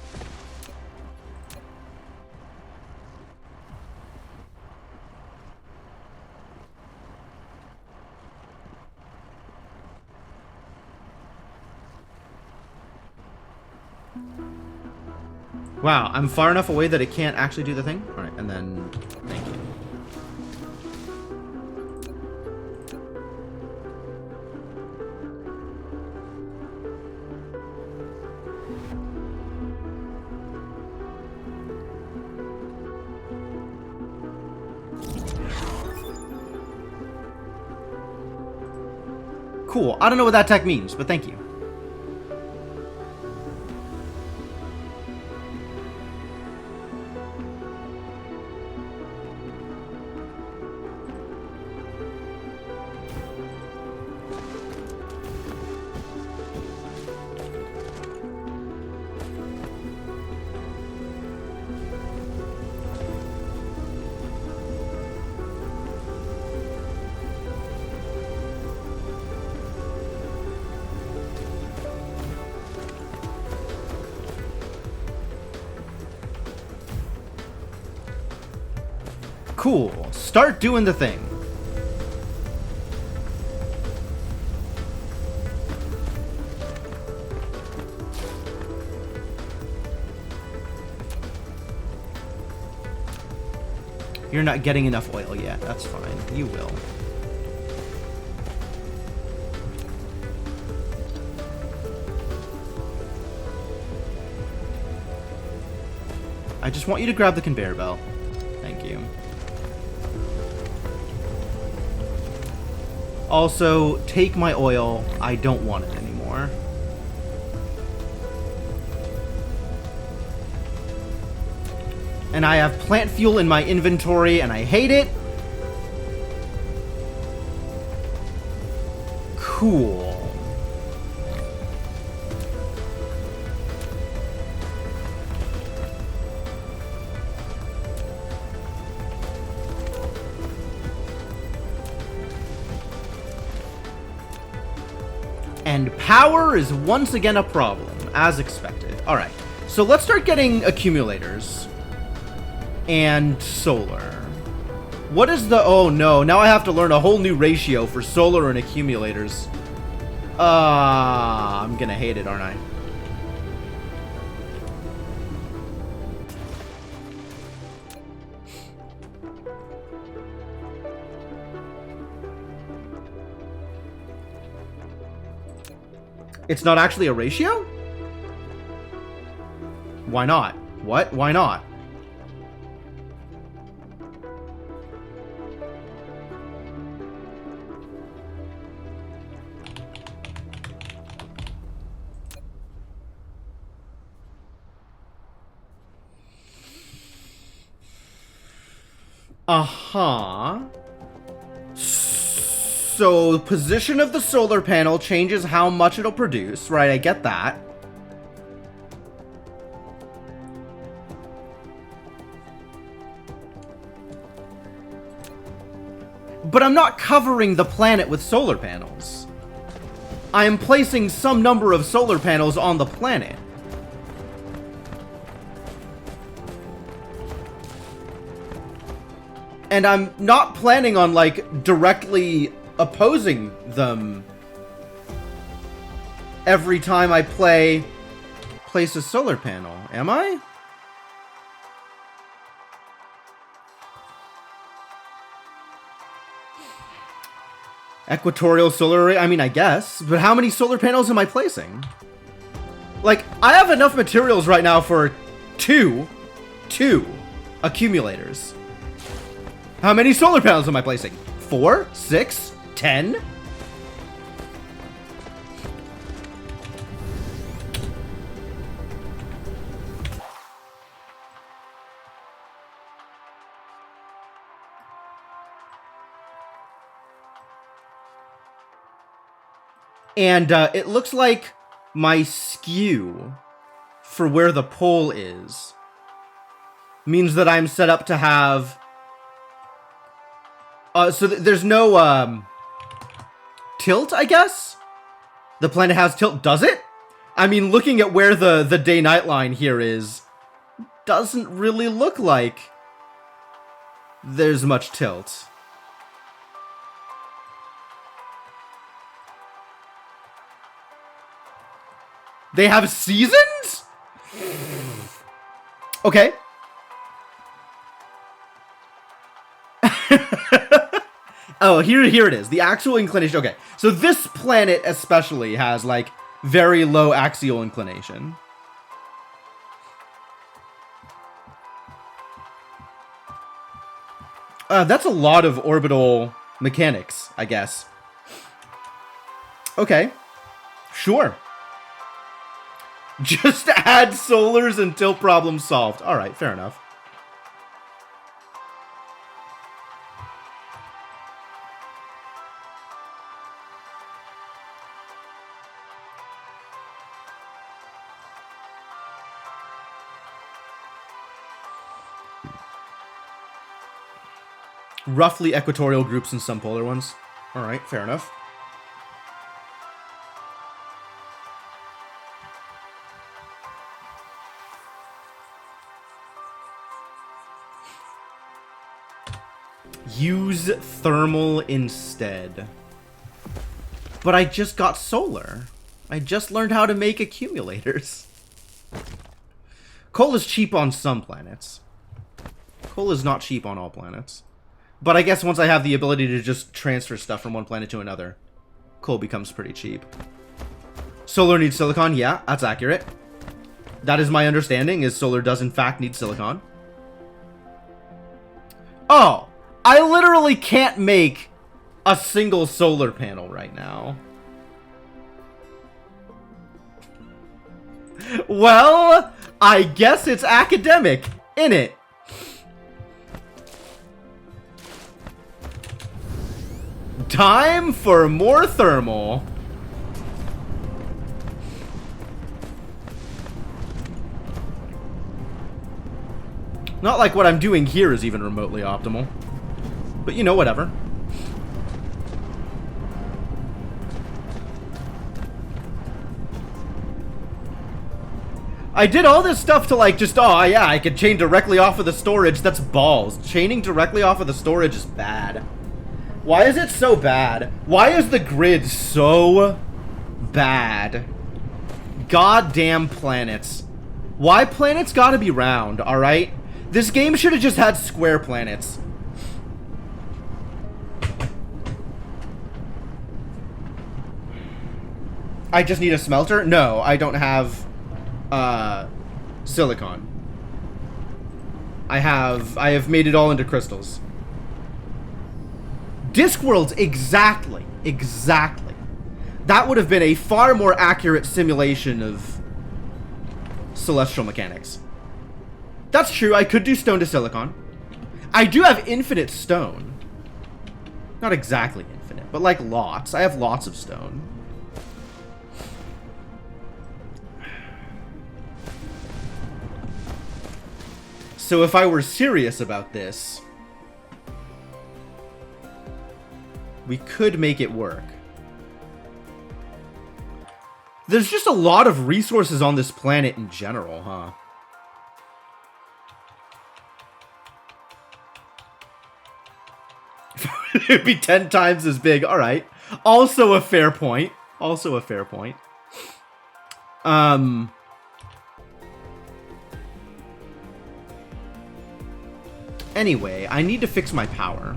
Wow, I'm far enough away that it can't actually do the thing? Alright, and then... Thank you. Cool. I don't know what that tech means, but thank you. Cool. Start doing the thing. You're not getting enough oil yet. That's fine. You will. I just want you to grab the conveyor belt. Thank you. Also, take my oil. I don't want it anymore. And I have plant fuel in my inventory, and I hate it. Cool. And power is once again a problem, as expected. Alright, so let's start getting accumulators. And solar. What is the... Oh no, now I have to learn a whole new ratio for solar and accumulators. I'm gonna hate it, aren't I? It's not actually a ratio? Why not? What? Why not? Uh-huh. So, position of the solar panel changes how much it'll produce. Right, I get that. But I'm not covering the planet with solar panels. I am placing some number of solar panels on the planet. And I'm not planning on, like, directly opposing them every time I place a solar panel, am I? Equatorial solar array? I mean, I guess. But how many solar panels am I placing? Like, I have enough materials right now for two accumulators. How many solar panels am I placing? 4? 6? 10? And it looks like my skew for where the pole is means that I'm set up to have... so there's no tilt, I guess? The planet has tilt, does it? I mean, looking at where the day-night line here is, doesn't really look like there's much tilt. They have seasons? Okay. Oh, here it is. The actual inclination. Okay. So this planet especially has, like, very low axial inclination. That's a lot of orbital mechanics, I guess. Okay. Sure. Just add solars until problem solved. Alright, fair enough. Roughly equatorial groups and some polar ones. Alright, fair enough. Use thermal instead. But I just got solar. I just learned how to make accumulators. Coal is cheap on some planets. Coal is not cheap on all planets. But I guess once I have the ability to just transfer stuff from one planet to another, coal becomes pretty cheap. Solar needs silicon. Yeah, that's accurate. That is my understanding, is solar does in fact need silicon. Oh! I literally can't make a single solar panel right now. Well, I guess it's academic, innit? Time for more thermal. Not like what I'm doing here is even remotely optimal. But you know, whatever. I did all this stuff to like just, oh yeah, I could chain directly off of the storage. That's balls. Chaining directly off of the storage is bad. Why is it so bad? Why is the grid so bad? Goddamn planets. Why planets gotta be round, alright? This game should have just had square planets. I just need a smelter? No, I don't have silicon. I have made it all into crystals. Discworlds, exactly. Exactly. That would have been a far more accurate simulation of celestial mechanics. That's true, I could do stone to silicon. I do have infinite stone. Not exactly infinite, but like lots. I have lots of stone. So if I were serious about this, we could make it work. There's just a lot of resources on this planet in general, huh? It'd be 10 times as big. Alright. Also a fair point. Also a fair point. Anyway, I need to fix my power.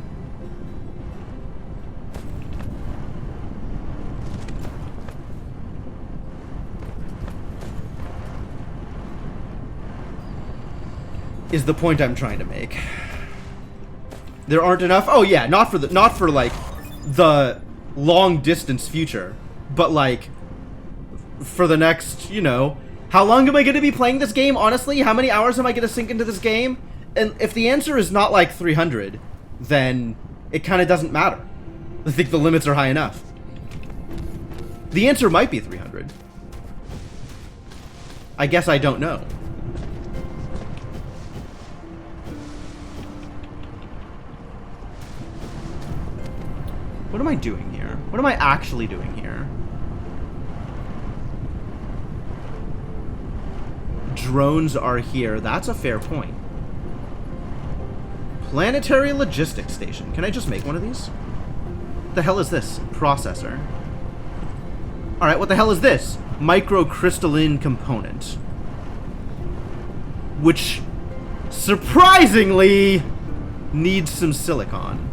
Is the point I'm trying to make. There aren't enough. Oh yeah, not for like the long distance future, but like for the next, you know, how long am I going to be playing this game? Honestly, how many hours am I going to sink into this game? And if the answer is not like 300, then it kind of doesn't matter. I think the limits are high enough. The answer might be 300. I guess I don't know. What am I doing here? What am I actually doing here? Drones are here. That's a fair point. Planetary logistics station. Can I just make one of these? What the hell is this? Processor. Alright, what the hell is this? Microcrystalline component. Which, surprisingly, needs some silicon.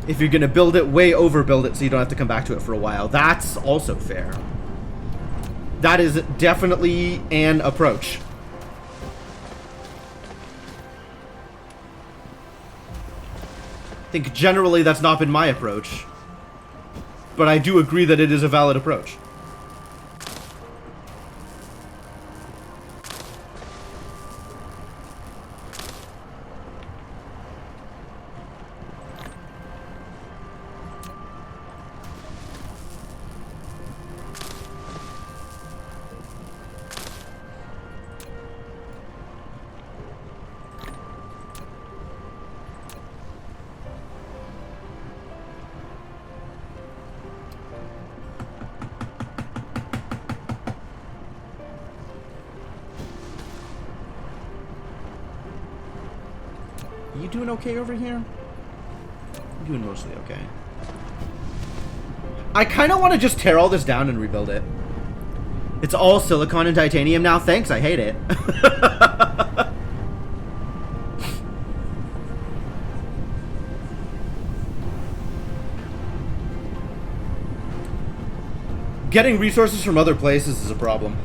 If you're gonna build it, way overbuild it so you don't have to come back to it for a while. That's also fair. That is definitely an approach. I think generally that's not been my approach. But I do agree that it is a valid approach. You doing okay over here? I'm doing mostly okay. I kind of want to just tear all this down and rebuild it. It's all silicon and titanium now. Thanks, I hate it. Getting resources from other places is a problem.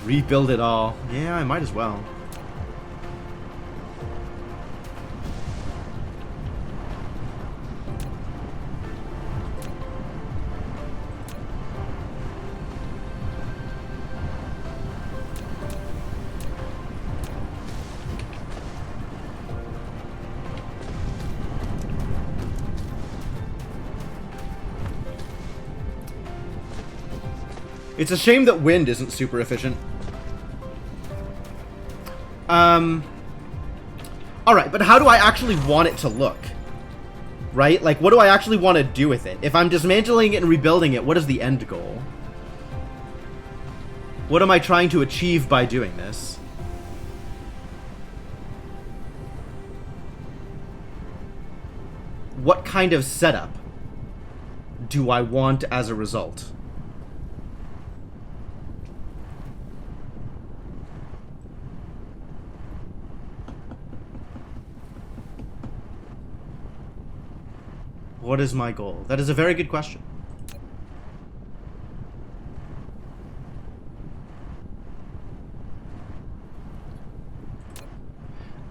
Rebuild it all. Yeah, I might as well. It's a shame that wind isn't super efficient. Alright, but how do I actually want it to look? Right? Like, what do I actually want to do with it? If I'm dismantling it and rebuilding it, what is the end goal? What am I trying to achieve by doing this? What kind of setup do I want as a result? What is my goal? That is a very good question.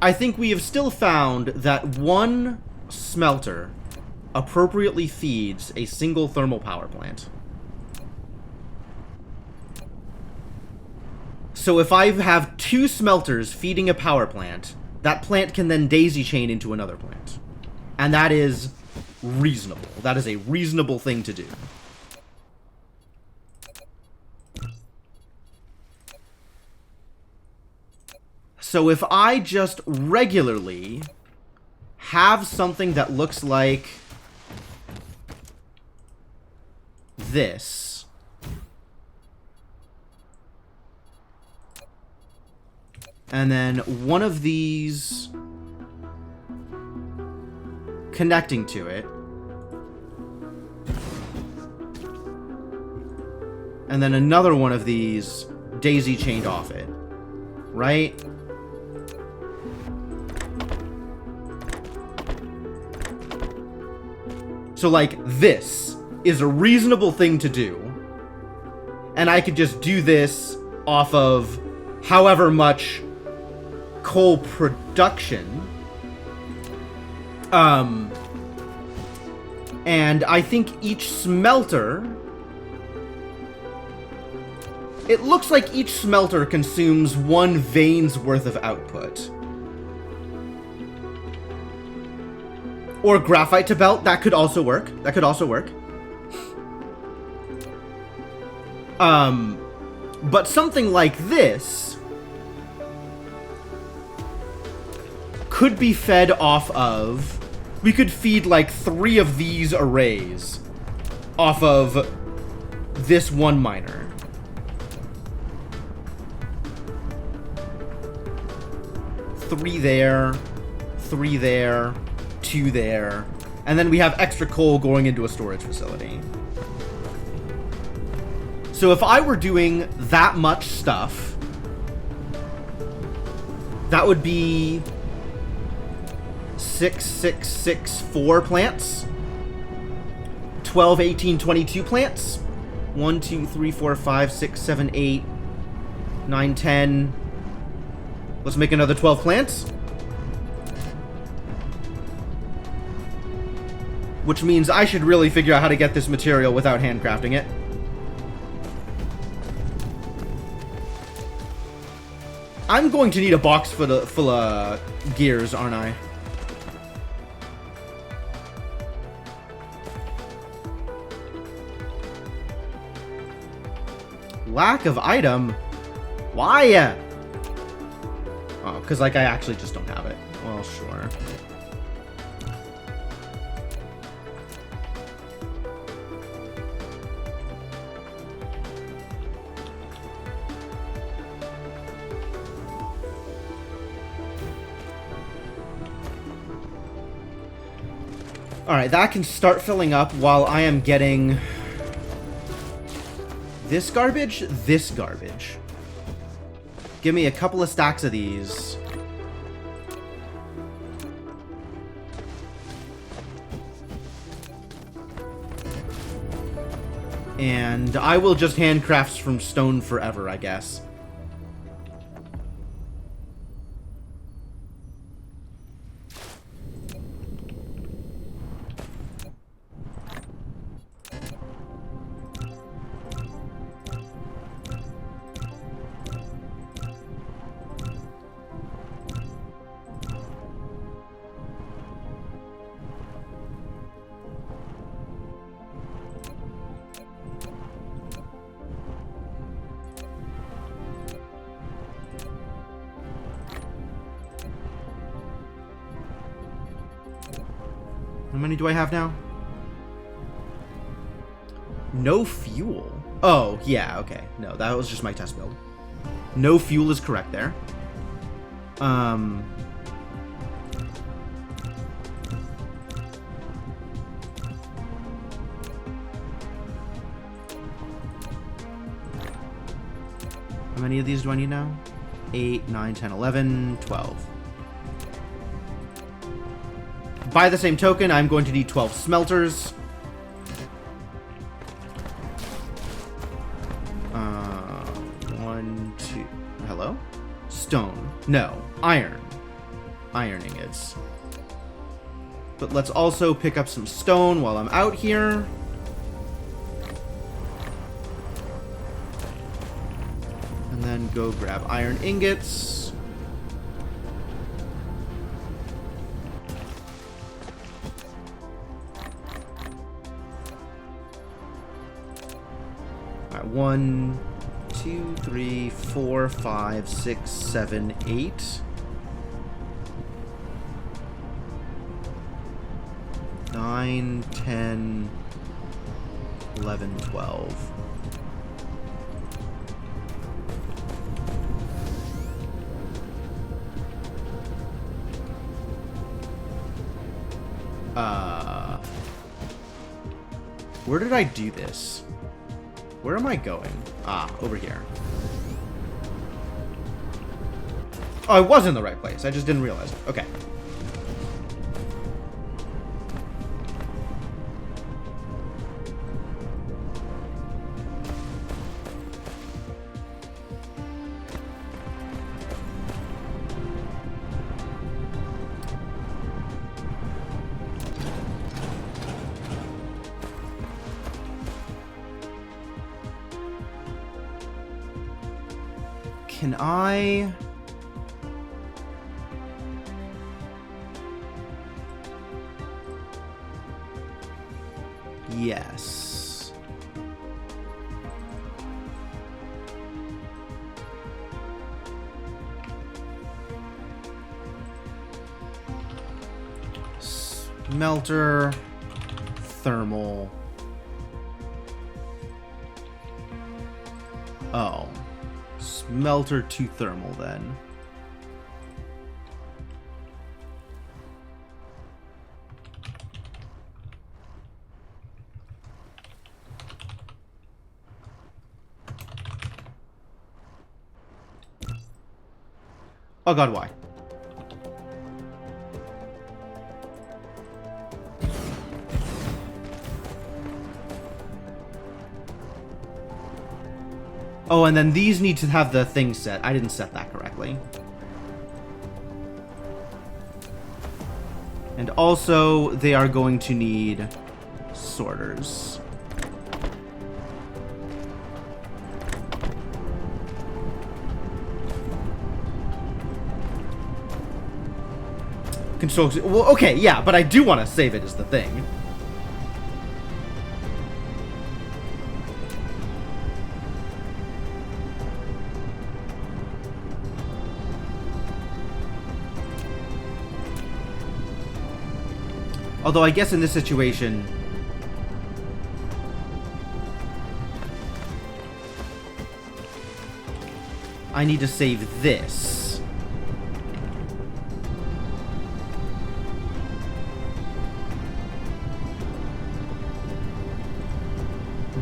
I think we have still found that one smelter appropriately feeds a single thermal power plant. So if I have two smelters feeding a power plant, that plant can then daisy chain into another plant. And that is reasonable. That is a reasonable thing to do. So if I just regularly have something that looks like this, and then one of these connecting to it, and then another one of these daisy chained off it, right? So like this is a reasonable thing to do, and I could just do this off of however much coal production. And I think each smelter, it looks like each smelter consumes one vein's worth of output. Or graphite to belt, that could also work. That could also work. But something like this could be fed off of... We could feed like 3 of these arrays off of this one miner. Three there, 3 there, 2 there, and then we have extra coal going into a storage facility. So if I were doing that much stuff, that would be 6, 6, 6, 4 plants, 12, 18, 22 plants. 1, 2, 3, 4, 5, 6, 7, 8, 9, 10. Let's make another 12 plants. Which means I should really figure out how to get this material without handcrafting it. I'm going to need a box full of gears, aren't I? Lack of item? Why? Oh, because, like, I actually just don't have it. Well, sure. Alright, that can start filling up while I am getting this garbage. Give me a couple of stacks of these. And I will just handcraft from stone forever, I guess. How many do I have now? No fuel. Oh, yeah, okay. No, that was just my test build. No fuel is correct there. How many of these do I need now? 8, 9, 10, 11, 12. By the same token, I'm going to need 12 smelters. 1, 2... Hello? Stone. No. Iron. Iron ingots. But let's also pick up some stone while I'm out here. And then go grab iron ingots. Alright, 1, 2, 3, 4, 5, 6, 7, 8. 9, 10, 11, 12. Where did I do this? Where am I going? Ah, over here. Oh, I was in the right place. I just didn't realize it. Okay. Can I... Yes. Smelter, thermal. Oh. Smelter to thermal, then. Oh god, why? Oh, and then these need to have the thing set. I didn't set that correctly. And also, they are going to need sorters. Control. Well, okay, yeah, but I do want to save it as the thing. Although I guess in this situation, I need to save this.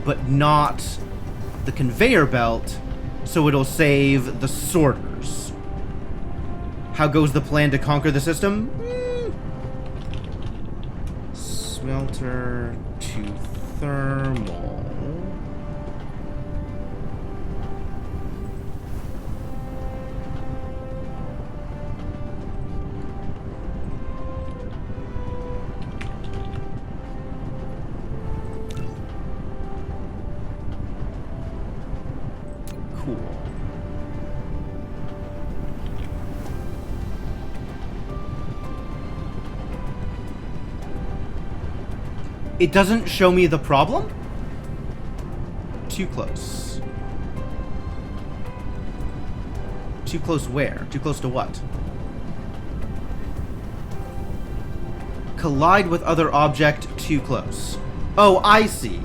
But not the conveyor belt, so it'll save the sorters. How goes the plan to conquer the system? Smelter to thermal. It doesn't show me the problem? Too close. Too close where? Too close to what? Collide with other object too close. Oh, I see.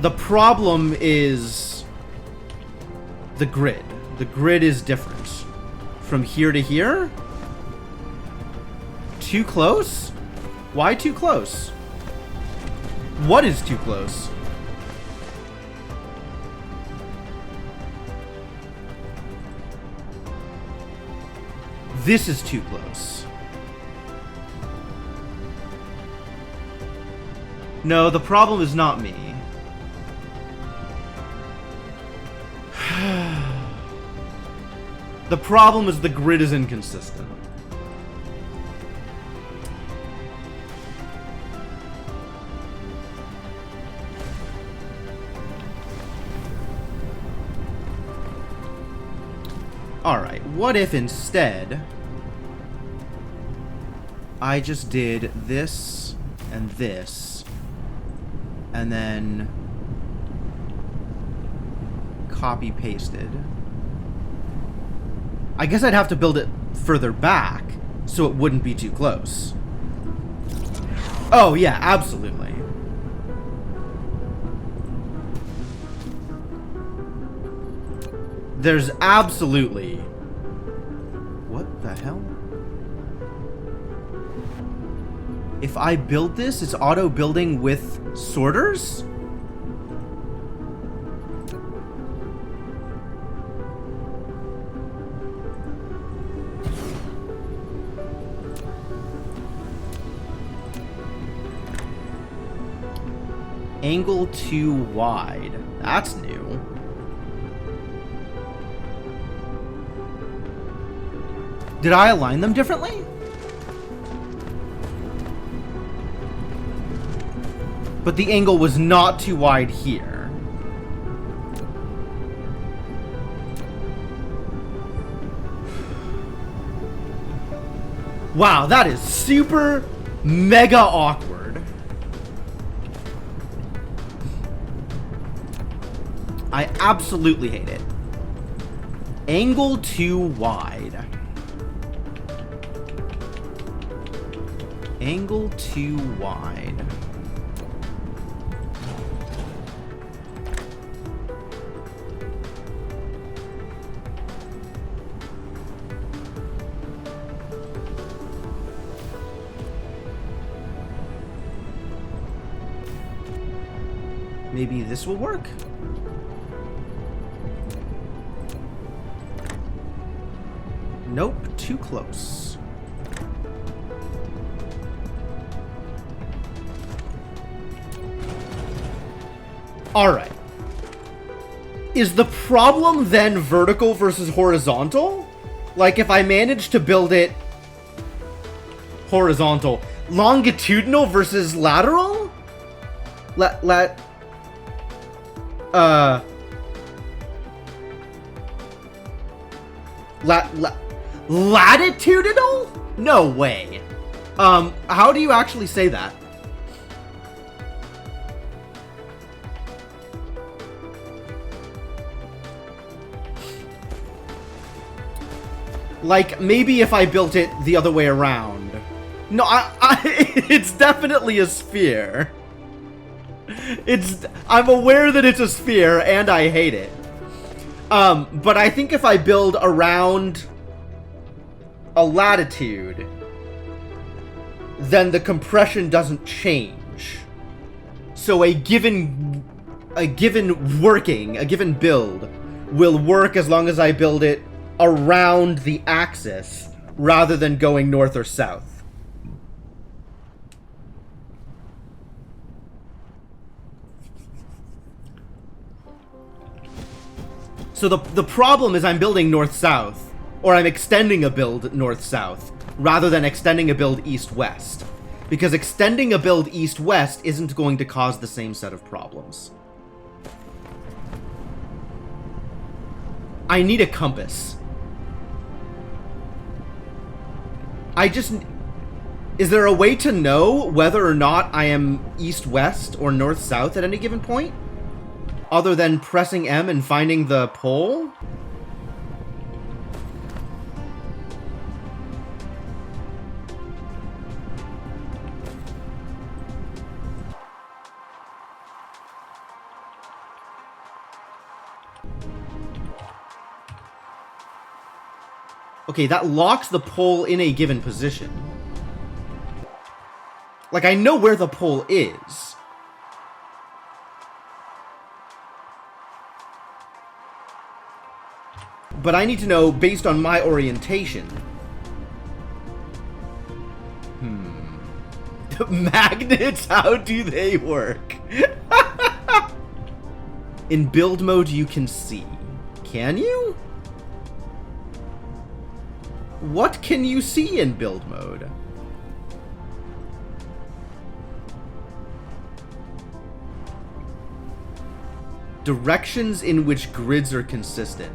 The problem is the grid. The grid is different. From here to here? Too close? Why too close? What is too close? This is too close. No, the problem is not me. The problem is the grid is inconsistent. Alright, what if instead I just did this and this and then copy pasted? I guess I'd have to build it further back so it wouldn't be too close. Oh yeah, absolutely. There's absolutely... What the hell? If I build this, it's auto-building with sorters? Angle too wide. That's new. Did I align them differently? But the angle was not too wide here. Wow, that is super mega awkward. I absolutely hate it. Angle too wide. Angle too wide. Maybe this will work? Nope, too close. All right. Is the problem then vertical versus horizontal? Like, if I manage to build it horizontal, longitudinal versus lateral? Latitudinal? No way. How do you actually say that? Like, maybe if I built it the other way around. No, it's definitely a sphere. I'm aware that it's a sphere, and I hate it. But I think if I build around a latitude, then the compression doesn't change. So a given build will work as long as I build it around the axis rather than going north or south. So the problem is I'm building north-south, or I'm extending a build north-south, rather than extending a build east-west. Because extending a build east-west isn't going to cause the same set of problems. I need a compass. Is there a way to know whether or not I am east-west or north-south at any given point? Other than pressing M and finding the pole? Okay, that locks the pole in a given position. Like, I know where the pole is. But I need to know, based on my orientation. Magnets, how do they work? In build mode, you can see. Can you? What can you see in build mode? Directions in which grids are consistent.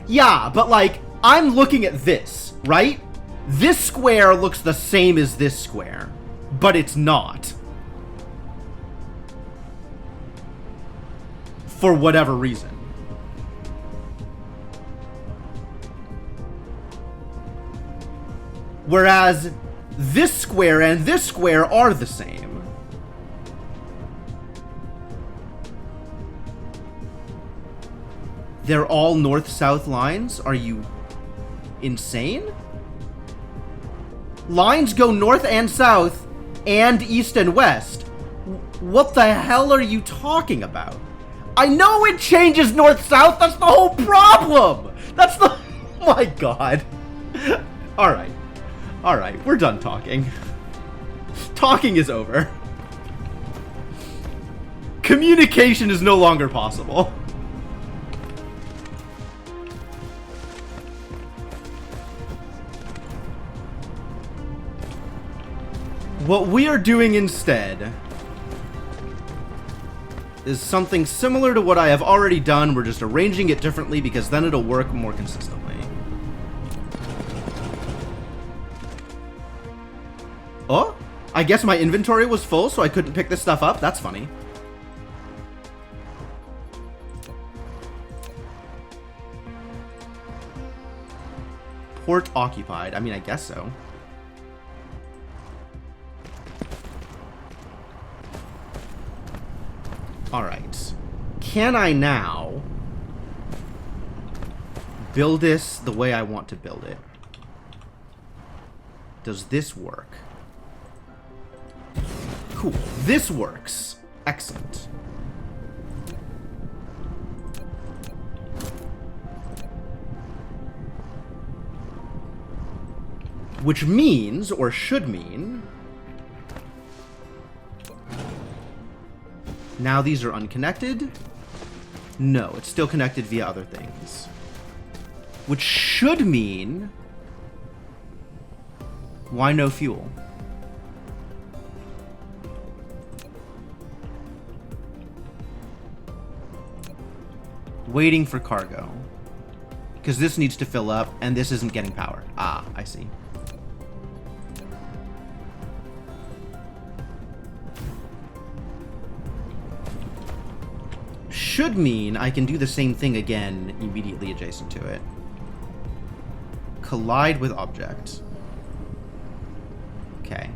Yeah, but like, I'm looking at this, right? This square looks the same as this square, but it's not. For whatever reason. Whereas this square and this square are the same. They're all north-south lines? Are you insane? Lines go north and south and east and west. What the hell are you talking about? I know it changes north-south. That's the whole problem. That's the... Oh my god. All right. All right, we're done talking. Talking is over. Communication is no longer possible. What we are doing instead is something similar to what I have already done. We're just arranging it differently because then it'll work more consistently. Oh, I guess my inventory was full, so I couldn't pick this stuff up. That's funny. Port occupied. I mean, I guess so. All right. Can I now build this the way I want to build it? Does this work? Cool. This works. Excellent. Which means, or should mean... Now these are unconnected. No, it's still connected via other things. Which should mean... Why no fuel? Waiting for cargo. Because this needs to fill up, and this isn't getting power. Ah, I see. Should mean I can do the same thing again immediately adjacent to it. Collide with object. Okay.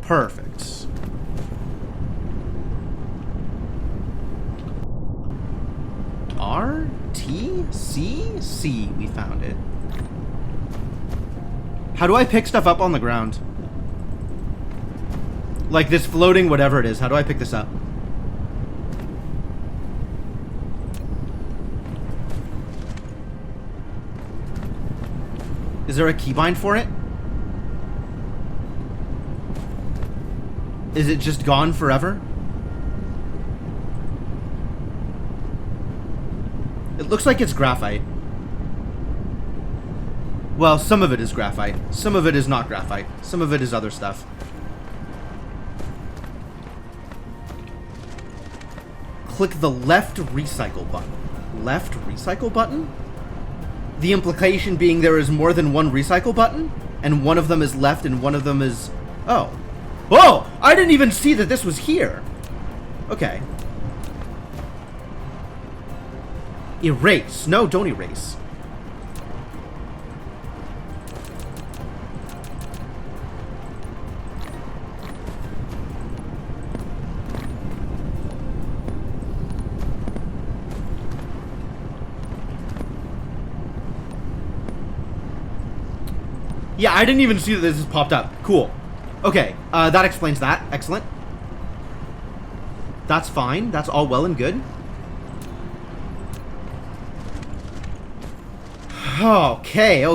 Perfect. R, T, C, C. We found it. How do I pick stuff up on the ground? Like this floating whatever it is. How do I pick this up? Is there a keybind for it? Is it just gone forever? It looks like it's graphite. Well, some of it is graphite. Some of it is not graphite. Some of it is other stuff. Click the left recycle button. Left recycle button? The implication being there is more than one recycle button? And one of them is left and one of them is... Oh. Whoa! I didn't even see that this was here. Okay. Erase. No, don't erase. Yeah, I didn't even see that this has popped up. Cool. Okay, that explains that. Excellent. That's fine. That's all well and good. Okay.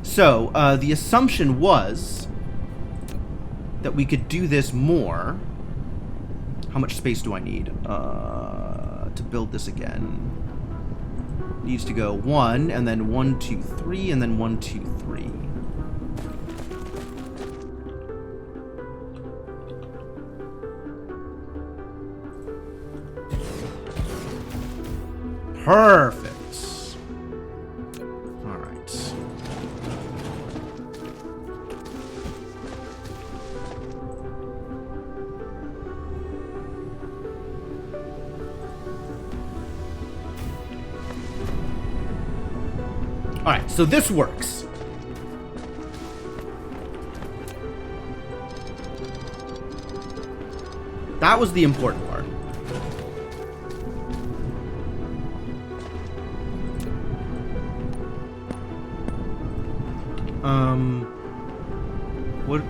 So, the assumption was that we could do this more. How much space do I need to build this again? Needs to go 1, and then 1, 2, 3, and then 1, 2, 3. Perfect. All right. All right, so this works. That was the important part.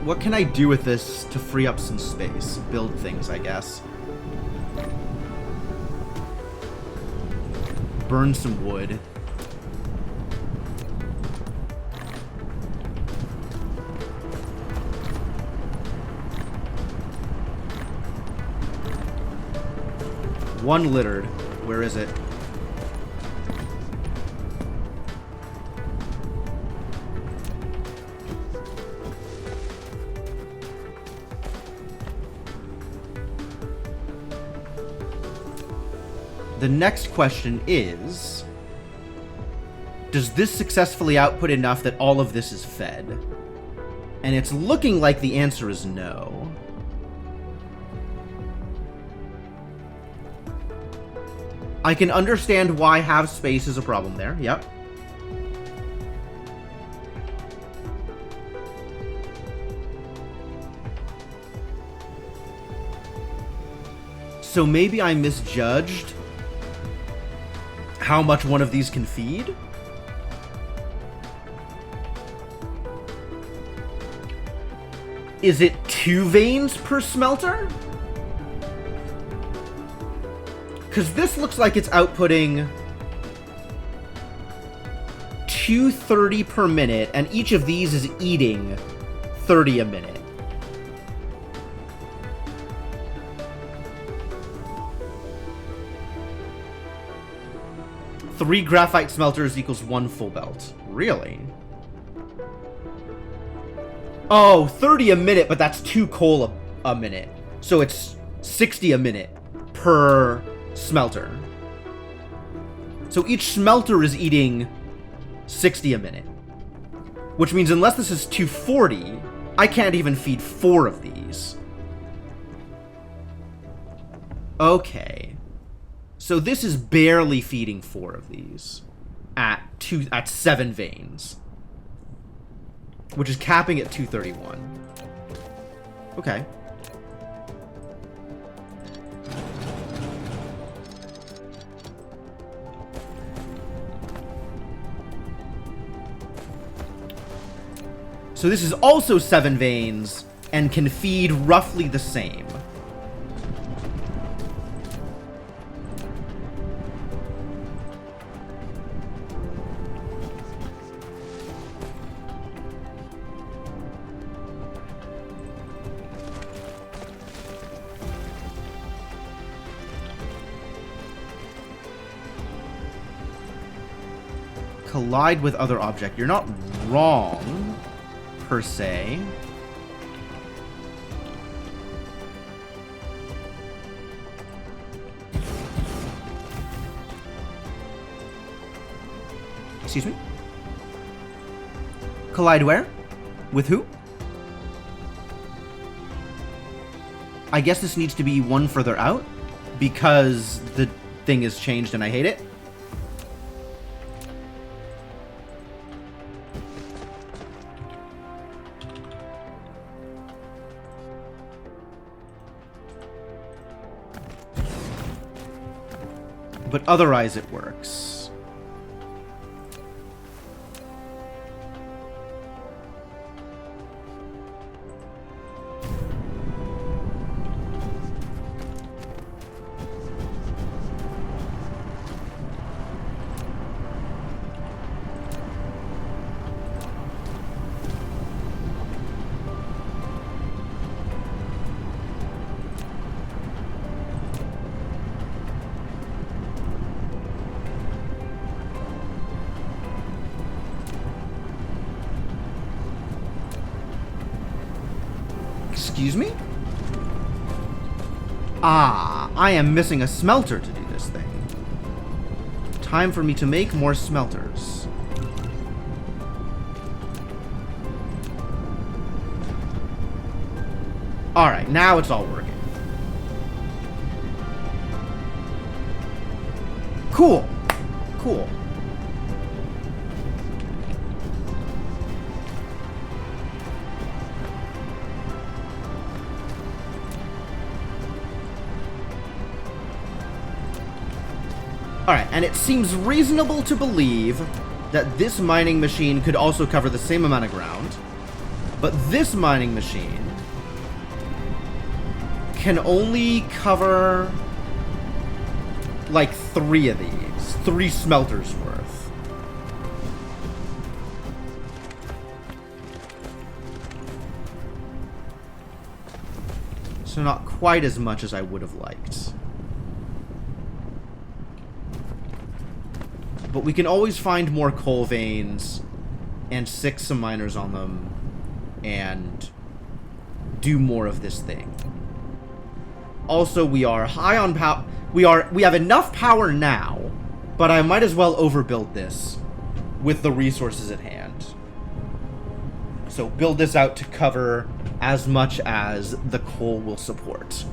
What can I do with this to free up some space? Build things, I guess. Burn some wood. One littered. Where is it? The next question is, does this successfully output enough that all of this is fed? And it's looking like the answer is no. I can understand why half space is a problem there. Yep. So maybe I misjudged how much one of these can feed? Is it 2 veins per smelter? Because this looks like it's outputting 230 per minute, and each of these is eating 30 a minute. 3 graphite smelters equals 1 full belt. Really? Oh, 30 a minute, but that's 2 coal a minute. So it's 60 a minute per smelter. So each smelter is eating 60 a minute. Which means unless this is 240, I can't even feed 4 of these. Okay. So this is barely feeding 4 of these at 7 veins. Which is capping at 231. Okay. So this is also 7 veins and can feed roughly the same. Collide with other object. You're not wrong, per se. Excuse me? Collide where? With who? I guess this needs to be one further out, because the thing is changed and I hate it. But otherwise it works. Excuse me? Ah, I am missing a smelter to do this thing. Time for me to make more smelters. Alright, now it's all working. Cool. Cool. Alright, and it seems reasonable to believe that this mining machine could also cover the same amount of ground, but this mining machine can only cover like 3 of these. 3 smelters worth. So not quite as much as I would have liked. But we can always find more coal veins and stick some miners on them and do more of this thing. Also, we are high on power. We have enough power now, but I might as well overbuild this with the resources at hand. So build this out to cover as much as the coal will support.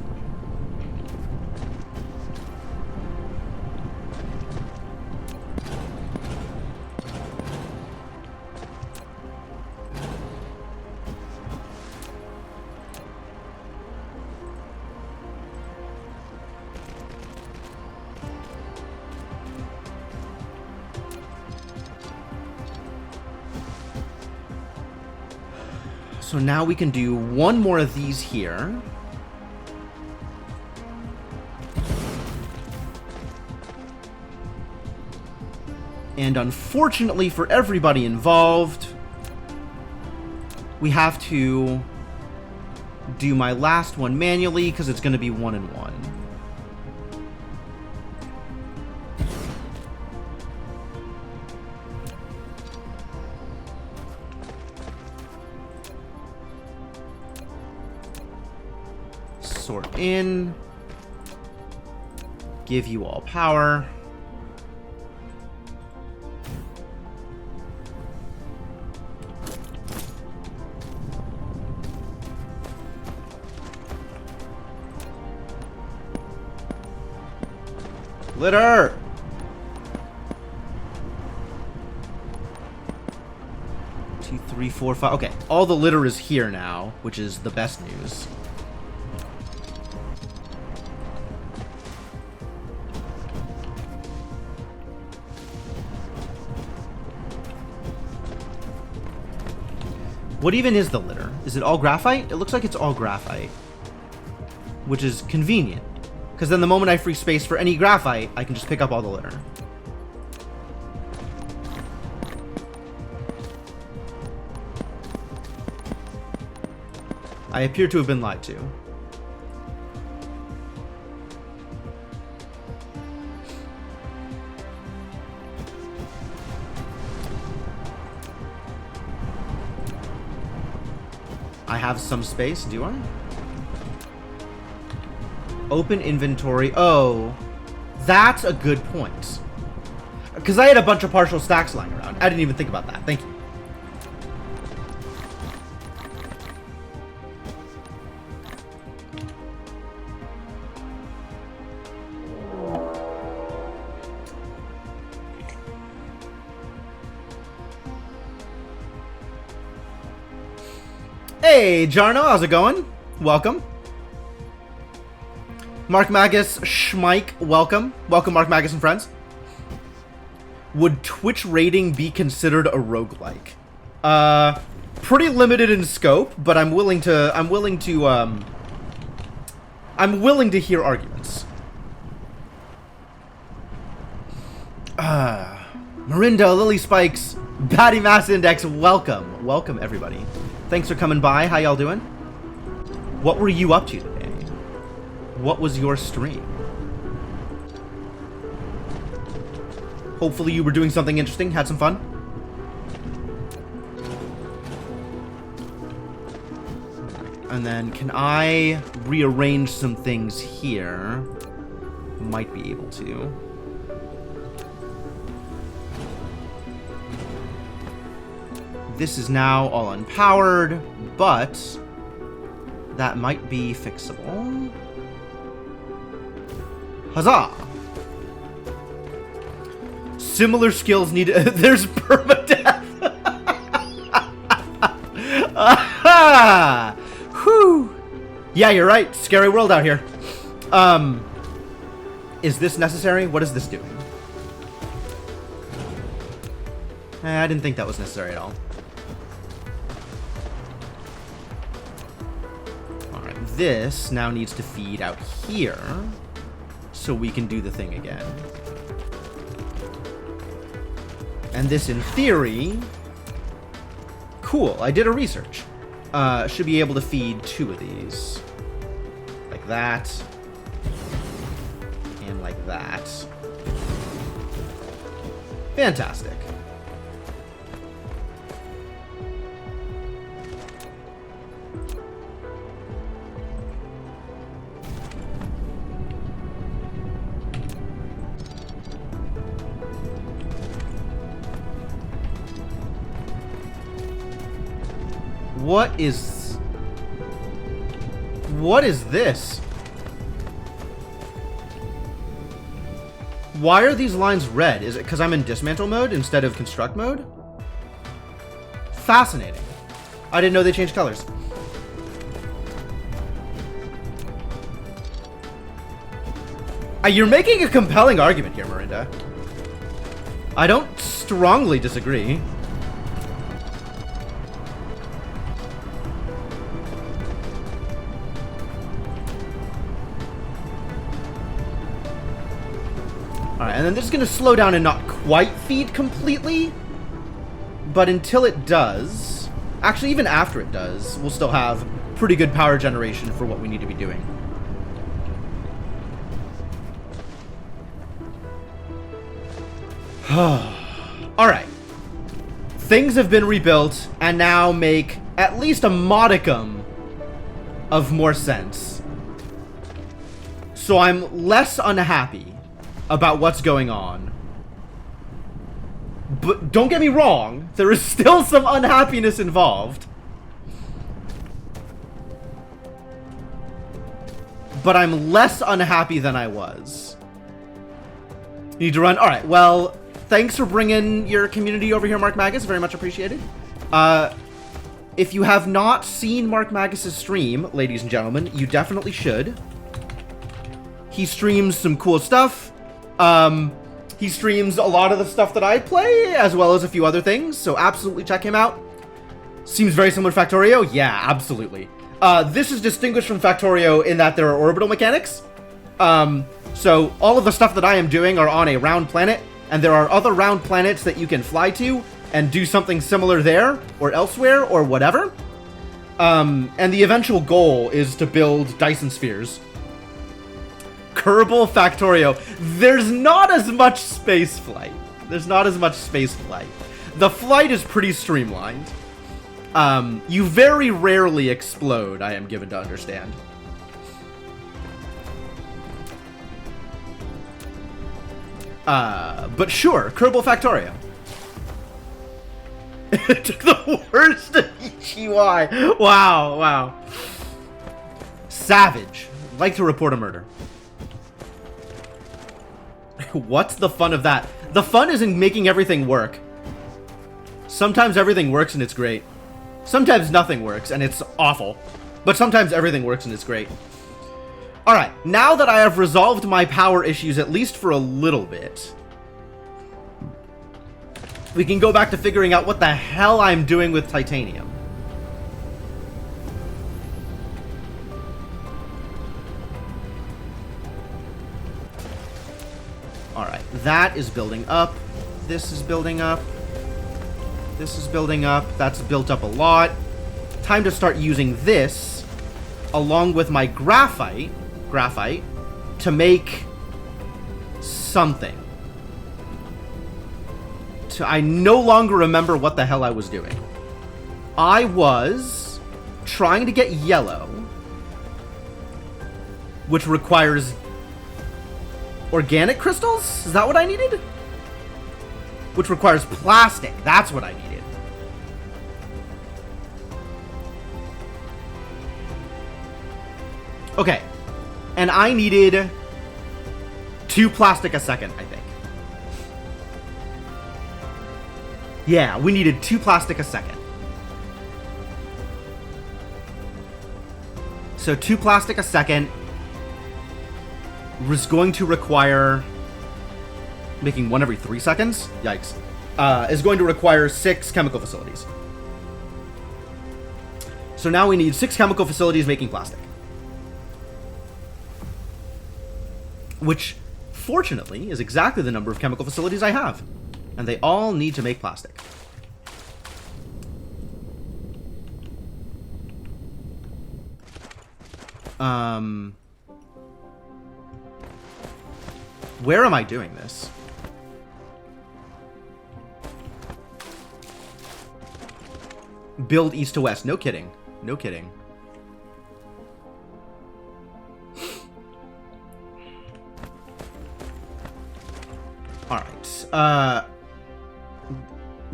So now we can do 1 more of these here. And unfortunately for everybody involved, we have to do my last one manually because it's going to be 1 and 1. Sort in. Give you all power. Litter! 2, 3, 4, 5. Okay, all the litter is here now, which is the best news. What even is the litter? Is it all graphite? It looks like it's all graphite, which is convenient. Because then the moment I free space for any graphite, I can just pick up all the litter. I appear to have been lied to. I have some space, do I? Open inventory. Oh, that's a good point. Because I had a bunch of partial stacks lying around. I didn't even think about that. Thank you. Hey, Jarno, how's it going? Welcome. Mark Magus, Schmike, welcome. Welcome, Mark Magus and friends. Would Twitch rating be considered a roguelike? Pretty limited in scope, but I'm willing to hear arguments. Marinda, Lily Spikes, Batty Mass Index, welcome. Welcome, everybody. Thanks for coming by. How y'all doing? What were you up to today? What was your stream? Hopefully you were doing something interesting, had some fun. And then can I rearrange some things here? Might be able to. This is now all unpowered, but that might be fixable. Huzzah! Similar skills needed. There's permadeath. Aha! Whew. Yeah, you're right. Scary world out here. Is this necessary? What is this doing? I didn't think that was necessary at all. This now needs to feed out here so we can do the thing again. And this, in theory... Cool, I did a research. Should be able to feed 2 of these. Like that. And like that. Fantastic. What is this? Why are these lines red? Is it because I'm in dismantle mode instead of construct mode? Fascinating. I didn't know they changed colors. You're making a compelling argument here, Marinda. I don't strongly disagree. Alright, and then this is going to slow down and not quite feed completely. But until it does... Actually, even after it does, we'll still have pretty good power generation for what we need to be doing. Alright. Things have been rebuilt and now make at least a modicum of more sense. So I'm less unhappy about what's going on. But don't get me wrong, there is still some unhappiness involved. But I'm less unhappy than I was. Need to run. All right, well, thanks for bringing your community over here, Mark Magus. Very much appreciated. If you have not seen Mark Magus's stream, ladies and gentlemen, you definitely should. He streams some cool stuff. He streams a lot of the stuff that I play, as well as a few other things, so absolutely check him out. Seems very similar to Factorio? Yeah, absolutely. This is distinguished from Factorio in that there are orbital mechanics. So all of the stuff that I am doing are on a round planet, and there are other round planets that you can fly to and do something similar there, or elsewhere, or whatever. And the eventual goal is to build Dyson spheres. Kerbal Factorio. There's not as much space flight. The flight is pretty streamlined. You very rarely explode, I am given to understand. But sure, Kerbal Factorio. It took the worst of Ichiwai. Wow. Savage. Like to report a murder. What's the fun of that? The fun is in making everything work. Sometimes everything works and it's great. Sometimes nothing works and it's awful. But sometimes everything works and it's great. Alright, now that I have resolved my power issues at least for a little bit, we can go back to figuring out what the hell I'm doing with titanium. Alright, that is building up. This is building up. This is building up. That's built up a lot. Time to start using this along with my graphite to make something. I no longer remember what the hell I was doing. I was trying to get yellow, which requires organic crystals? Is that what I needed? Which requires plastic. That's what I needed. Okay. And I needed 2 plastic a second, I think. Yeah, we needed 2 plastic a second. So 2 plastic a second was going to require... making 1 every 3 seconds? Yikes. Is going to require 6 chemical facilities. So now we need 6 chemical facilities making plastic. Which, fortunately, is exactly the number of chemical facilities I have. And they all need to make plastic. Where am I doing this? Build east to west. No kidding. No kidding. Alright.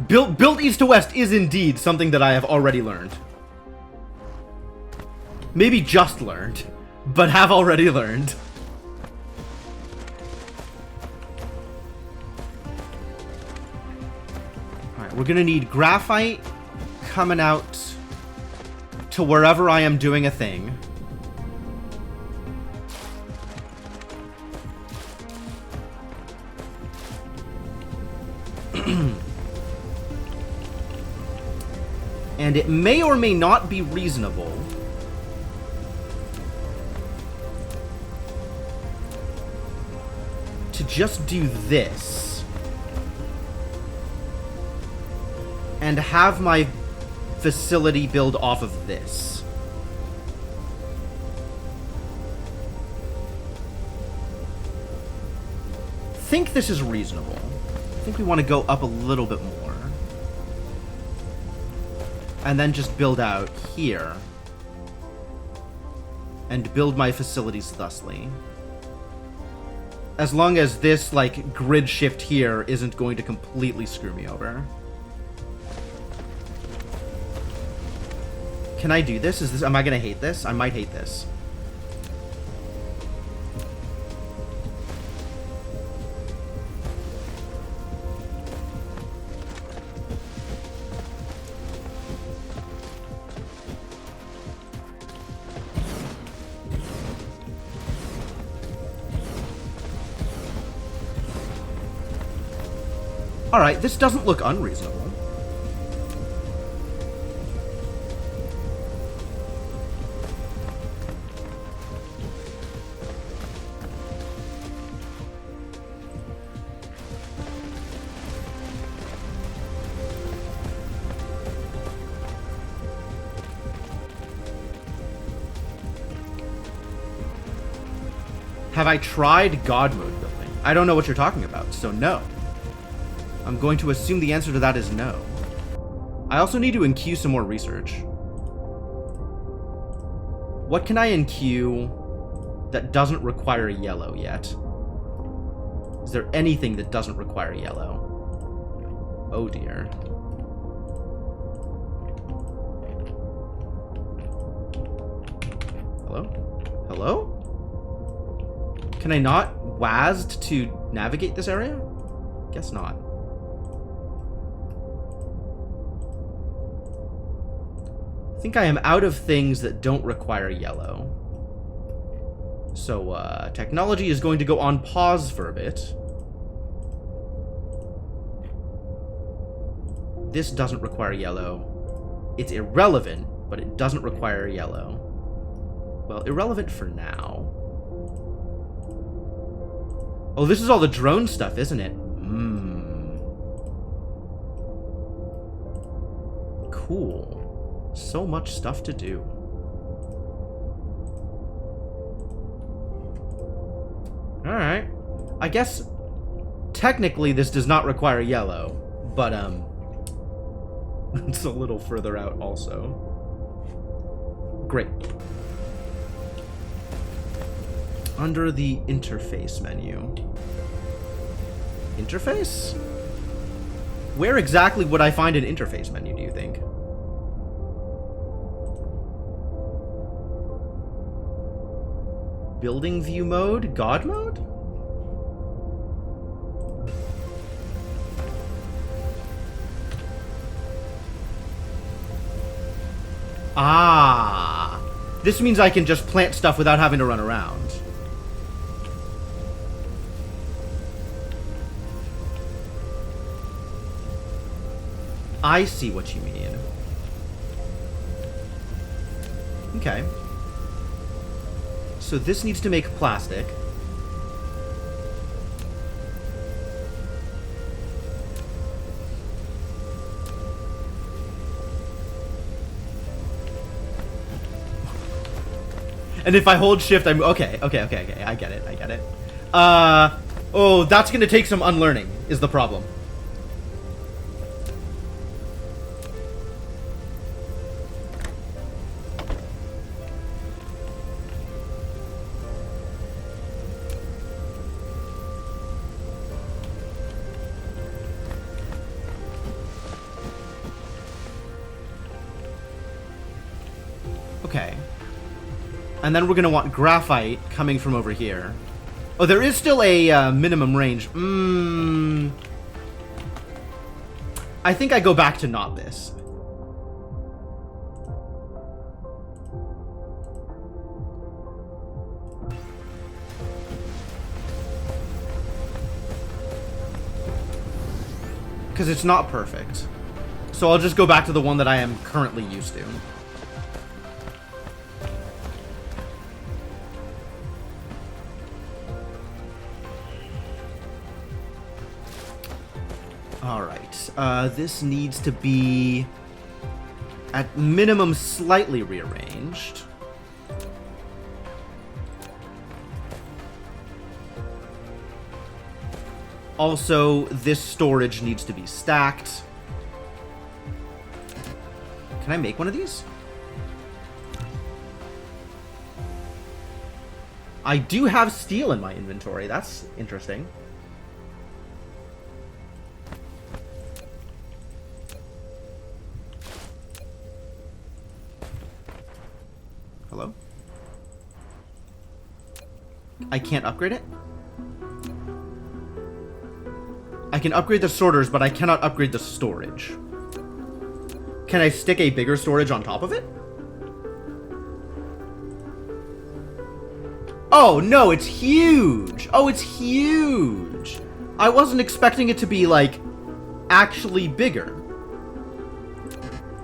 Build east to west is indeed something that I have already learned. Maybe just learned, but have already learned. Alright, we're gonna need graphite coming out to wherever I am doing a thing. And it may or may not be reasonable to just do this and have my facility build off of this. I think this is reasonable. I think we want to go up a little bit more. And then just build out here. And build my facilities thusly. As long as this, like, grid shift here isn't going to completely screw me over. Can I do this? Am I gonna hate this? I might hate this. Alright, this doesn't look unreasonable. Have I tried God mode building? I don't know what you're talking about, so no. I'm going to assume the answer to that is no. I also need to enqueue some more research. What can I enqueue that doesn't require yellow yet? Is there anything that doesn't require yellow? Oh dear. Hello? Hello? Can I not WASD to navigate this area? Guess not. I think I am out of things that don't require yellow. So, technology is going to go on pause for a bit. This doesn't require yellow. It's irrelevant, but it doesn't require yellow. Well, irrelevant for now. Oh, this is all the drone stuff, isn't it? Cool. So much stuff to do. Alright. I guess technically this does not require yellow, but it's a little further out also. Great. Under the interface menu. Interface? Where exactly would I find an interface menu, do you think? Building view mode? God mode? Ah. This means I can just plant stuff without having to run around. I see what you mean. Okay. So this needs to make plastic. And if I hold shift, I'm okay. I get it. Oh, that's gonna take some unlearning, is the problem. Okay. And then we're going to want graphite coming from over here. Oh, there is still a minimum range. I think I go back to not this. Because it's not perfect. So I'll just go back to the one that I am currently used to. Alright, this needs to be, at minimum, slightly rearranged. Also, this storage needs to be stacked. Can I make one of these? I do have steel in my inventory. That's interesting. Hello? I can't upgrade it? I can upgrade the sorters, but I cannot upgrade the storage. Can I stick a bigger storage on top of it? Oh, no, it's huge! Oh, it's huge! I wasn't expecting it to be, like, actually bigger.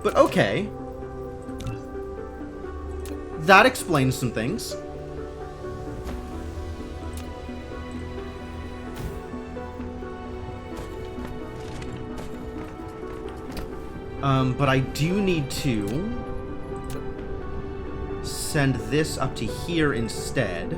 But okay. That explains some things. But I do need to send this up to here instead.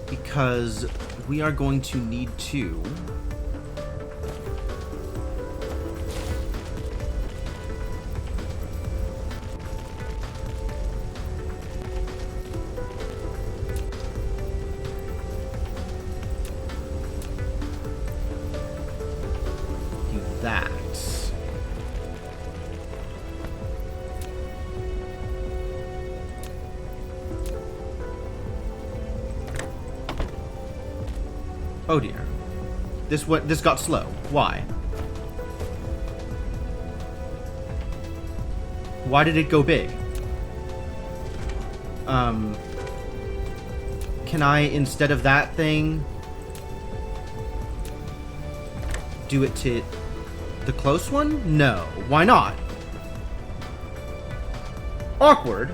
Because we are going to need to do that. Oh dear. This got slow. Why? Why did it go big? Can I, instead of that thing, do it to the close one? No. Why not? Awkward.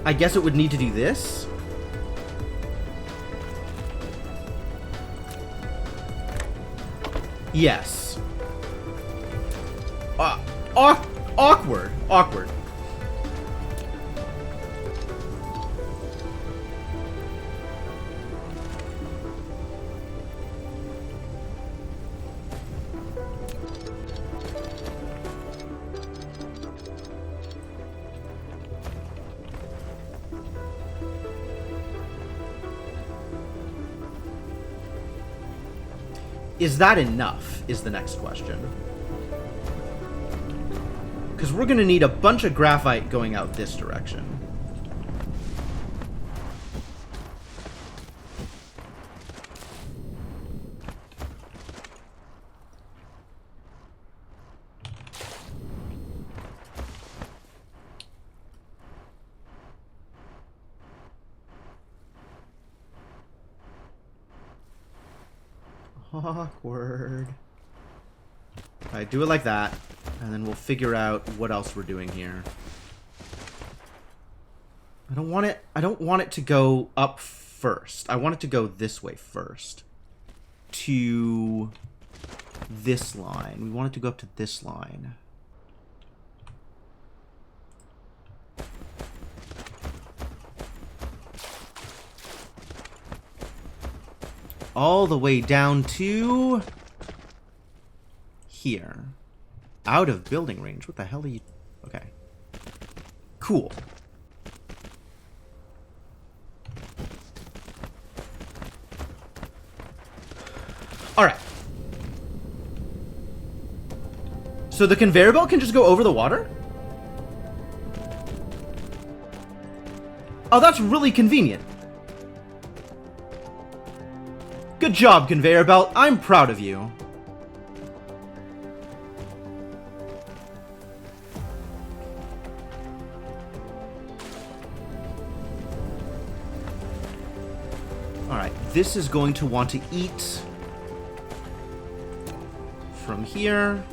I guess it would need to do this. Yes. Awkward. Awkward. Is that enough, is the next question. Because we're going to need a bunch of graphite going out this direction. Awkward. Alright, do it like that, and then we'll figure out what else we're doing here. I don't want it to go up first. I want it to go this way first. To this line. We want it to go up to this line. All the way down to here. Out of building range. What the hell are you... Okay. Cool. Alright. So the conveyor belt can just go over the water? Oh, that's really convenient. Good job, conveyor belt. I'm proud of you. Alright, this is going to want to eat from here.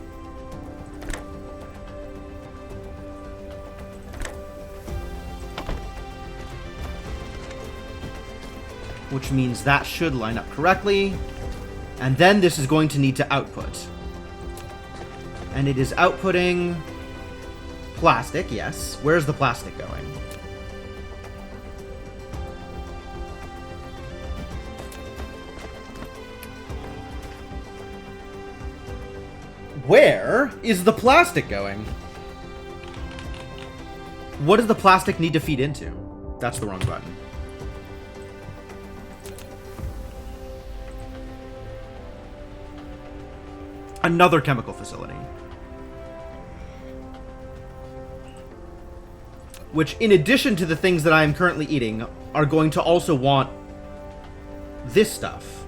which means that should line up correctly. And then this is going to need to output. And it is outputting plastic, yes. Where's the plastic going? Where is the plastic going? What does the plastic need to feed into? That's the wrong button. Another chemical facility. Which, in addition to the things that I am currently eating, are going to also want this stuff.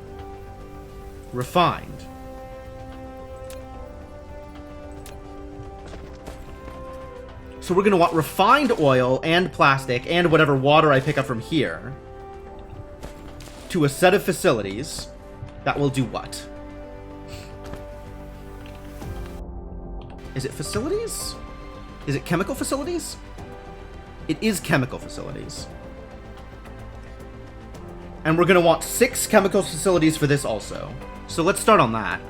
Refined. So we're going to want refined oil and plastic and whatever water I pick up from here to a set of facilities that will do what? Is it facilities? Is it chemical facilities? It is chemical facilities. And we're going to want 6 chemical facilities for this also. So let's start on that.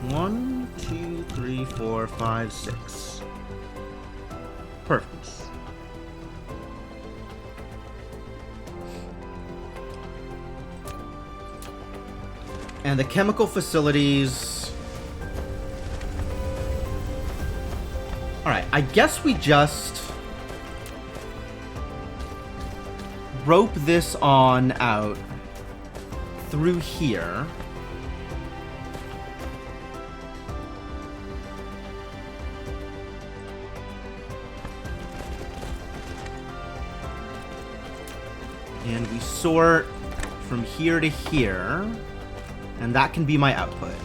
1, 2, 3, 4, 5, 6. Perfect. And the chemical facilities... Alright, I guess we just rope this on out through here. And we sort from here to here. And that can be my output.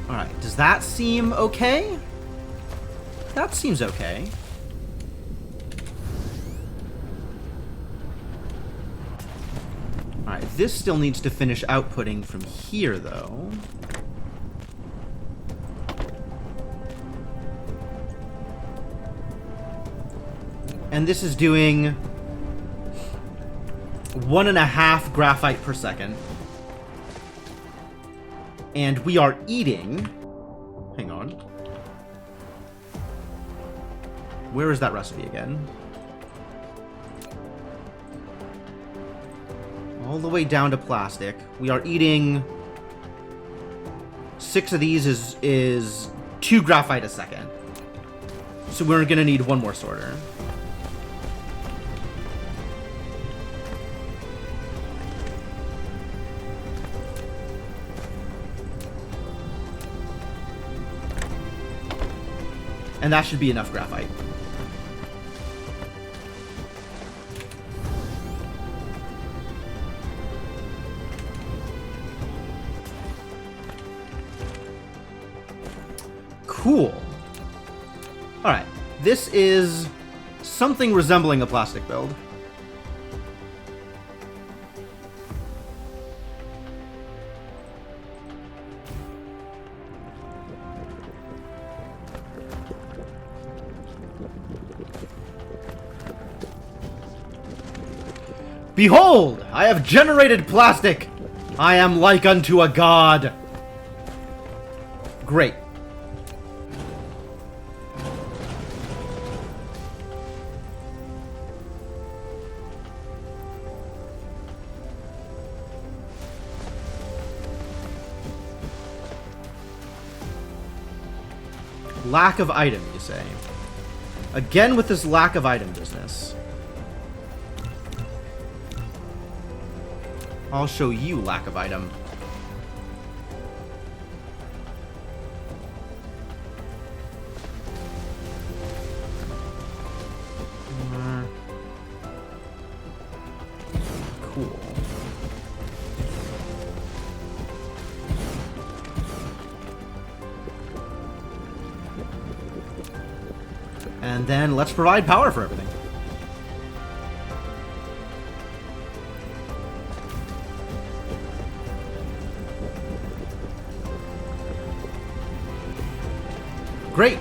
Alright, does that seem okay? That seems okay. Alright, this still needs to finish outputting from here, though. And this is doing 1.5 graphite per second. And we are eating... Hang on. Where is that recipe again? All the way down to plastic. We are eating... 6 of these is 2 graphite a second. So we're going to need 1 more sorter. And that should be enough graphite. Cool. Alright. This is something resembling a plastic build. Behold, I have generated plastic. I am like unto a god. Great. Lack of item, you say? Again with this lack of item business. I'll show you lack of item. Cool. And then let's provide power for everything. Great.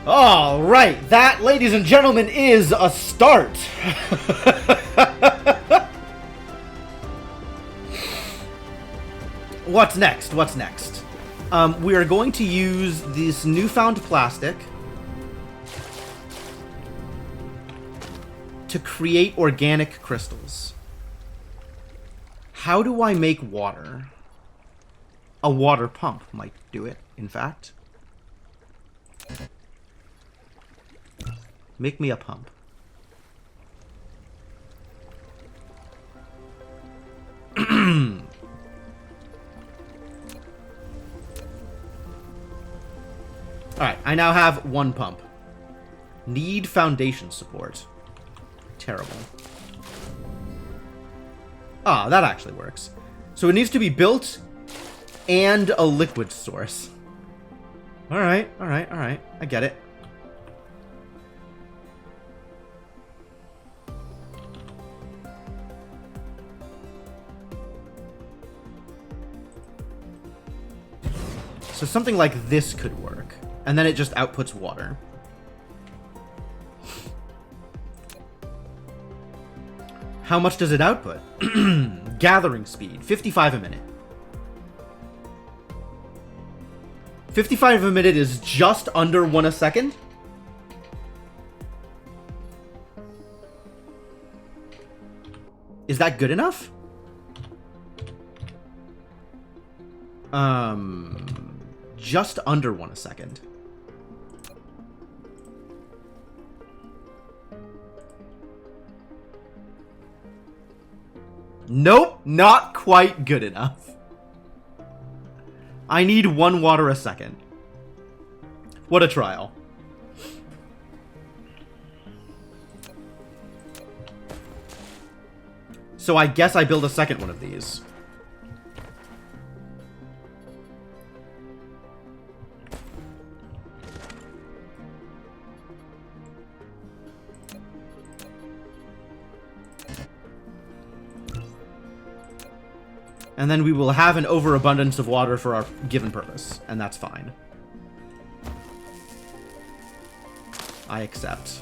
All right, that, ladies and gentlemen, is a start. What's next? What's next? We are going to use this newfound plastic to create organic crystals. How do I make water? A water pump might do it, in fact. Make me a pump. Alright, I now have one pump. Need foundation support. Terrible. Ah, that actually works. So it needs to be built and a liquid source. Alright, alright, alright. I get it. So something like this could work. And then it just outputs water. How much does it output? Gathering speed, 55 a minute. 55 a minute is just under 1 a second? Is that good enough? Just under 1 a second. Nope, not quite good enough. I need 1 water a second. What a trial. So I guess I build a second one of these. And then we will have an overabundance of water for our given purpose, and that's fine. I accept.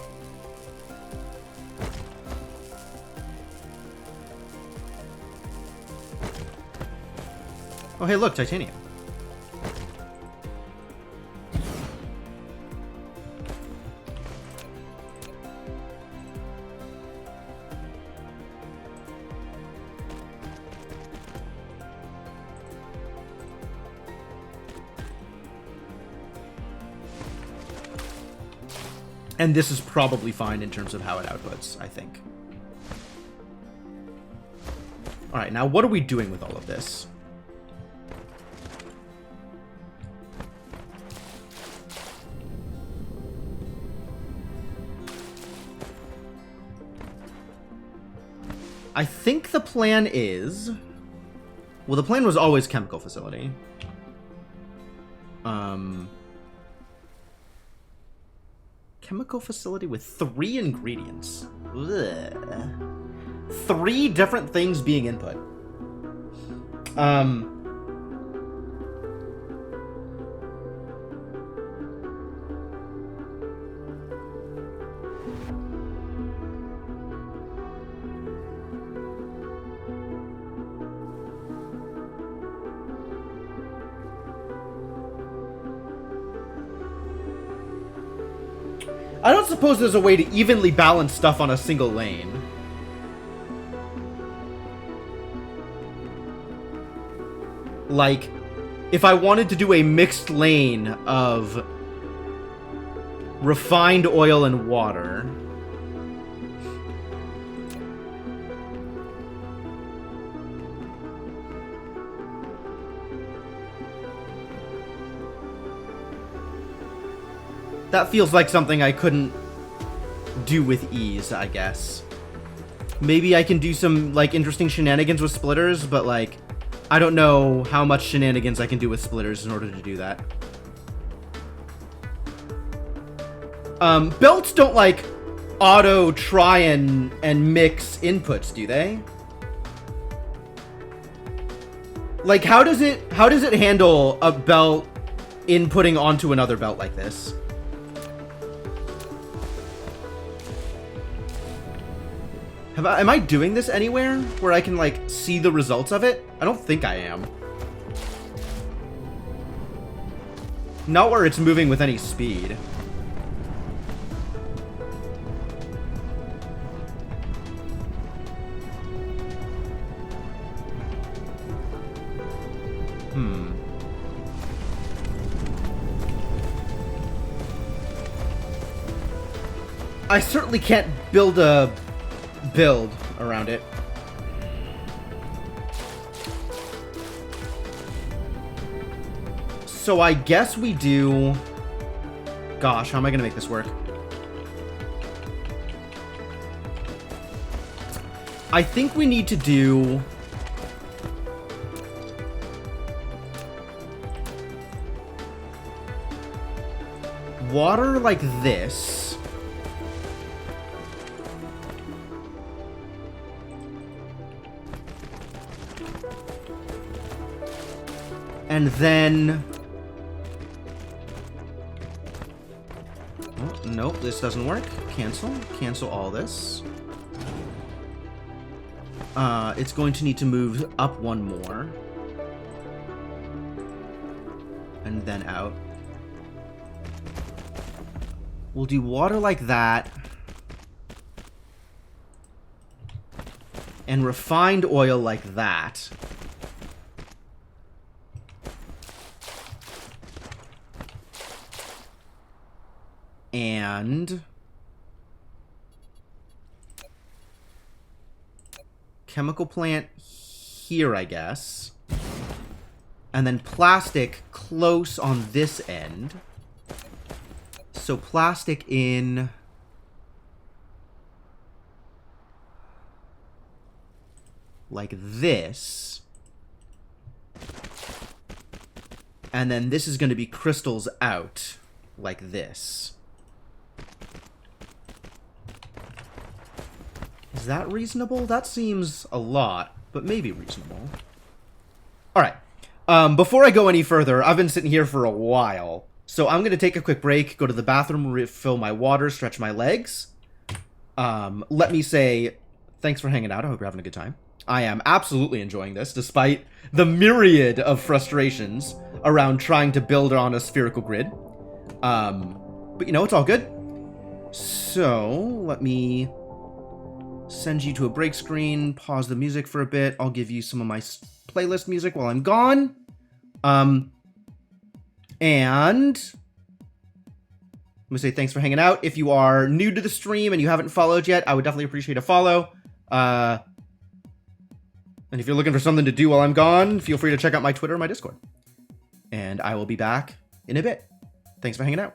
Oh, hey, look, titanium. And this is probably fine in terms of how it outputs, I think. Alright, now what are we doing with all of this? I think the plan is... Well, the plan was always chemical facility. Chemical facility with 3 ingredients. Ugh. 3 different things being input. I don't suppose there's a way to evenly balance stuff on a single lane. Like, if I wanted to do a mixed lane of refined oil and water... That feels like something I couldn't do with ease, I guess. Maybe I can do some, like, interesting shenanigans with splitters, but, like, I don't know how much shenanigans I can do with splitters in order to do that. Belts don't, like, auto try and mix inputs, do they? Like, how does it handle a belt inputting onto another belt like this? Am I doing this anywhere where I can, like, see the results of it? I don't think I am. Not where it's moving with any speed. I certainly can't build a build around it. So I guess we do... Gosh, how am I gonna make this work? I think we need to do... water like this. And then... Oh, nope, this doesn't work. Cancel. Cancel all this. It's going to need to move up one more. And then out. We'll do water like that. And refined oil like that. And chemical plant here, I guess. And then plastic close on this end. So plastic in... like this. And then this is going to be crystals out like this. Is that reasonable? That seems a lot, but maybe reasonable. Alright. Before I go any further, I've been sitting here for a while. So I'm going to take a quick break, go to the bathroom, refill my water, stretch my legs. Let me say thanks for hanging out. I hope you're having a good time. I am absolutely enjoying this, despite the myriad of frustrations around trying to build on a spherical grid. But you know, it's all good. So, let me send you to a break screen, pause the music for a bit. I'll give you some of my playlist music while I'm gone. And I'm gonna say thanks for hanging out. If you are new to the stream and you haven't followed yet, I would definitely appreciate a follow. And if you're looking for something to do while I'm gone, feel free to check out my Twitter or my Discord. And I will be back in a bit. Thanks for hanging out.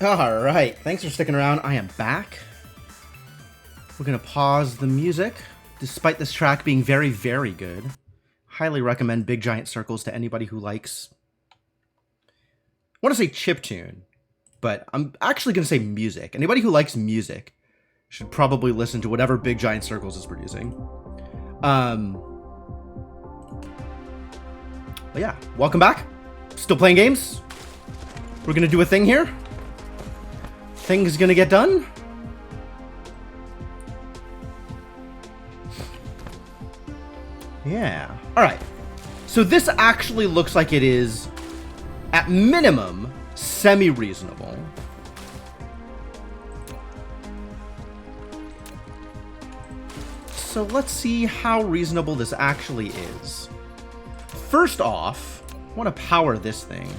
Alright, thanks for sticking around. I am back. We're gonna pause the music, despite this track being very, very good. Highly recommend Big Giant Circles to anybody who likes... I want to say chiptune, but I'm actually gonna say music. Anybody who likes music should probably listen to whatever Big Giant Circles is producing. But yeah, welcome back. Still playing games. We're gonna do a thing here. Thing's gonna get done. Yeah. Alright. So this actually looks like it is, at minimum, semi-reasonable. So let's see how reasonable this actually is. First off, I want to power this thing.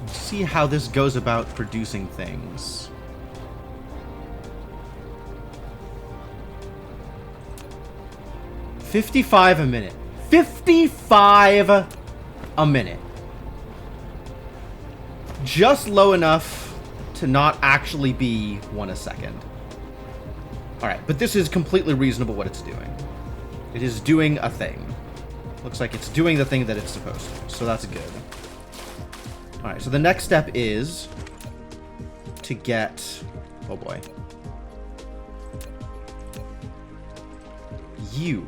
See how this goes about producing things. $55 a minute. $55 a minute. Just low enough to not actually be 1 a second. Alright, but this is completely reasonable what it's doing. It is doing a thing. Looks like it's doing the thing that it's supposed to, so that's good. Alright, so the next step is to get... oh boy. You...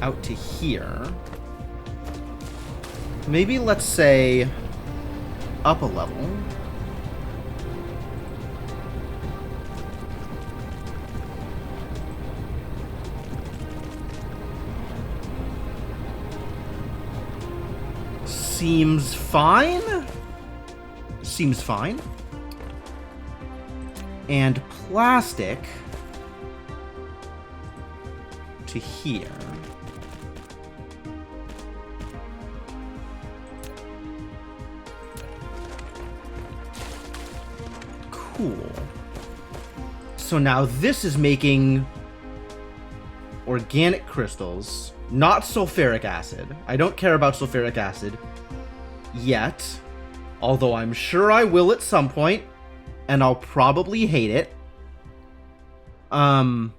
out to here. Maybe let's say up a level. Seems fine. Seems fine. And plastic to here. Cool. So now this is making organic crystals, not sulfuric acid. I don't care about sulfuric acid yet, although I'm sure I will at some point, and I'll probably hate it. Graphene,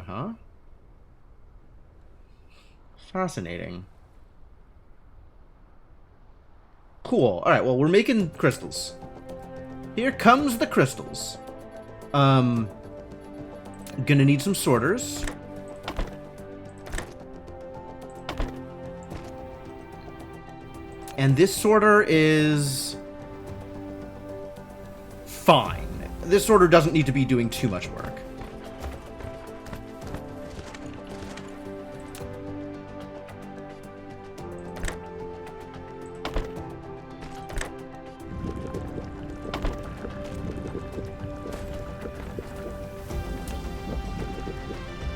huh? Fascinating. Cool. Alright, well, we're making crystals. Here comes the crystals. Gonna need some sorters. And this sorter is... fine. This sorter doesn't need to be doing too much work.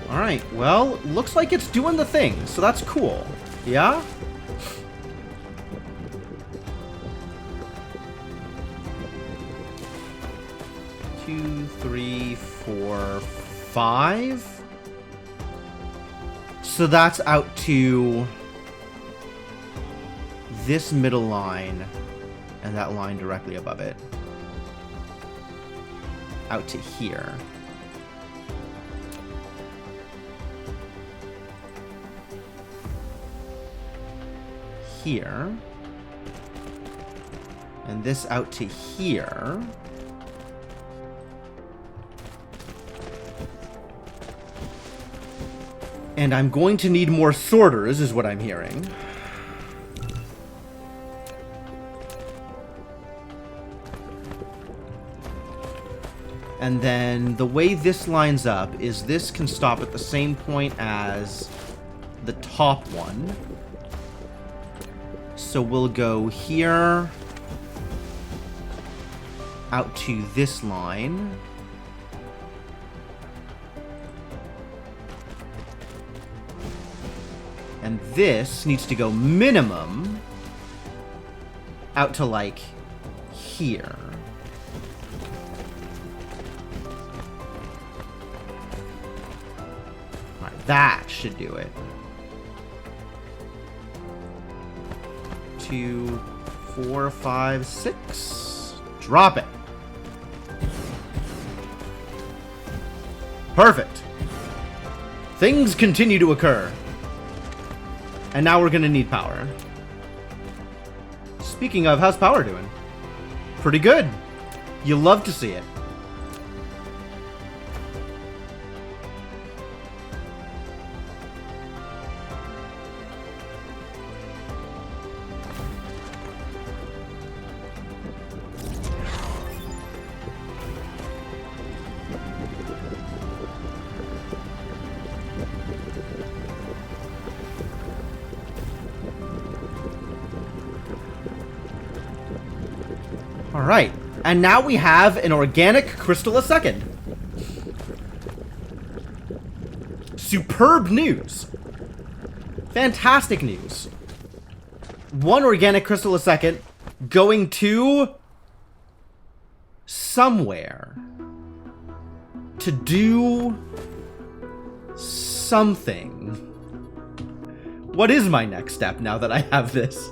Alright, well, looks like it's doing the thing, so that's cool. Yeah? Two, three, four, five. So that's out to this middle line and that line directly above it. Out to here. Here. And this out to here. And I'm going to need more sorters, is what I'm hearing. And then the way this lines up is this can stop at the same point as the top one. So we'll go here, out to this line. And this needs to go minimum out to, like, here. Alright, that should do it. 2, 4, 5, 6. Drop it. Perfect. Things continue to occur. And now we're gonna need power. Speaking of, how's power doing? Pretty good. You love to see it. Alright, and now we have an organic crystal a second. Superb news. Fantastic news. 1 organic crystal a second going to somewhere to do something. What is my next step now that I have this?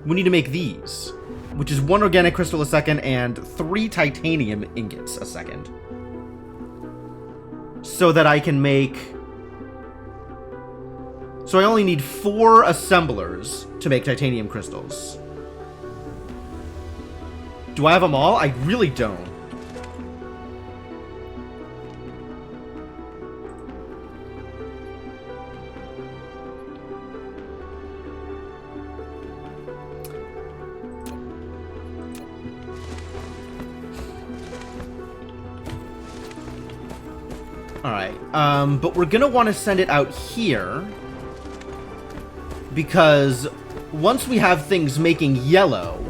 We need to make these, which is 1 organic crystal a second and 3 titanium ingots a second. So that I can make... So I only need 4 assemblers to make titanium crystals. Do I have them all? I really don't. Alright, but we're gonna want to send it out here, because once we have things making yellow,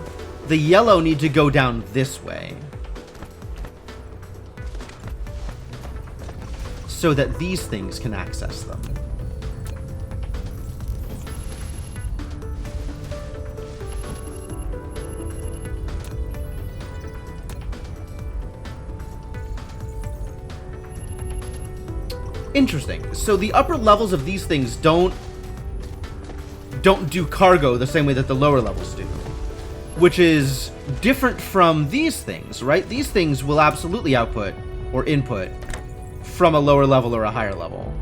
the yellow need to go down this way. So that these things can access them. Interesting. So the upper levels of these things don't do cargo the same way that the lower levels do. Which is different from these things, right? These things will absolutely output or input from a lower level or a higher level.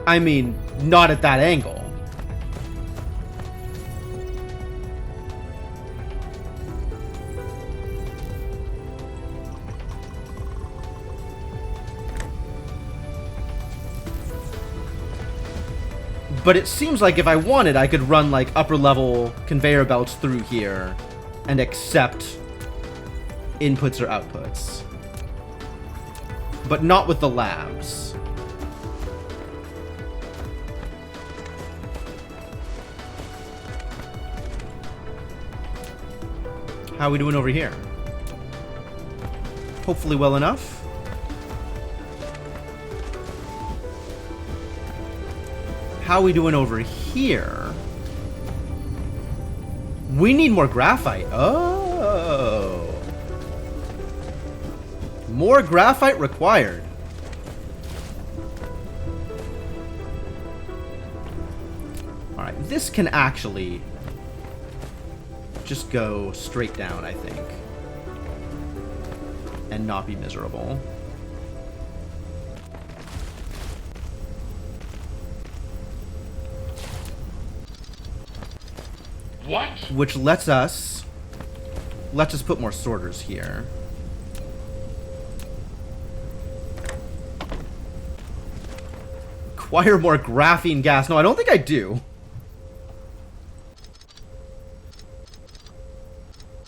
I mean, not at that angle. But it seems like if I wanted, I could run, like, upper-level conveyor belts through here and accept inputs or outputs. But not with the labs. How are we doing over here? Hopefully well enough. How are we doing over here? We need more graphite. Oh. More graphite required. Alright, this can actually just go straight down, I think. And not be miserable. What? Which lets us put more sorters here. Acquire more graphene gas. No, I don't think I do.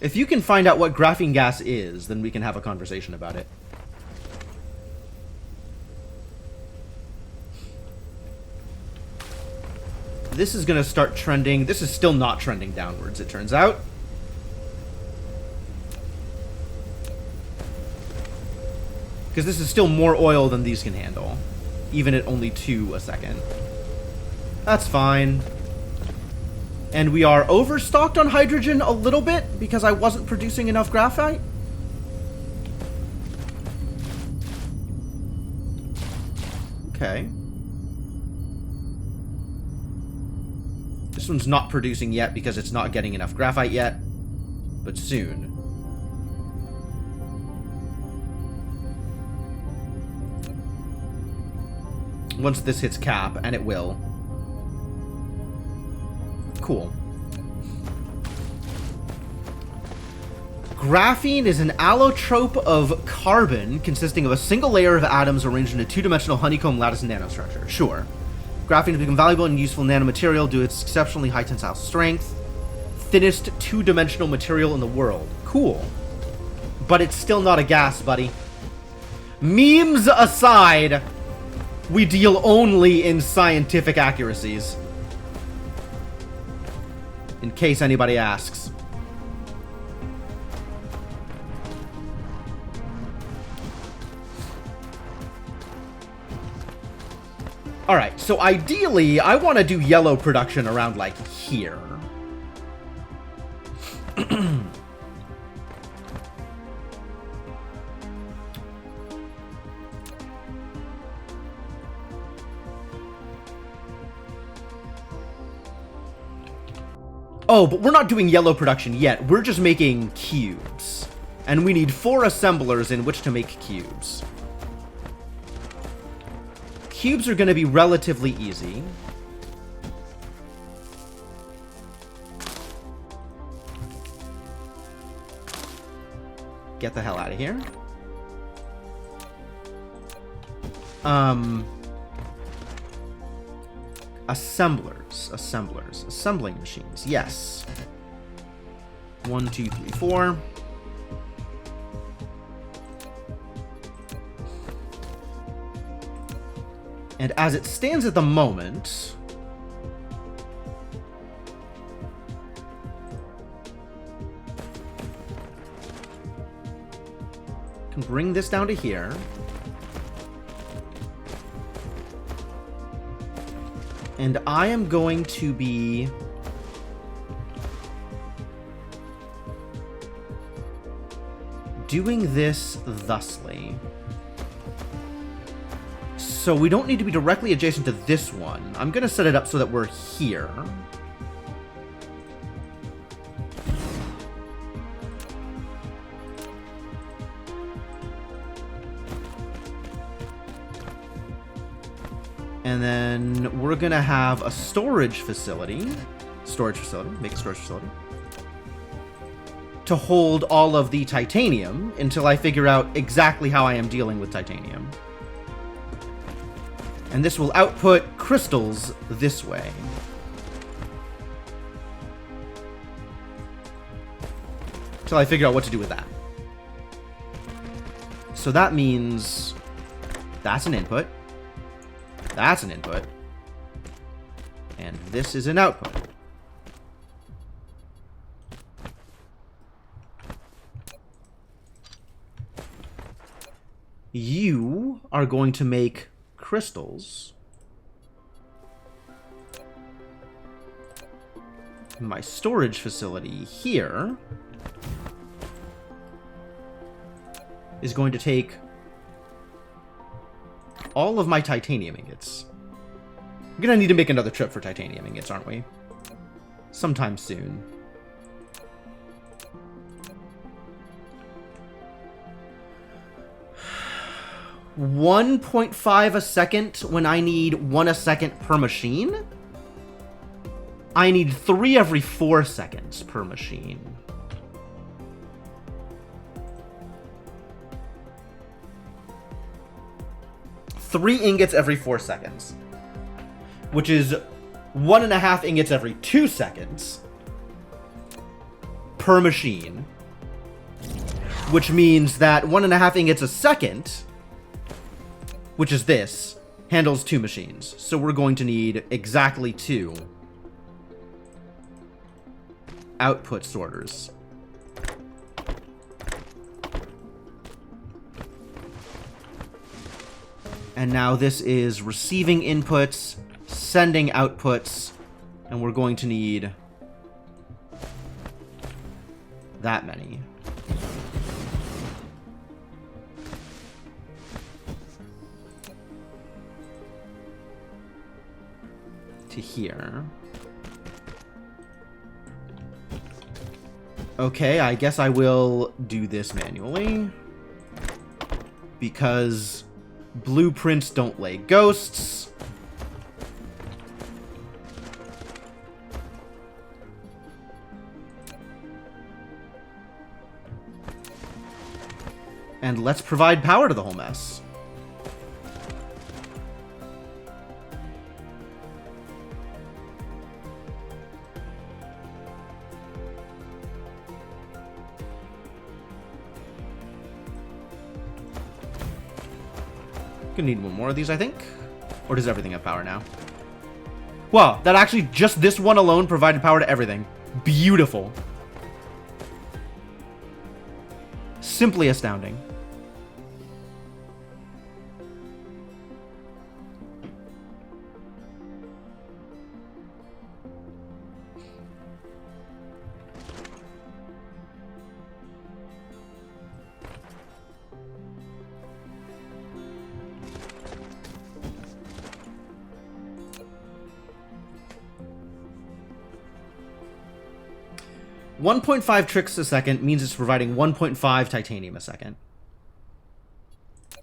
If you can find out what graphene gas is, then we can have a conversation about it. This is going to start trending. This is still not trending downwards, it turns out. Because this is still more oil than these can handle. Even at only 2 a second. That's fine. And we are overstocked on hydrogen a little bit because I wasn't producing enough graphite. Okay. This one's not producing yet because it's not getting enough graphite yet. But soon. Once this hits cap, and it will. Cool. Graphene is an allotrope of carbon consisting of a single layer of atoms arranged in a two-dimensional honeycomb lattice nanostructure. Sure. Graphene has become valuable and useful nanomaterial due to its exceptionally high tensile strength. Thinnest two-dimensional material in the world. Cool. But it's still not a gas, buddy. Memes aside, we deal only in scientific accuracies. In case anybody asks. Alright, so ideally, I want to do yellow production around, like, here. Oh, but we're not doing yellow production yet. We're just making cubes. And we need 4 assemblers in which to make cubes. Cubes are going to be relatively easy. Get the hell out of here. Assembling machines. Yes. 1, 2, 3, 4. And as it stands at the moment, I can bring this down to here. And I am going to be doing this thusly. So we don't need to be directly adjacent to this one. I'm going to set it up so that we're here. And then we're going to have a storage facility. Make a storage facility. To hold all of the titanium until I figure out exactly how I am dealing with titanium. And this will output crystals this way. Until I figure out what to do with that. So that means that's an input. That's an input. And this is an output. You are going to make crystals. My storage facility here is going to take all of my titanium ingots. We're gonna need to make another trip for titanium ingots, aren't we? Sometime soon. $1.5 a second when I need 1 a second per machine? I need 3 every 4 seconds per machine. Three ingots every 4 seconds. Which is 1.5 ingots every 2 seconds per machine. Which means that 1.5 ingots a second, which is this, handles 2 machines. So we're going to need exactly 2 output sorters. And now this is receiving inputs, sending outputs, and we're going to need that many. To here. Okay, I guess I will do this manually. Because blueprints don't lay ghosts. And let's provide power to the whole mess. Gonna need one more of these, I think. Or does everything have power now? Wow, that actually, just this one alone provided power to everything. Beautiful. Simply astounding. .5 tricks a second means it's providing 1.5 titanium a second.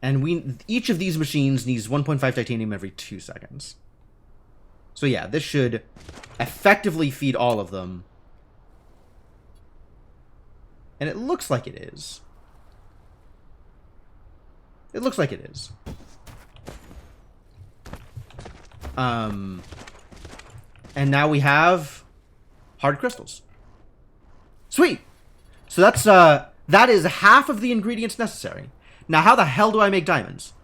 And each of these machines needs 1.5 titanium every 2 seconds. So yeah, this should effectively feed all of them. And it looks like it is. It looks like it is. And now we have hard crystals. Sweet! So that's, that is half of the ingredients necessary. Now, how the hell do I make diamonds?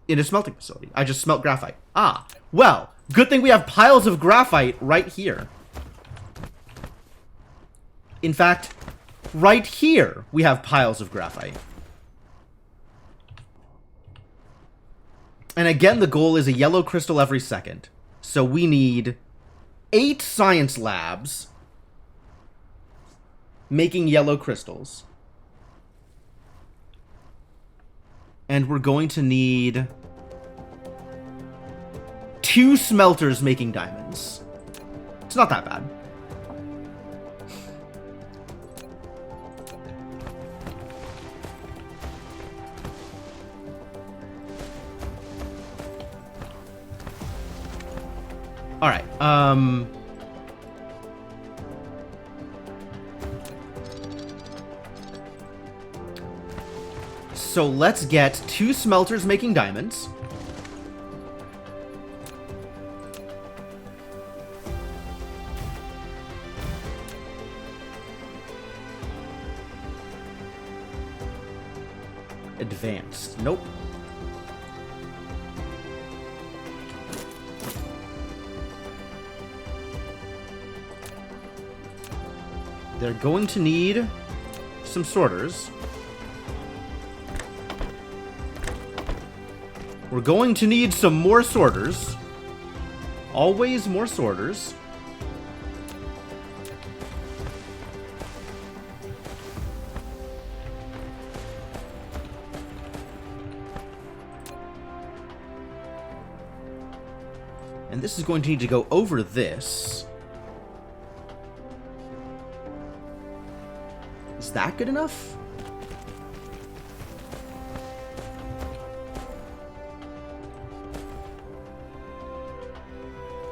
In a smelting facility. I just smelt graphite. Ah, well, good thing we have piles of graphite right here. In fact, right here, we have piles of graphite. And again, the goal is a yellow crystal every second. So we need 8 science labs making yellow crystals. And we're going to need 2 smelters making diamonds. It's not that bad. All right. So let's get 2 smelters making diamonds. Advanced. Nope. They're going to need some sorters. We're going to need some more sorters. Always more sorters. And this is going to need to go over this. Is that good enough?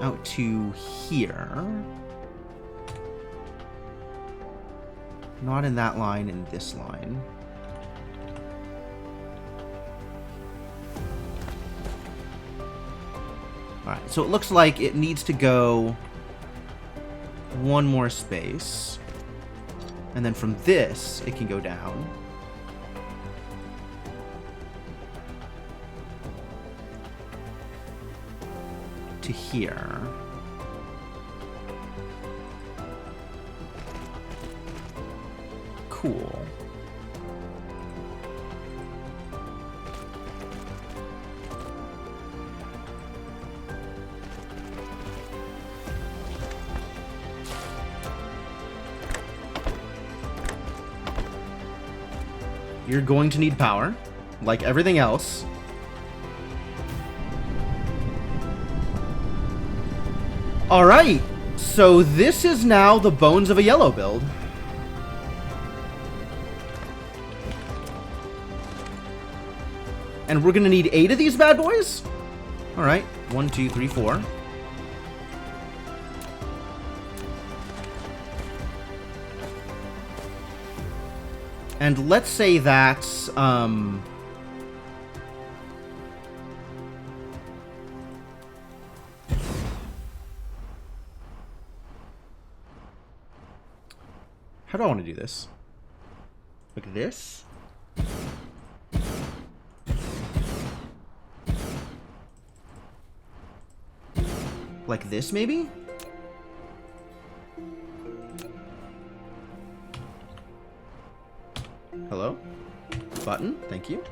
Out to here. Not in that line, in this line. Alright, so it looks like it needs to go one more space. And then from this, it can go down. To here. Cool. You're going to need power, like everything else. Alright, so this is now the bones of a yellow build. And we're gonna need 8 of these bad boys? Alright, 1, 2, 3, 4. And let's say that's, how do I want to do this? Like this? Like this, maybe? Hello? Button, thank you.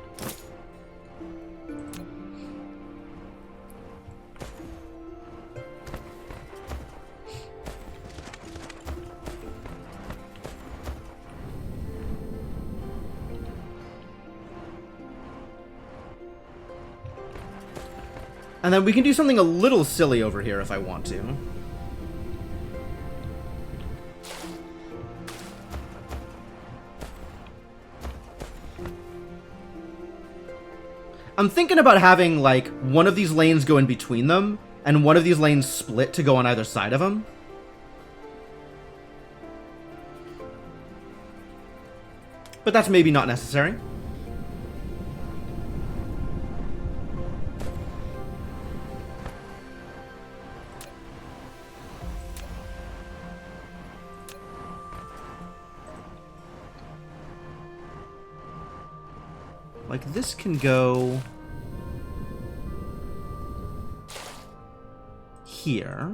And then we can do something a little silly over here if I want to. I'm thinking about having, like, one of these lanes go in between them, and one of these lanes split to go on either side of them. But that's maybe not necessary. Like, this can go here.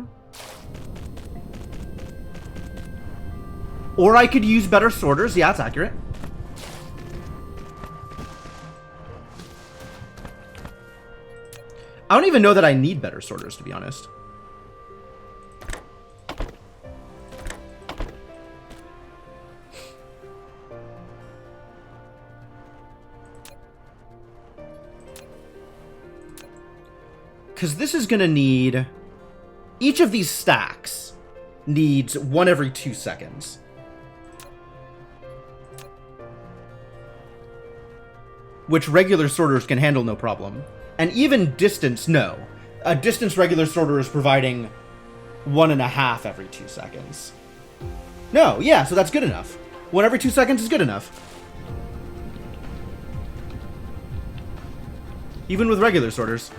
Or I could use better sorters. Yeah, that's accurate. I don't even know that I need better sorters, to be honest. Because this is going to need... Each of these stacks needs 1 every 2 seconds. Which regular sorters can handle no problem. And even distance, no. A distance regular sorter is providing 1.5 every 2 seconds. No, yeah, so that's good enough. 1 every 2 seconds is good enough. Even with regular sorters.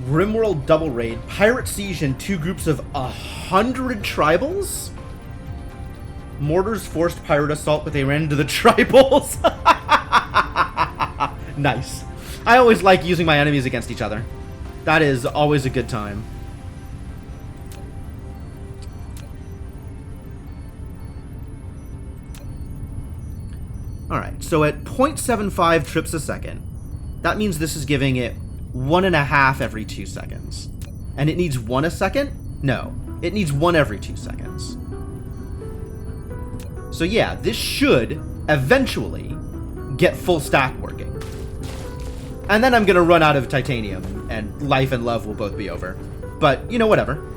Rimworld double raid. Pirate siege and 2 groups of 100 tribals? Mortars forced pirate assault, but they ran into the tribals. Nice. I always like using my enemies against each other. That is always a good time. Alright, so at 0.75 trips a second, that means this is giving it 1.5 every 2 seconds. And it needs 1 a second? No, it needs 1 every 2 seconds. So yeah, this should eventually get full stack working. And then I'm gonna run out of titanium, and life and love will both be over. But, you know, whatever.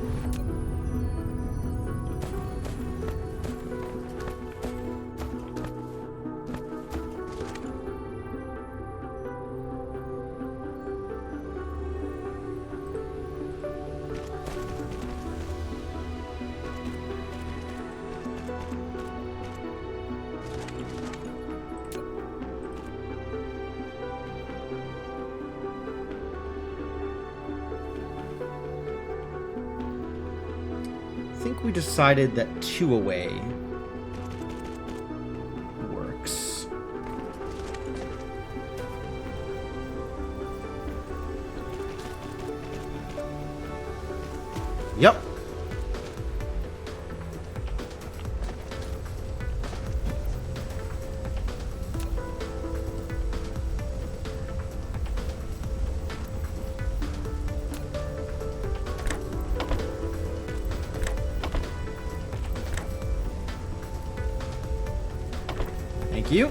think we decided that 2 away works. Yep. Thank you.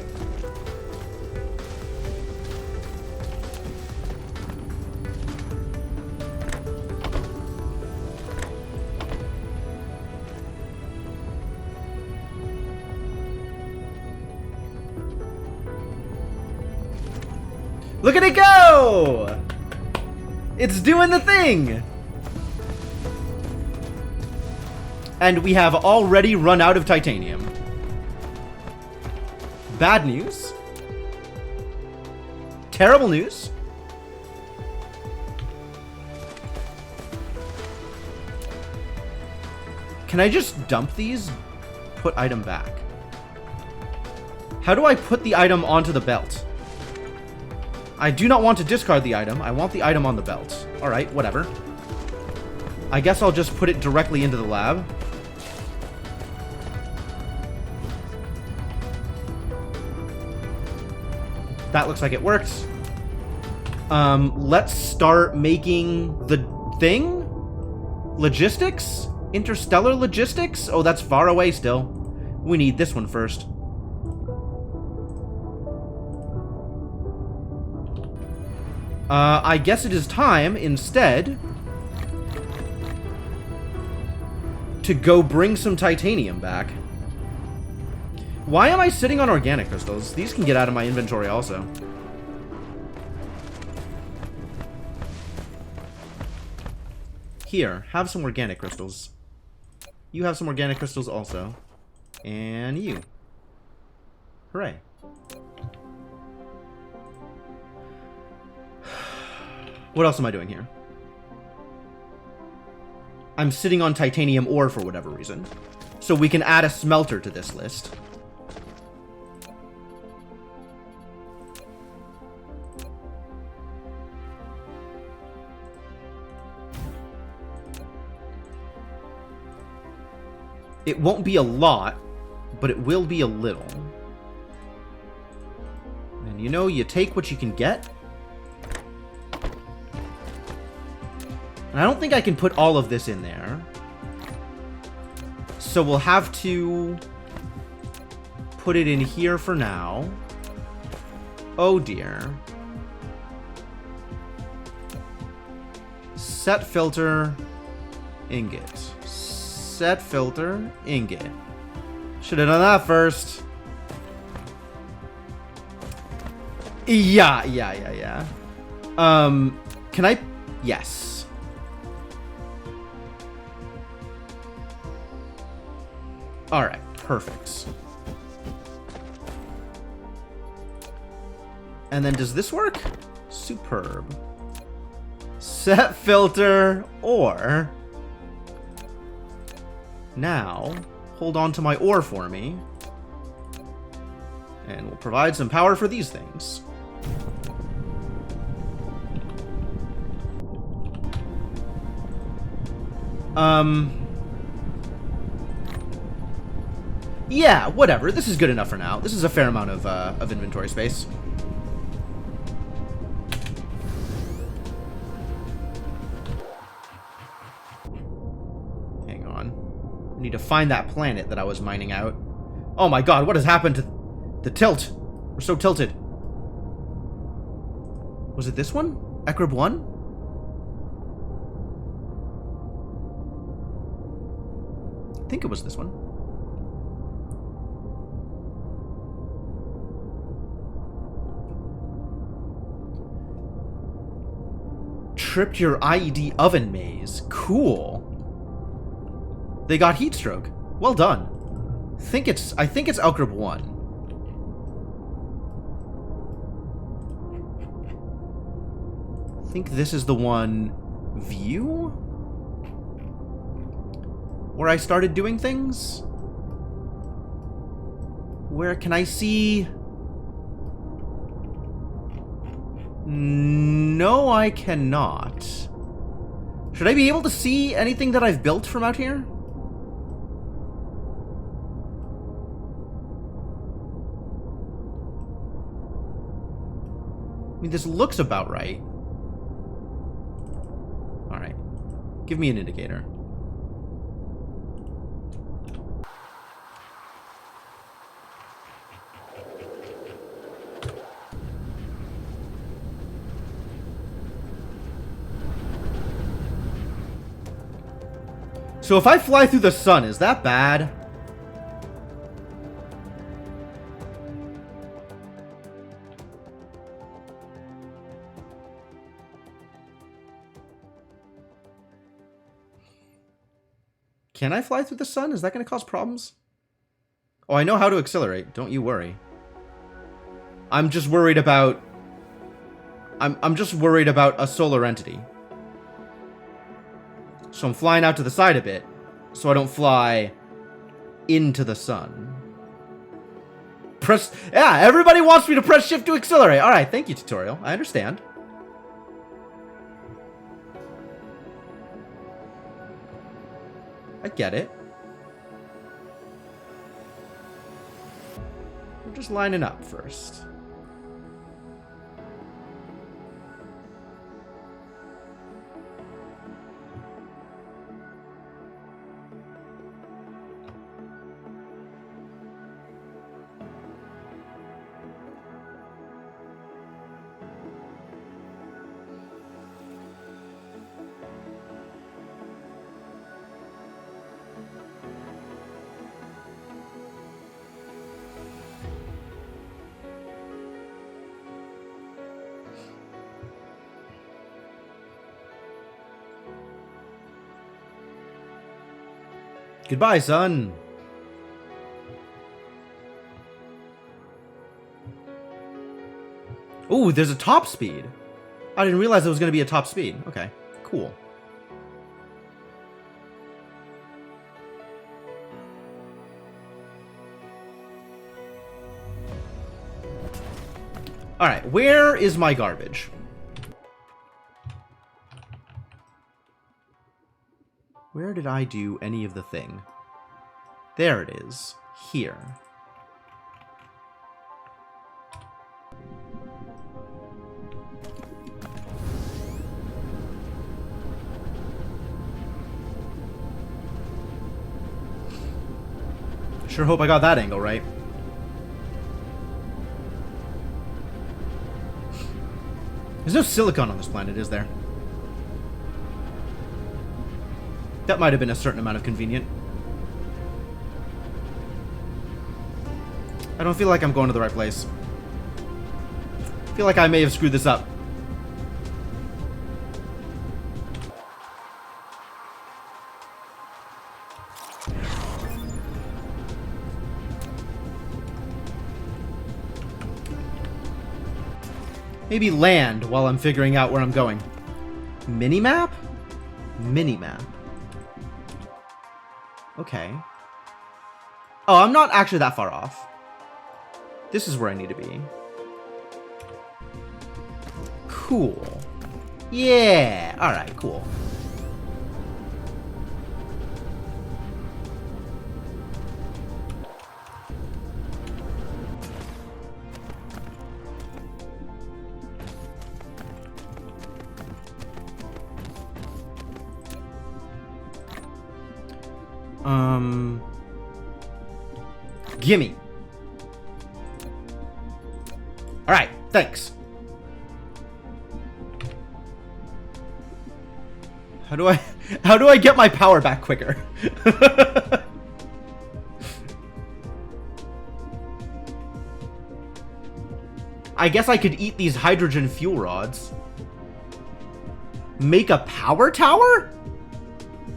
Look at it go! It's doing the thing! And we have already run out of titanium. Bad news. Terrible news. Can I just dump these? Put item back. How do I put the item onto the belt? I do not want to discard the item. I want the item on the belt. Alright, whatever. I guess I'll just put it directly into the lab. That looks like it worked. Let's start making the thing? Logistics? Interstellar logistics? Oh, that's far away still. We need this one first. I guess it is time, instead, to go bring some titanium back. Why am I sitting on organic crystals? These can get out of my inventory also. Here, have some organic crystals. You have some organic crystals also. And you. Hooray. What else am I doing here? I'm sitting on titanium ore for whatever reason. So we can add a smelter to this list. It won't be a lot, but it will be a little. And you know, you take what you can get. And I don't think I can put all of this in there. So we'll have to put it in here for now. Oh dear. Set filter, ingot. Set filter, ingot. Should have done that first. Yeah. Can I? Yes. Alright, perfect. And then does this work? Superb. Set filter, or... Now, hold on to my ore for me. And we'll provide some power for these things. Yeah, whatever. This is good enough for now. This is a fair amount of inventory space. Hang on. I need to find that planet that I was mining out. Oh my god, what has happened to the tilt? We're so tilted. Was it this one? Ekrib 1? I think it was this one. Tripped your IED oven maze. Cool. They got heat stroke. Well done. I think it's Ekrib 1. I think this is the one. View? where I started doing things? Where can I see? No, I cannot. Should I be able to see anything that I've built from out here? I mean, this looks about right. Alright. Give me an indicator. So if I fly through the sun, is that bad? Can I fly through the sun? Is that going to cause problems? Oh, I know how to accelerate. Don't you worry. I'm just worried about... I'm just worried about a solar entity. So I'm flying out to the side a bit, so I don't fly into the sun. Yeah, everybody wants me to press shift to accelerate. Alright, thank you, tutorial. I understand. I get it. We're just lining up first. Goodbye, son. Ooh, there's a top speed. I didn't realize there was going to be a top speed. Okay, cool. Alright, where is my garbage? Where did I do any of the thing? There it is. Here. Sure hope I got that angle right. There's no silicon on this planet, is there? That might have been a certain amount of convenient. I don't feel like I'm going to the right place. I feel like I may have screwed this up. Maybe land while I'm figuring out where I'm going. Minimap? Minimap. Okay. Oh, I'm not actually that far off. This is where I need to be. Cool. Yeah. Alright, cool. Gimme. Alright, thanks. How do I get my power back quicker? I guess I could eat these hydrogen fuel rods. Make a power tower?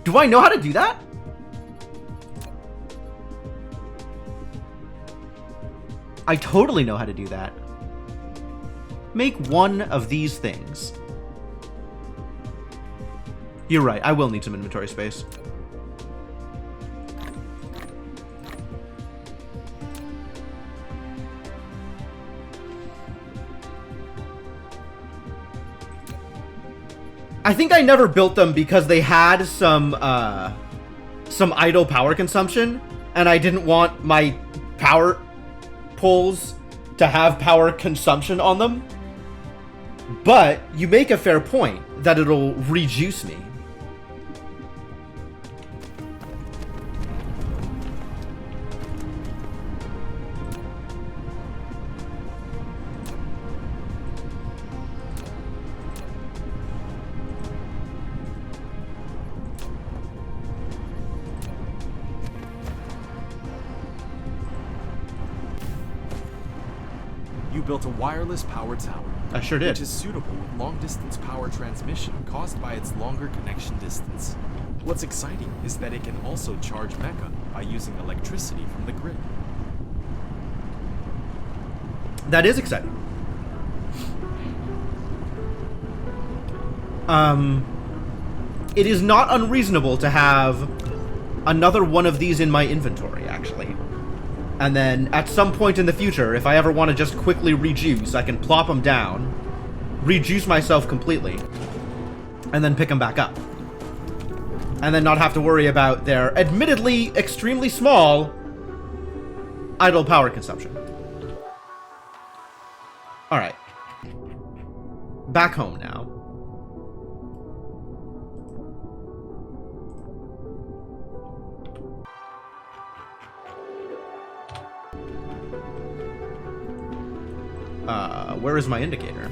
Do I know how to do that? I totally know how to do that. Make one of these things. You're right, I will need some inventory space. I think I never built them because they had some idle power consumption, and I didn't want my power poles to have power consumption on them. But you make a fair point that it'll rejuice me. You built a wireless power tower. I sure did. Which is suitable with long-distance power transmission caused by its longer connection distance. What's exciting is that it can also charge mecha by using electricity from the grid. That is exciting. It is not unreasonable to have another one of these in my inventory, actually. And then, at some point in the future, if I ever want to just quickly rejuice, I can plop them down, rejuice myself completely, and then pick them back up. And then not have to worry about their admittedly extremely small idle power consumption. Alright. Back home now. Where is my indicator?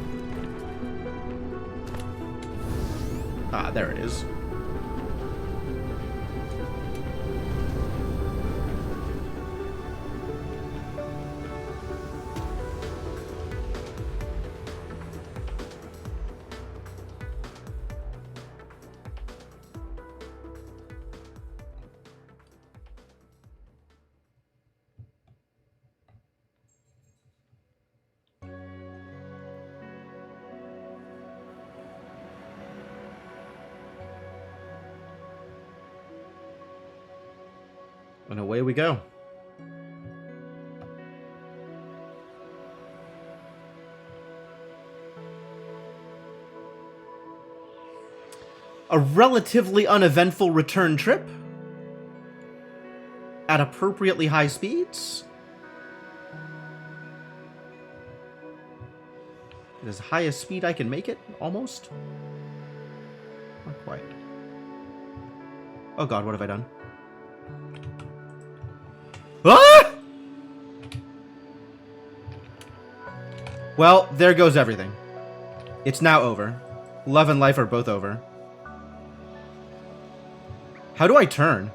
Ah, there it is. And away we go. A relatively uneventful return trip at appropriately high speeds. At as high a speed I can make it, almost. Not quite. Oh god, what have I done? Ah! Well, there goes everything. It's now over. Love and life are both over. How do I turn?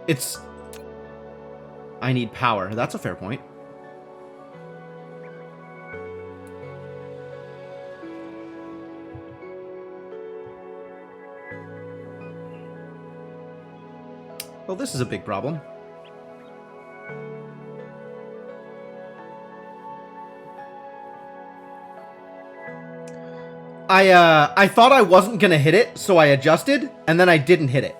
It's... I need power. That's a fair point. Well, this is a big problem. I thought I wasn't gonna hit it, so I adjusted, and then I didn't hit it.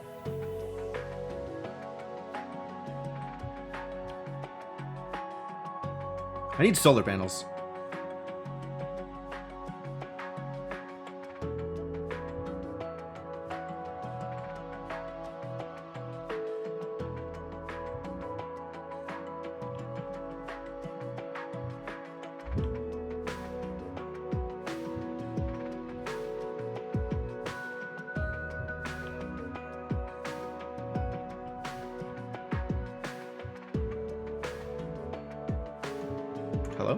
I need solar panels. Hello?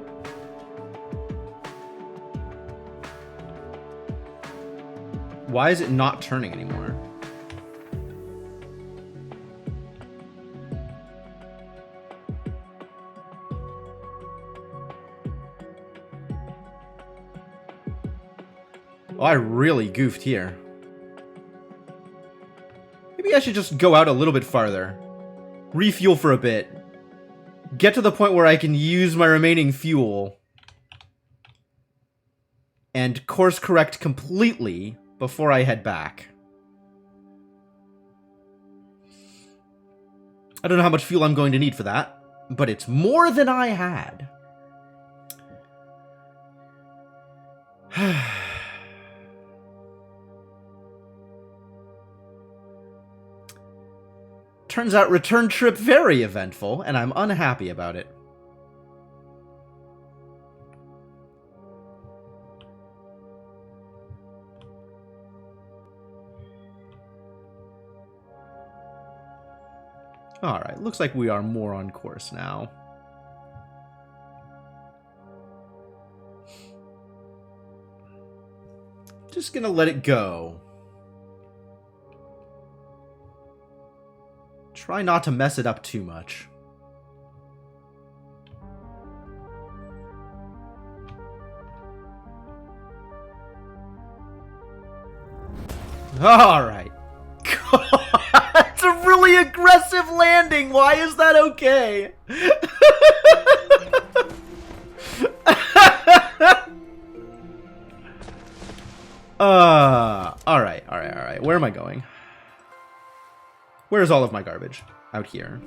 Why is it not turning anymore? Oh, I really goofed here. Maybe I should just go out a little bit farther. Refuel for a bit. Get to the point where I can use my remaining fuel. And course correct completely before I head back. I don't know how much fuel I'm going to need for that. but it's more than I had. Turns out return trip very eventful, and I'm unhappy about it. Alright, looks like we are more on course now. Just gonna let it go. Try not to mess it up too much. Alright. It's a really aggressive landing. Why is that okay? Alright. Where am I going? Where's all of my garbage? Out here.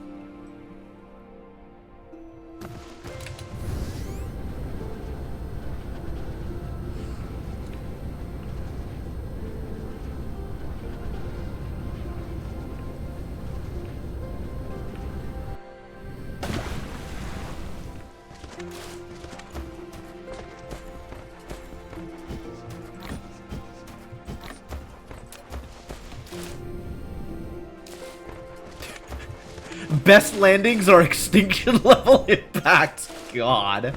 Best landings are extinction level impact. God.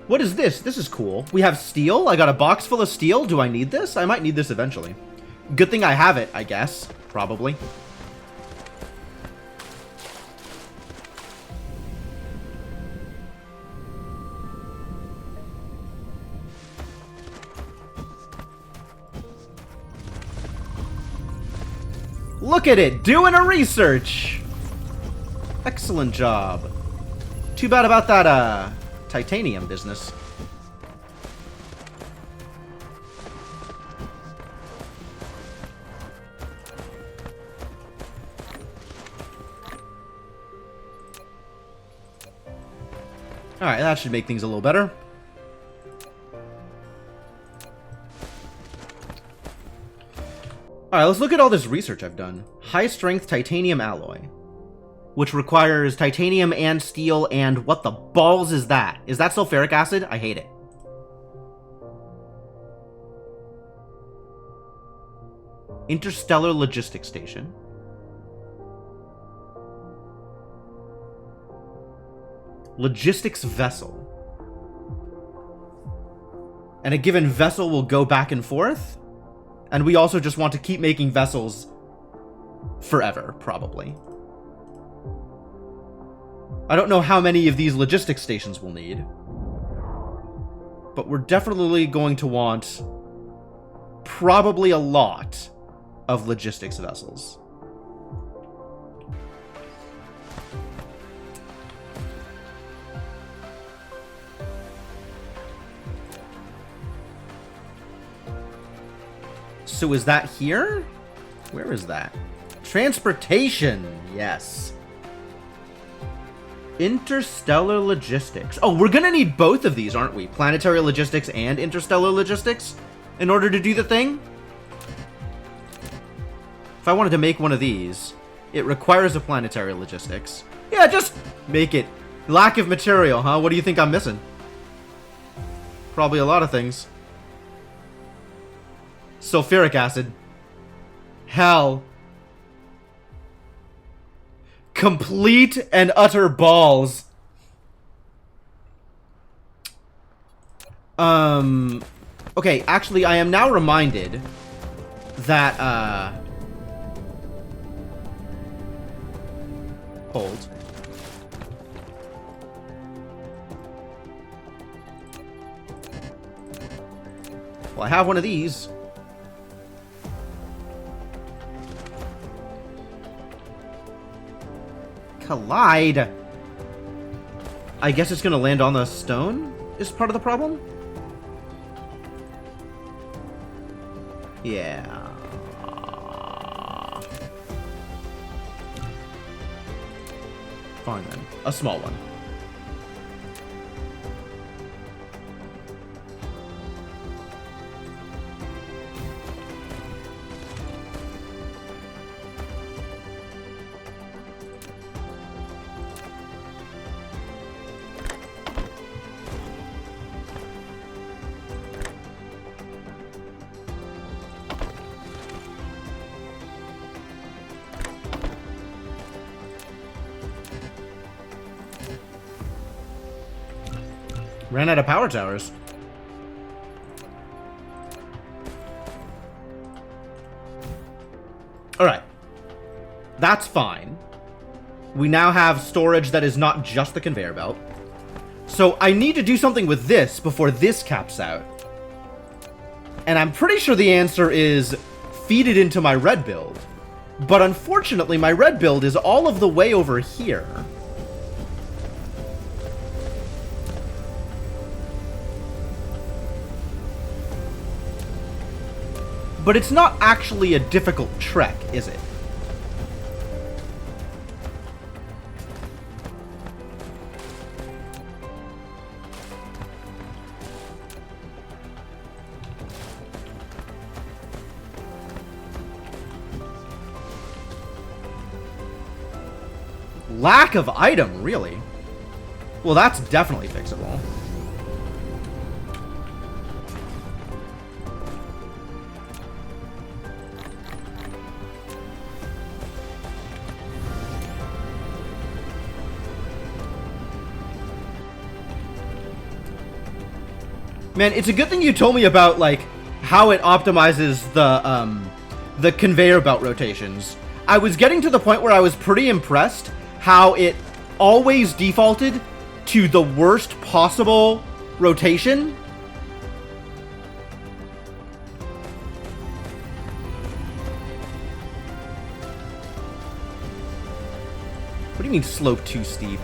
What is this? This is cool. We have steel. I got a box full of steel. Do I need this? I might need this eventually. Good thing I have it, I guess. Probably. Look at it, doing a research. Excellent job. Too bad about that, titanium business. Alright, that should make things a little better. Alright, let's look at all this research I've done. High-strength titanium alloy. Which requires titanium and steel and... what the balls is that? Is that sulfuric acid? I hate it. Interstellar Logistics Station. Logistics vessel. And a given vessel will go back and forth? And we also just want to keep making vessels forever, probably. I don't know how many of these logistics stations we'll need. But we're definitely going to want probably a lot of logistics vessels. So is that here? Where is that? Transportation, yes. Interstellar logistics. Oh, we're gonna need both of these, aren't we? Planetary logistics and interstellar logistics in order to do the thing? If I wanted to make one of these, it requires a planetary logistics. Yeah, just make it. Lack of material, huh? What do you think I'm missing? Probably a lot of things. Sulfuric acid. Hell. Complete and utter balls. Okay, actually, I am now reminded that, hold. Well, I have one of these. Collide. I guess it's gonna land on the stone is part of the problem? Yeah. fine then. A small one. Ran out of power towers. Alright. That's fine. We now have storage that is not just the conveyor belt. So I need to do something with this before this caps out. And I'm pretty sure the answer is feed it into my red build. But unfortunately, my red build is all of the way over here. But it's not actually a difficult trek, is it? Lack of item, really? Well, that's definitely fixable. Man, it's a good thing you told me about, like, how it optimizes the conveyor belt rotations. I was getting to the point where I was pretty impressed how it always defaulted to the worst possible rotation. What do you mean slope too steep?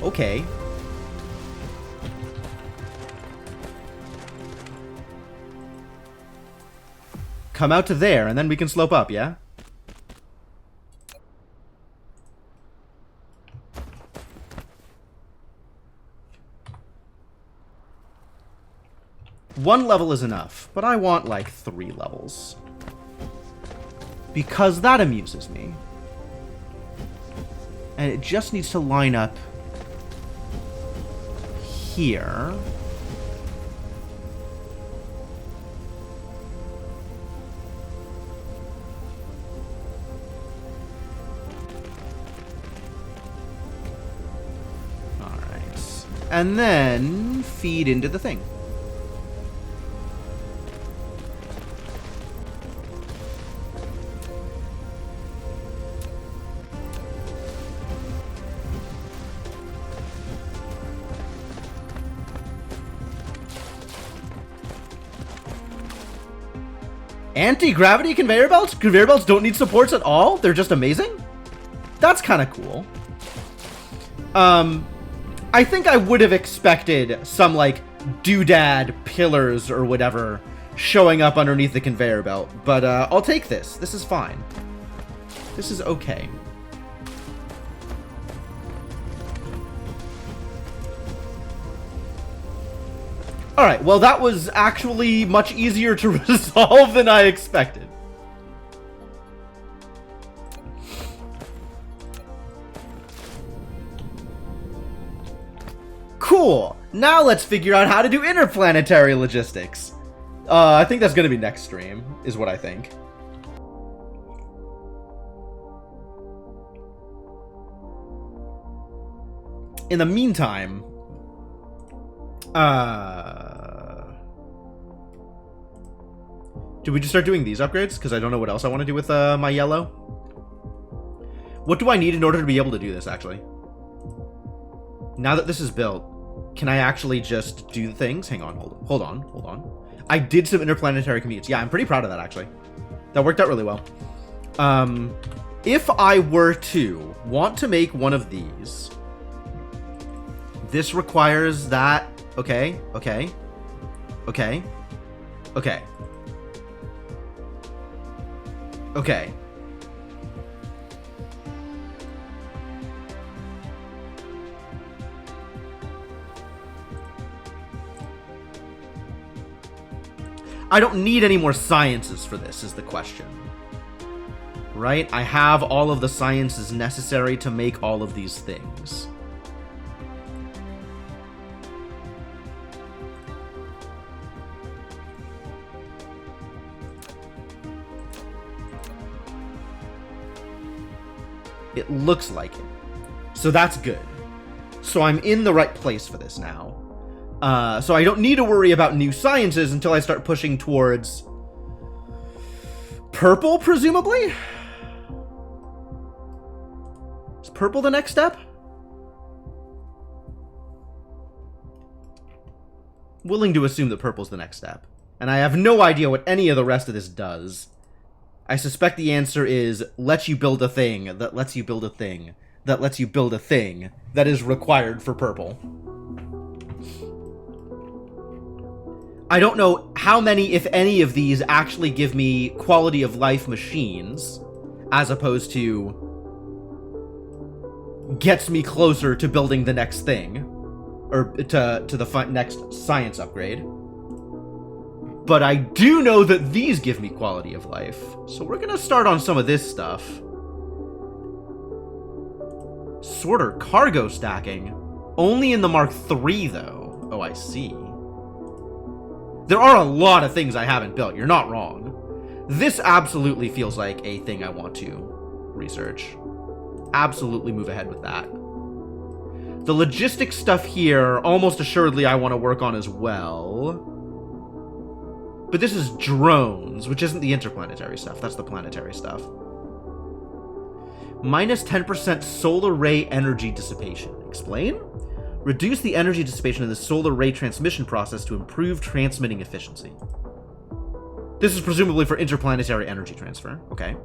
Okay. Come out to there, and then we can slope up, yeah? One level is enough, but I want, like, 3 levels. Because that amuses me. And it just needs to line up here. And then feed into the thing. Anti-gravity conveyor belts? Conveyor belts don't need supports at all? They're just amazing? That's kind of cool. I think I would have expected some, like, doodad pillars or whatever showing up underneath the conveyor belt. But, I'll take this. This is fine. This is okay. Alright, well, that was actually much easier to resolve than I expected. Cool! Now let's figure out how to do interplanetary logistics. I think that's gonna be next stream, is what I think. In the meantime... do we just start doing these upgrades? Because I don't know what else I want to do with my yellow. What do I need in order to be able to do this, actually? Now that this is built, can I actually just do the things? Hang on, hold on. I did some interplanetary commutes. Yeah, I'm pretty proud of that, actually. That worked out really well. If I were to want to make one of these, this requires that. Okay. I don't need any more sciences for this, is the question. Right? I have all of the sciences necessary to make all of these things. It looks like it. So that's good. So I'm in the right place for this now. So I don't need to worry about new sciences until I start pushing towards purple, presumably? Is purple the next step? Willing to assume that purple's the next step. And I have no idea what any of the rest of this does. I suspect the answer is, lets you build a thing that lets you build a thing that lets you build a thing that is required for purple. I don't know how many, if any, of these actually give me quality of life machines, as opposed to gets me closer to building the next thing, or to the next science upgrade. But I do know that these give me quality of life, so we're gonna start on some of this stuff. Sorter cargo stacking, only in the Mark III though. Oh, I see. There are a lot of things I haven't built, you're not wrong. This absolutely feels like a thing I want to research. Absolutely move ahead with that. The logistics stuff here, almost assuredly I want to work on as well. But this is drones, which isn't the interplanetary stuff, that's the planetary stuff. Minus 10% solar ray energy dissipation. Explain? Reduce the energy dissipation in the solar ray transmission process to improve transmitting efficiency. This is presumably for interplanetary energy transfer. Okay.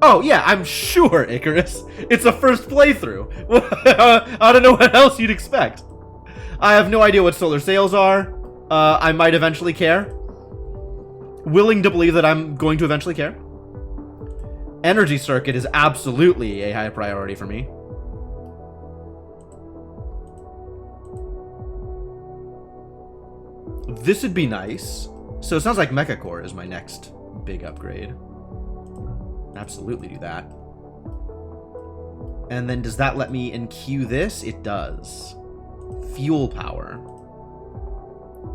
Oh, yeah, I'm sure, Icarus. It's a first playthrough. I don't know what else you'd expect. I have no idea what solar sails are. I might eventually care. Willing to believe that I'm going to eventually care. Energy circuit is absolutely a high priority for me. This would be nice. So it sounds like Mecha Core is my next big upgrade. Absolutely do that. And then does that let me NQ this? It does. Fuel power.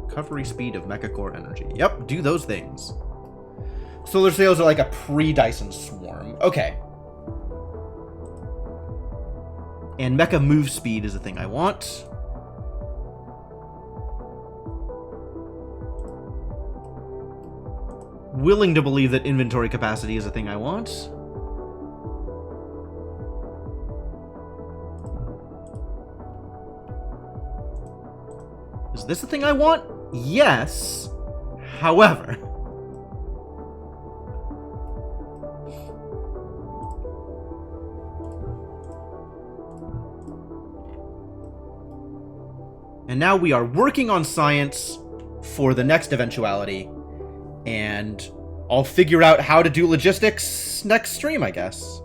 Recovery speed of Mecha Core energy. Yep, do those things. Solar sails are like a pre-Dyson swarm. Okay. And Mecha move speed is the thing I want. Willing to believe that inventory capacity is a thing I want. Is this the thing I want? Yes. However. And now we are working on science for the next eventuality. And I'll figure out how to do logistics next stream, I guess.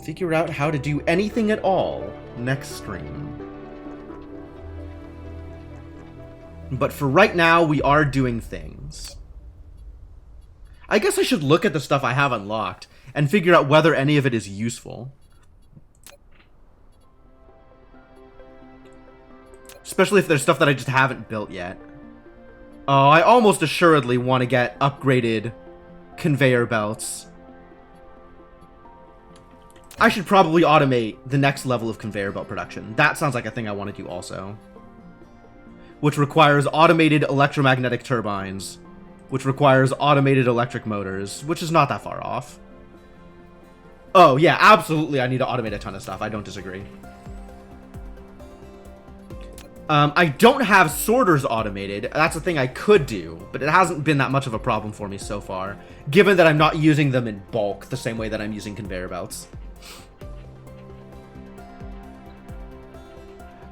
Figure out how to do anything at all next stream. But for right now, we are doing things. I guess I should look at the stuff I have unlocked and figure out whether any of it is useful. Especially if there's stuff that I just haven't built yet. Oh, I almost assuredly want to get upgraded conveyor belts. I should probably automate the next level of conveyor belt production. That sounds like a thing I want to do also. Which requires automated electromagnetic turbines. Which requires automated electric motors, which is not that far off. Oh, yeah, absolutely I need to automate a ton of stuff. I don't disagree. I don't have sorters automated. That's a thing I could do, but it hasn't been that much of a problem for me so far, given that I'm not using them in bulk the same way that I'm using conveyor belts.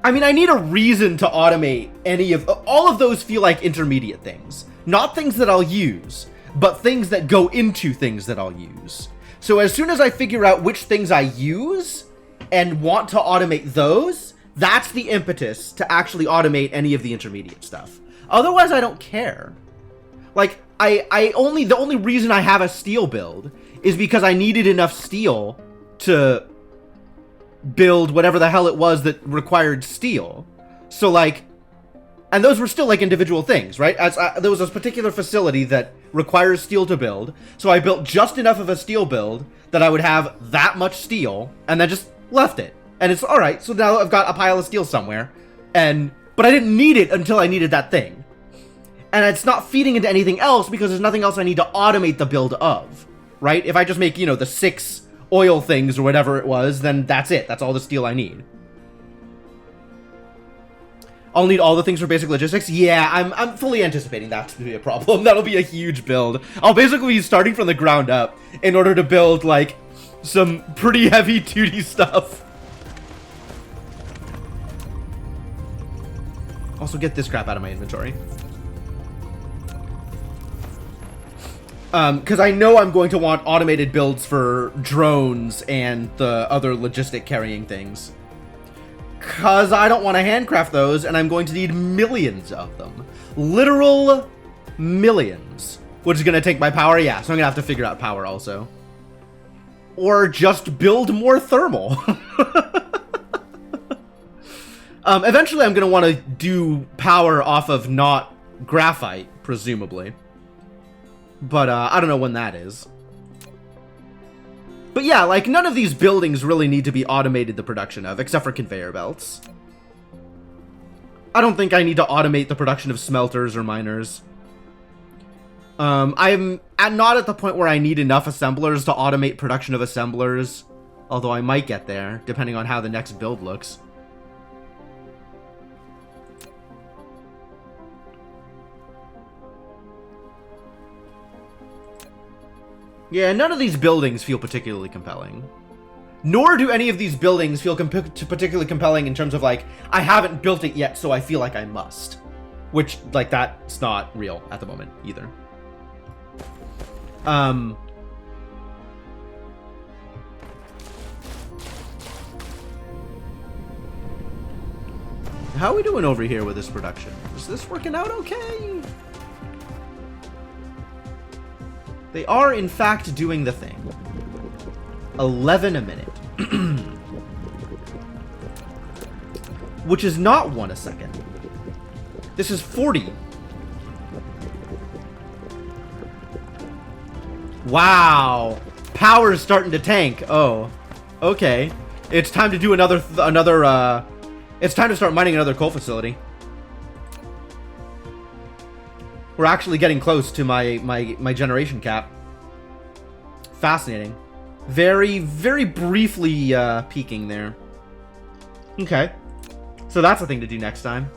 I mean, I need a reason to automate any of... All of those feel like intermediate things. Not things that I'll use, but things that go into things that I'll use. So as soon as I figure out which things I use, and want to automate those, that's the impetus to actually automate any of the intermediate stuff. Otherwise, I don't care. Like, the only reason I have a steel build is because I needed enough steel to build whatever the hell it was that required steel. So, like, and those were still, like, individual things, right? There was a particular facility that requires steel to build, so I built just enough of a steel build that I would have that much steel, and then just left it. And it's, alright, so now I've got a pile of steel somewhere, but I didn't need it until I needed that thing. And it's not feeding into anything else because there's nothing else I need to automate the build of, right? If I just make, you know, the 6 oil things or whatever it was, then that's it. That's all the steel I need. I'll need all the things for basic logistics. Yeah, I'm fully anticipating that to be a problem. That'll be a huge build. I'll basically be starting from the ground up in order to build, like, some pretty heavy duty stuff. Also, get this crap out of my inventory. Because I know I'm going to want automated builds for drones and the other logistic carrying things. Because I don't want to handcraft those, and I'm going to need millions of them. Literal millions. Which is going to take my power? Yeah, so I'm going to have to figure out power also. Or just build more thermal. Eventually I'm going to want to do power off of not graphite, presumably. But, I don't know when that is. But yeah, like, none of these buildings really need to be automated the production of, except for conveyor belts. I don't think I need to automate the production of smelters or miners. I'm not at the point where I need enough assemblers to automate production of assemblers. Although I might get there, depending on how the next build looks. Yeah, none of these buildings feel particularly compelling. Nor do any of these buildings feel particularly compelling in terms of, like, I haven't built it yet, so I feel like I must. Which, like, that's not real at the moment, either. How are we doing over here with this production? Is this working out okay? They are, in fact, doing the thing. 11 a minute. Which is not 1 a second. This is 40. Wow. Power's starting to tank. Oh. Okay. It's time to do it's time to start mining another coal facility. We're actually getting close to my generation cap. Fascinating. Very, very briefly peaking there. Okay. So that's a thing to do next time.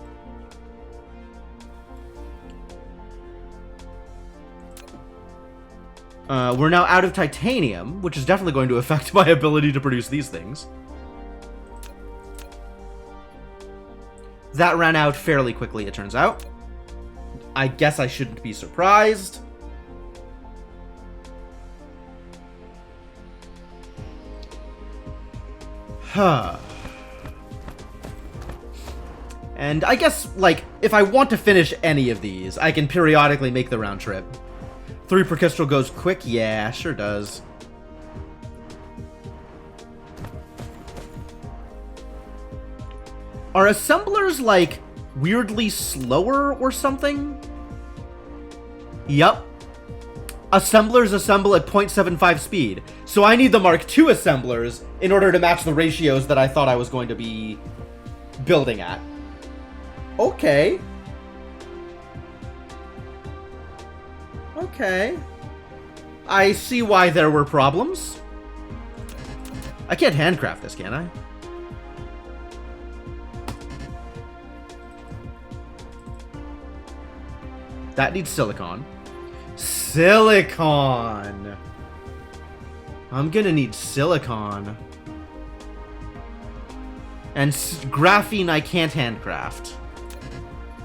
We're now out of titanium, which is definitely going to affect my ability to produce these things. That ran out fairly quickly, it turns out. I guess I shouldn't be surprised. Huh. And I guess, like, if I want to finish any of these, I can periodically make the round trip. 3 per crystal goes quick? Yeah, sure does. Are assemblers, like, weirdly slower or something? Yup. Assemblers assemble at 0.75 speed. So I need the Mark II assemblers in order to match the ratios that I thought I was going to be building at. Okay. Okay. I see why there were problems. I can't handcraft this, can I? That needs silicon. Silicon! I'm gonna need silicon. And graphene I can't handcraft.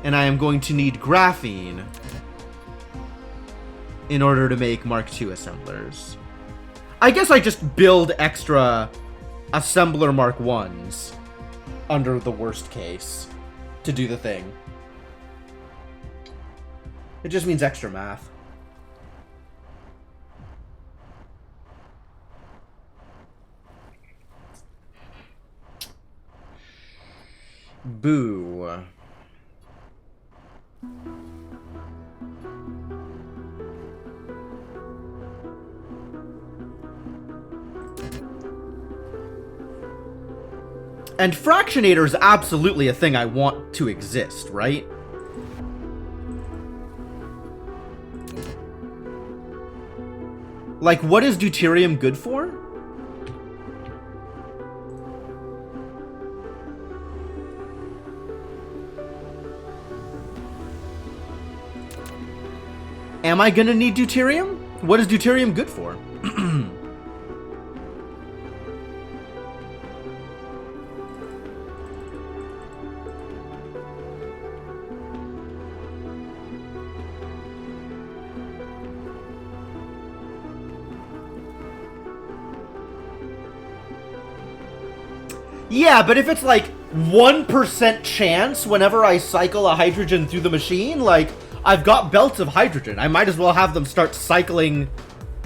And I am going to need graphene in order to make Mark II assemblers. I guess I just build extra assembler Mark 1s under the worst case to do the thing. It just means extra math. Boo. And Fractionator is absolutely a thing I want to exist, right? Like, what is deuterium good for? Am I gonna need deuterium? What is deuterium good for? Yeah, but if it's like 1% chance whenever I cycle a hydrogen through the machine, like, I've got belts of hydrogen. I might as well have them start cycling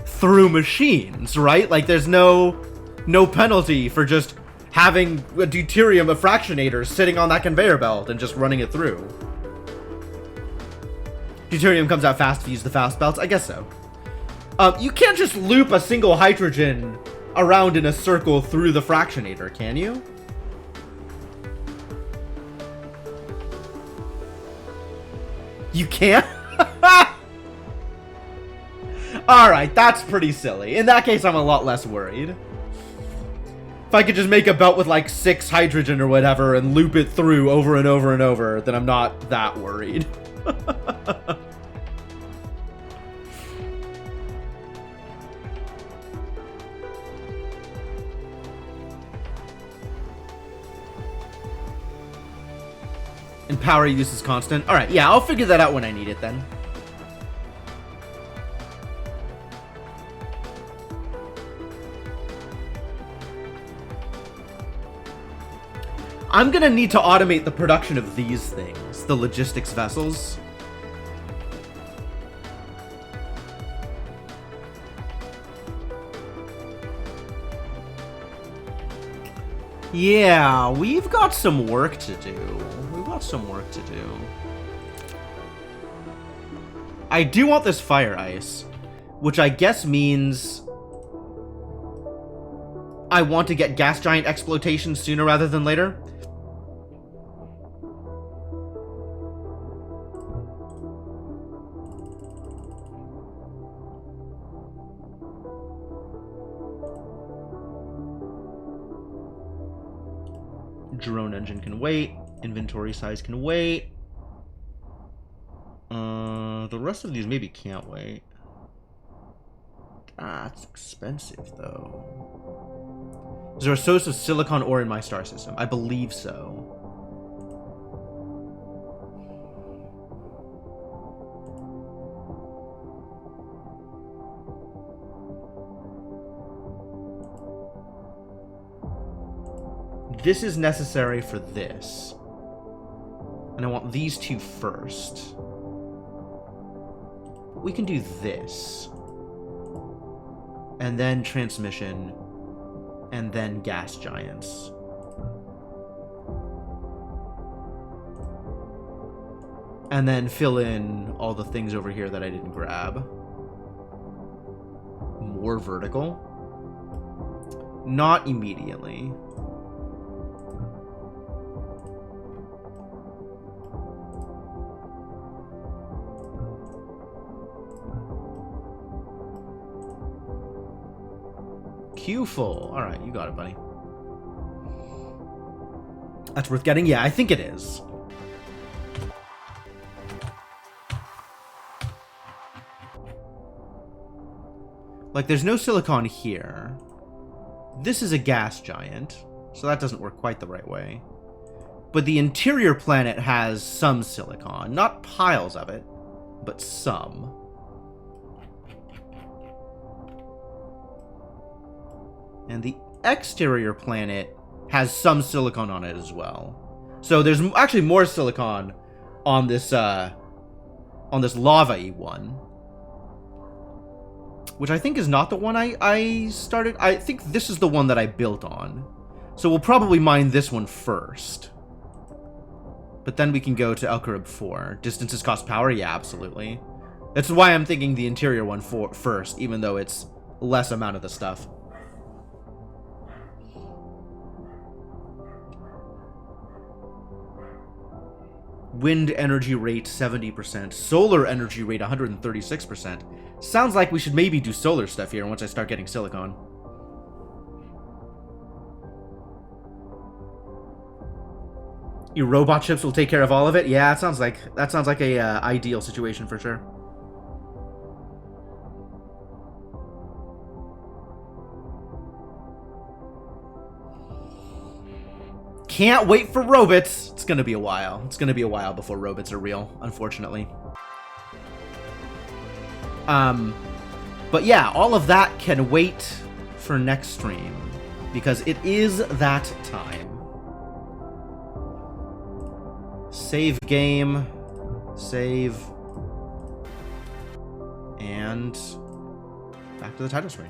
through machines, right? Like, there's no penalty for just having a deuterium, a fractionator, sitting on that conveyor belt and just running it through. Deuterium comes out fast if you use the fast belts? I guess so. You can't just loop a single hydrogen around in a circle through the fractionator, can you? You can't? Alright, that's pretty silly. In that case, I'm a lot less worried. If I could just make a belt with like 6 hydrogen or whatever and loop it through over and over and over, then I'm not that worried. And power use is constant. Alright, yeah, I'll figure that out when I need it then. I'm gonna need to automate the production of these things, the logistics vessels. Yeah, we've got some work to do. We've got some work to do. I do want this fire ice, which I guess means I want to get gas giant exploitation sooner rather than later. Drone engine can wait. Inventory size can wait. The rest of these maybe can't wait. That's expensive, though. Is there a source of silicon ore in my star system? I believe so. This is necessary for this. And I want these two first. We can do this. And then transmission. And then gas giants. And then fill in all the things over here that I didn't grab. More vertical. Not immediately. Queue full. Alright, you got it, buddy. That's worth getting? Yeah, I think it is. Like, there's no silicon here. This is a gas giant, so that doesn't work quite the right way. But the interior planet has some silicon. Not piles of it, but some. And the exterior planet has some silicon on it as well. So there's actually more silicon on this lava-y one, which I think is not the one I started. I think this is the one that I built on. So we'll probably mine this one first. But then we can go to El Carib 4. Distances cost power? Yeah, absolutely. That's why I'm thinking the interior one first, even though it's less amount of the stuff. Wind energy rate 70%. Solar energy rate 136%. Sounds like we should maybe do solar stuff here once I start getting silicon. Your robot chips will take care of all of it? Yeah, that sounds like a ideal situation for sure. Can't wait for robots. It's gonna be a while. It's gonna be a while before robots are real, unfortunately. But yeah, all of that can wait for next stream because it is that time. Save game, save, and back to the title screen.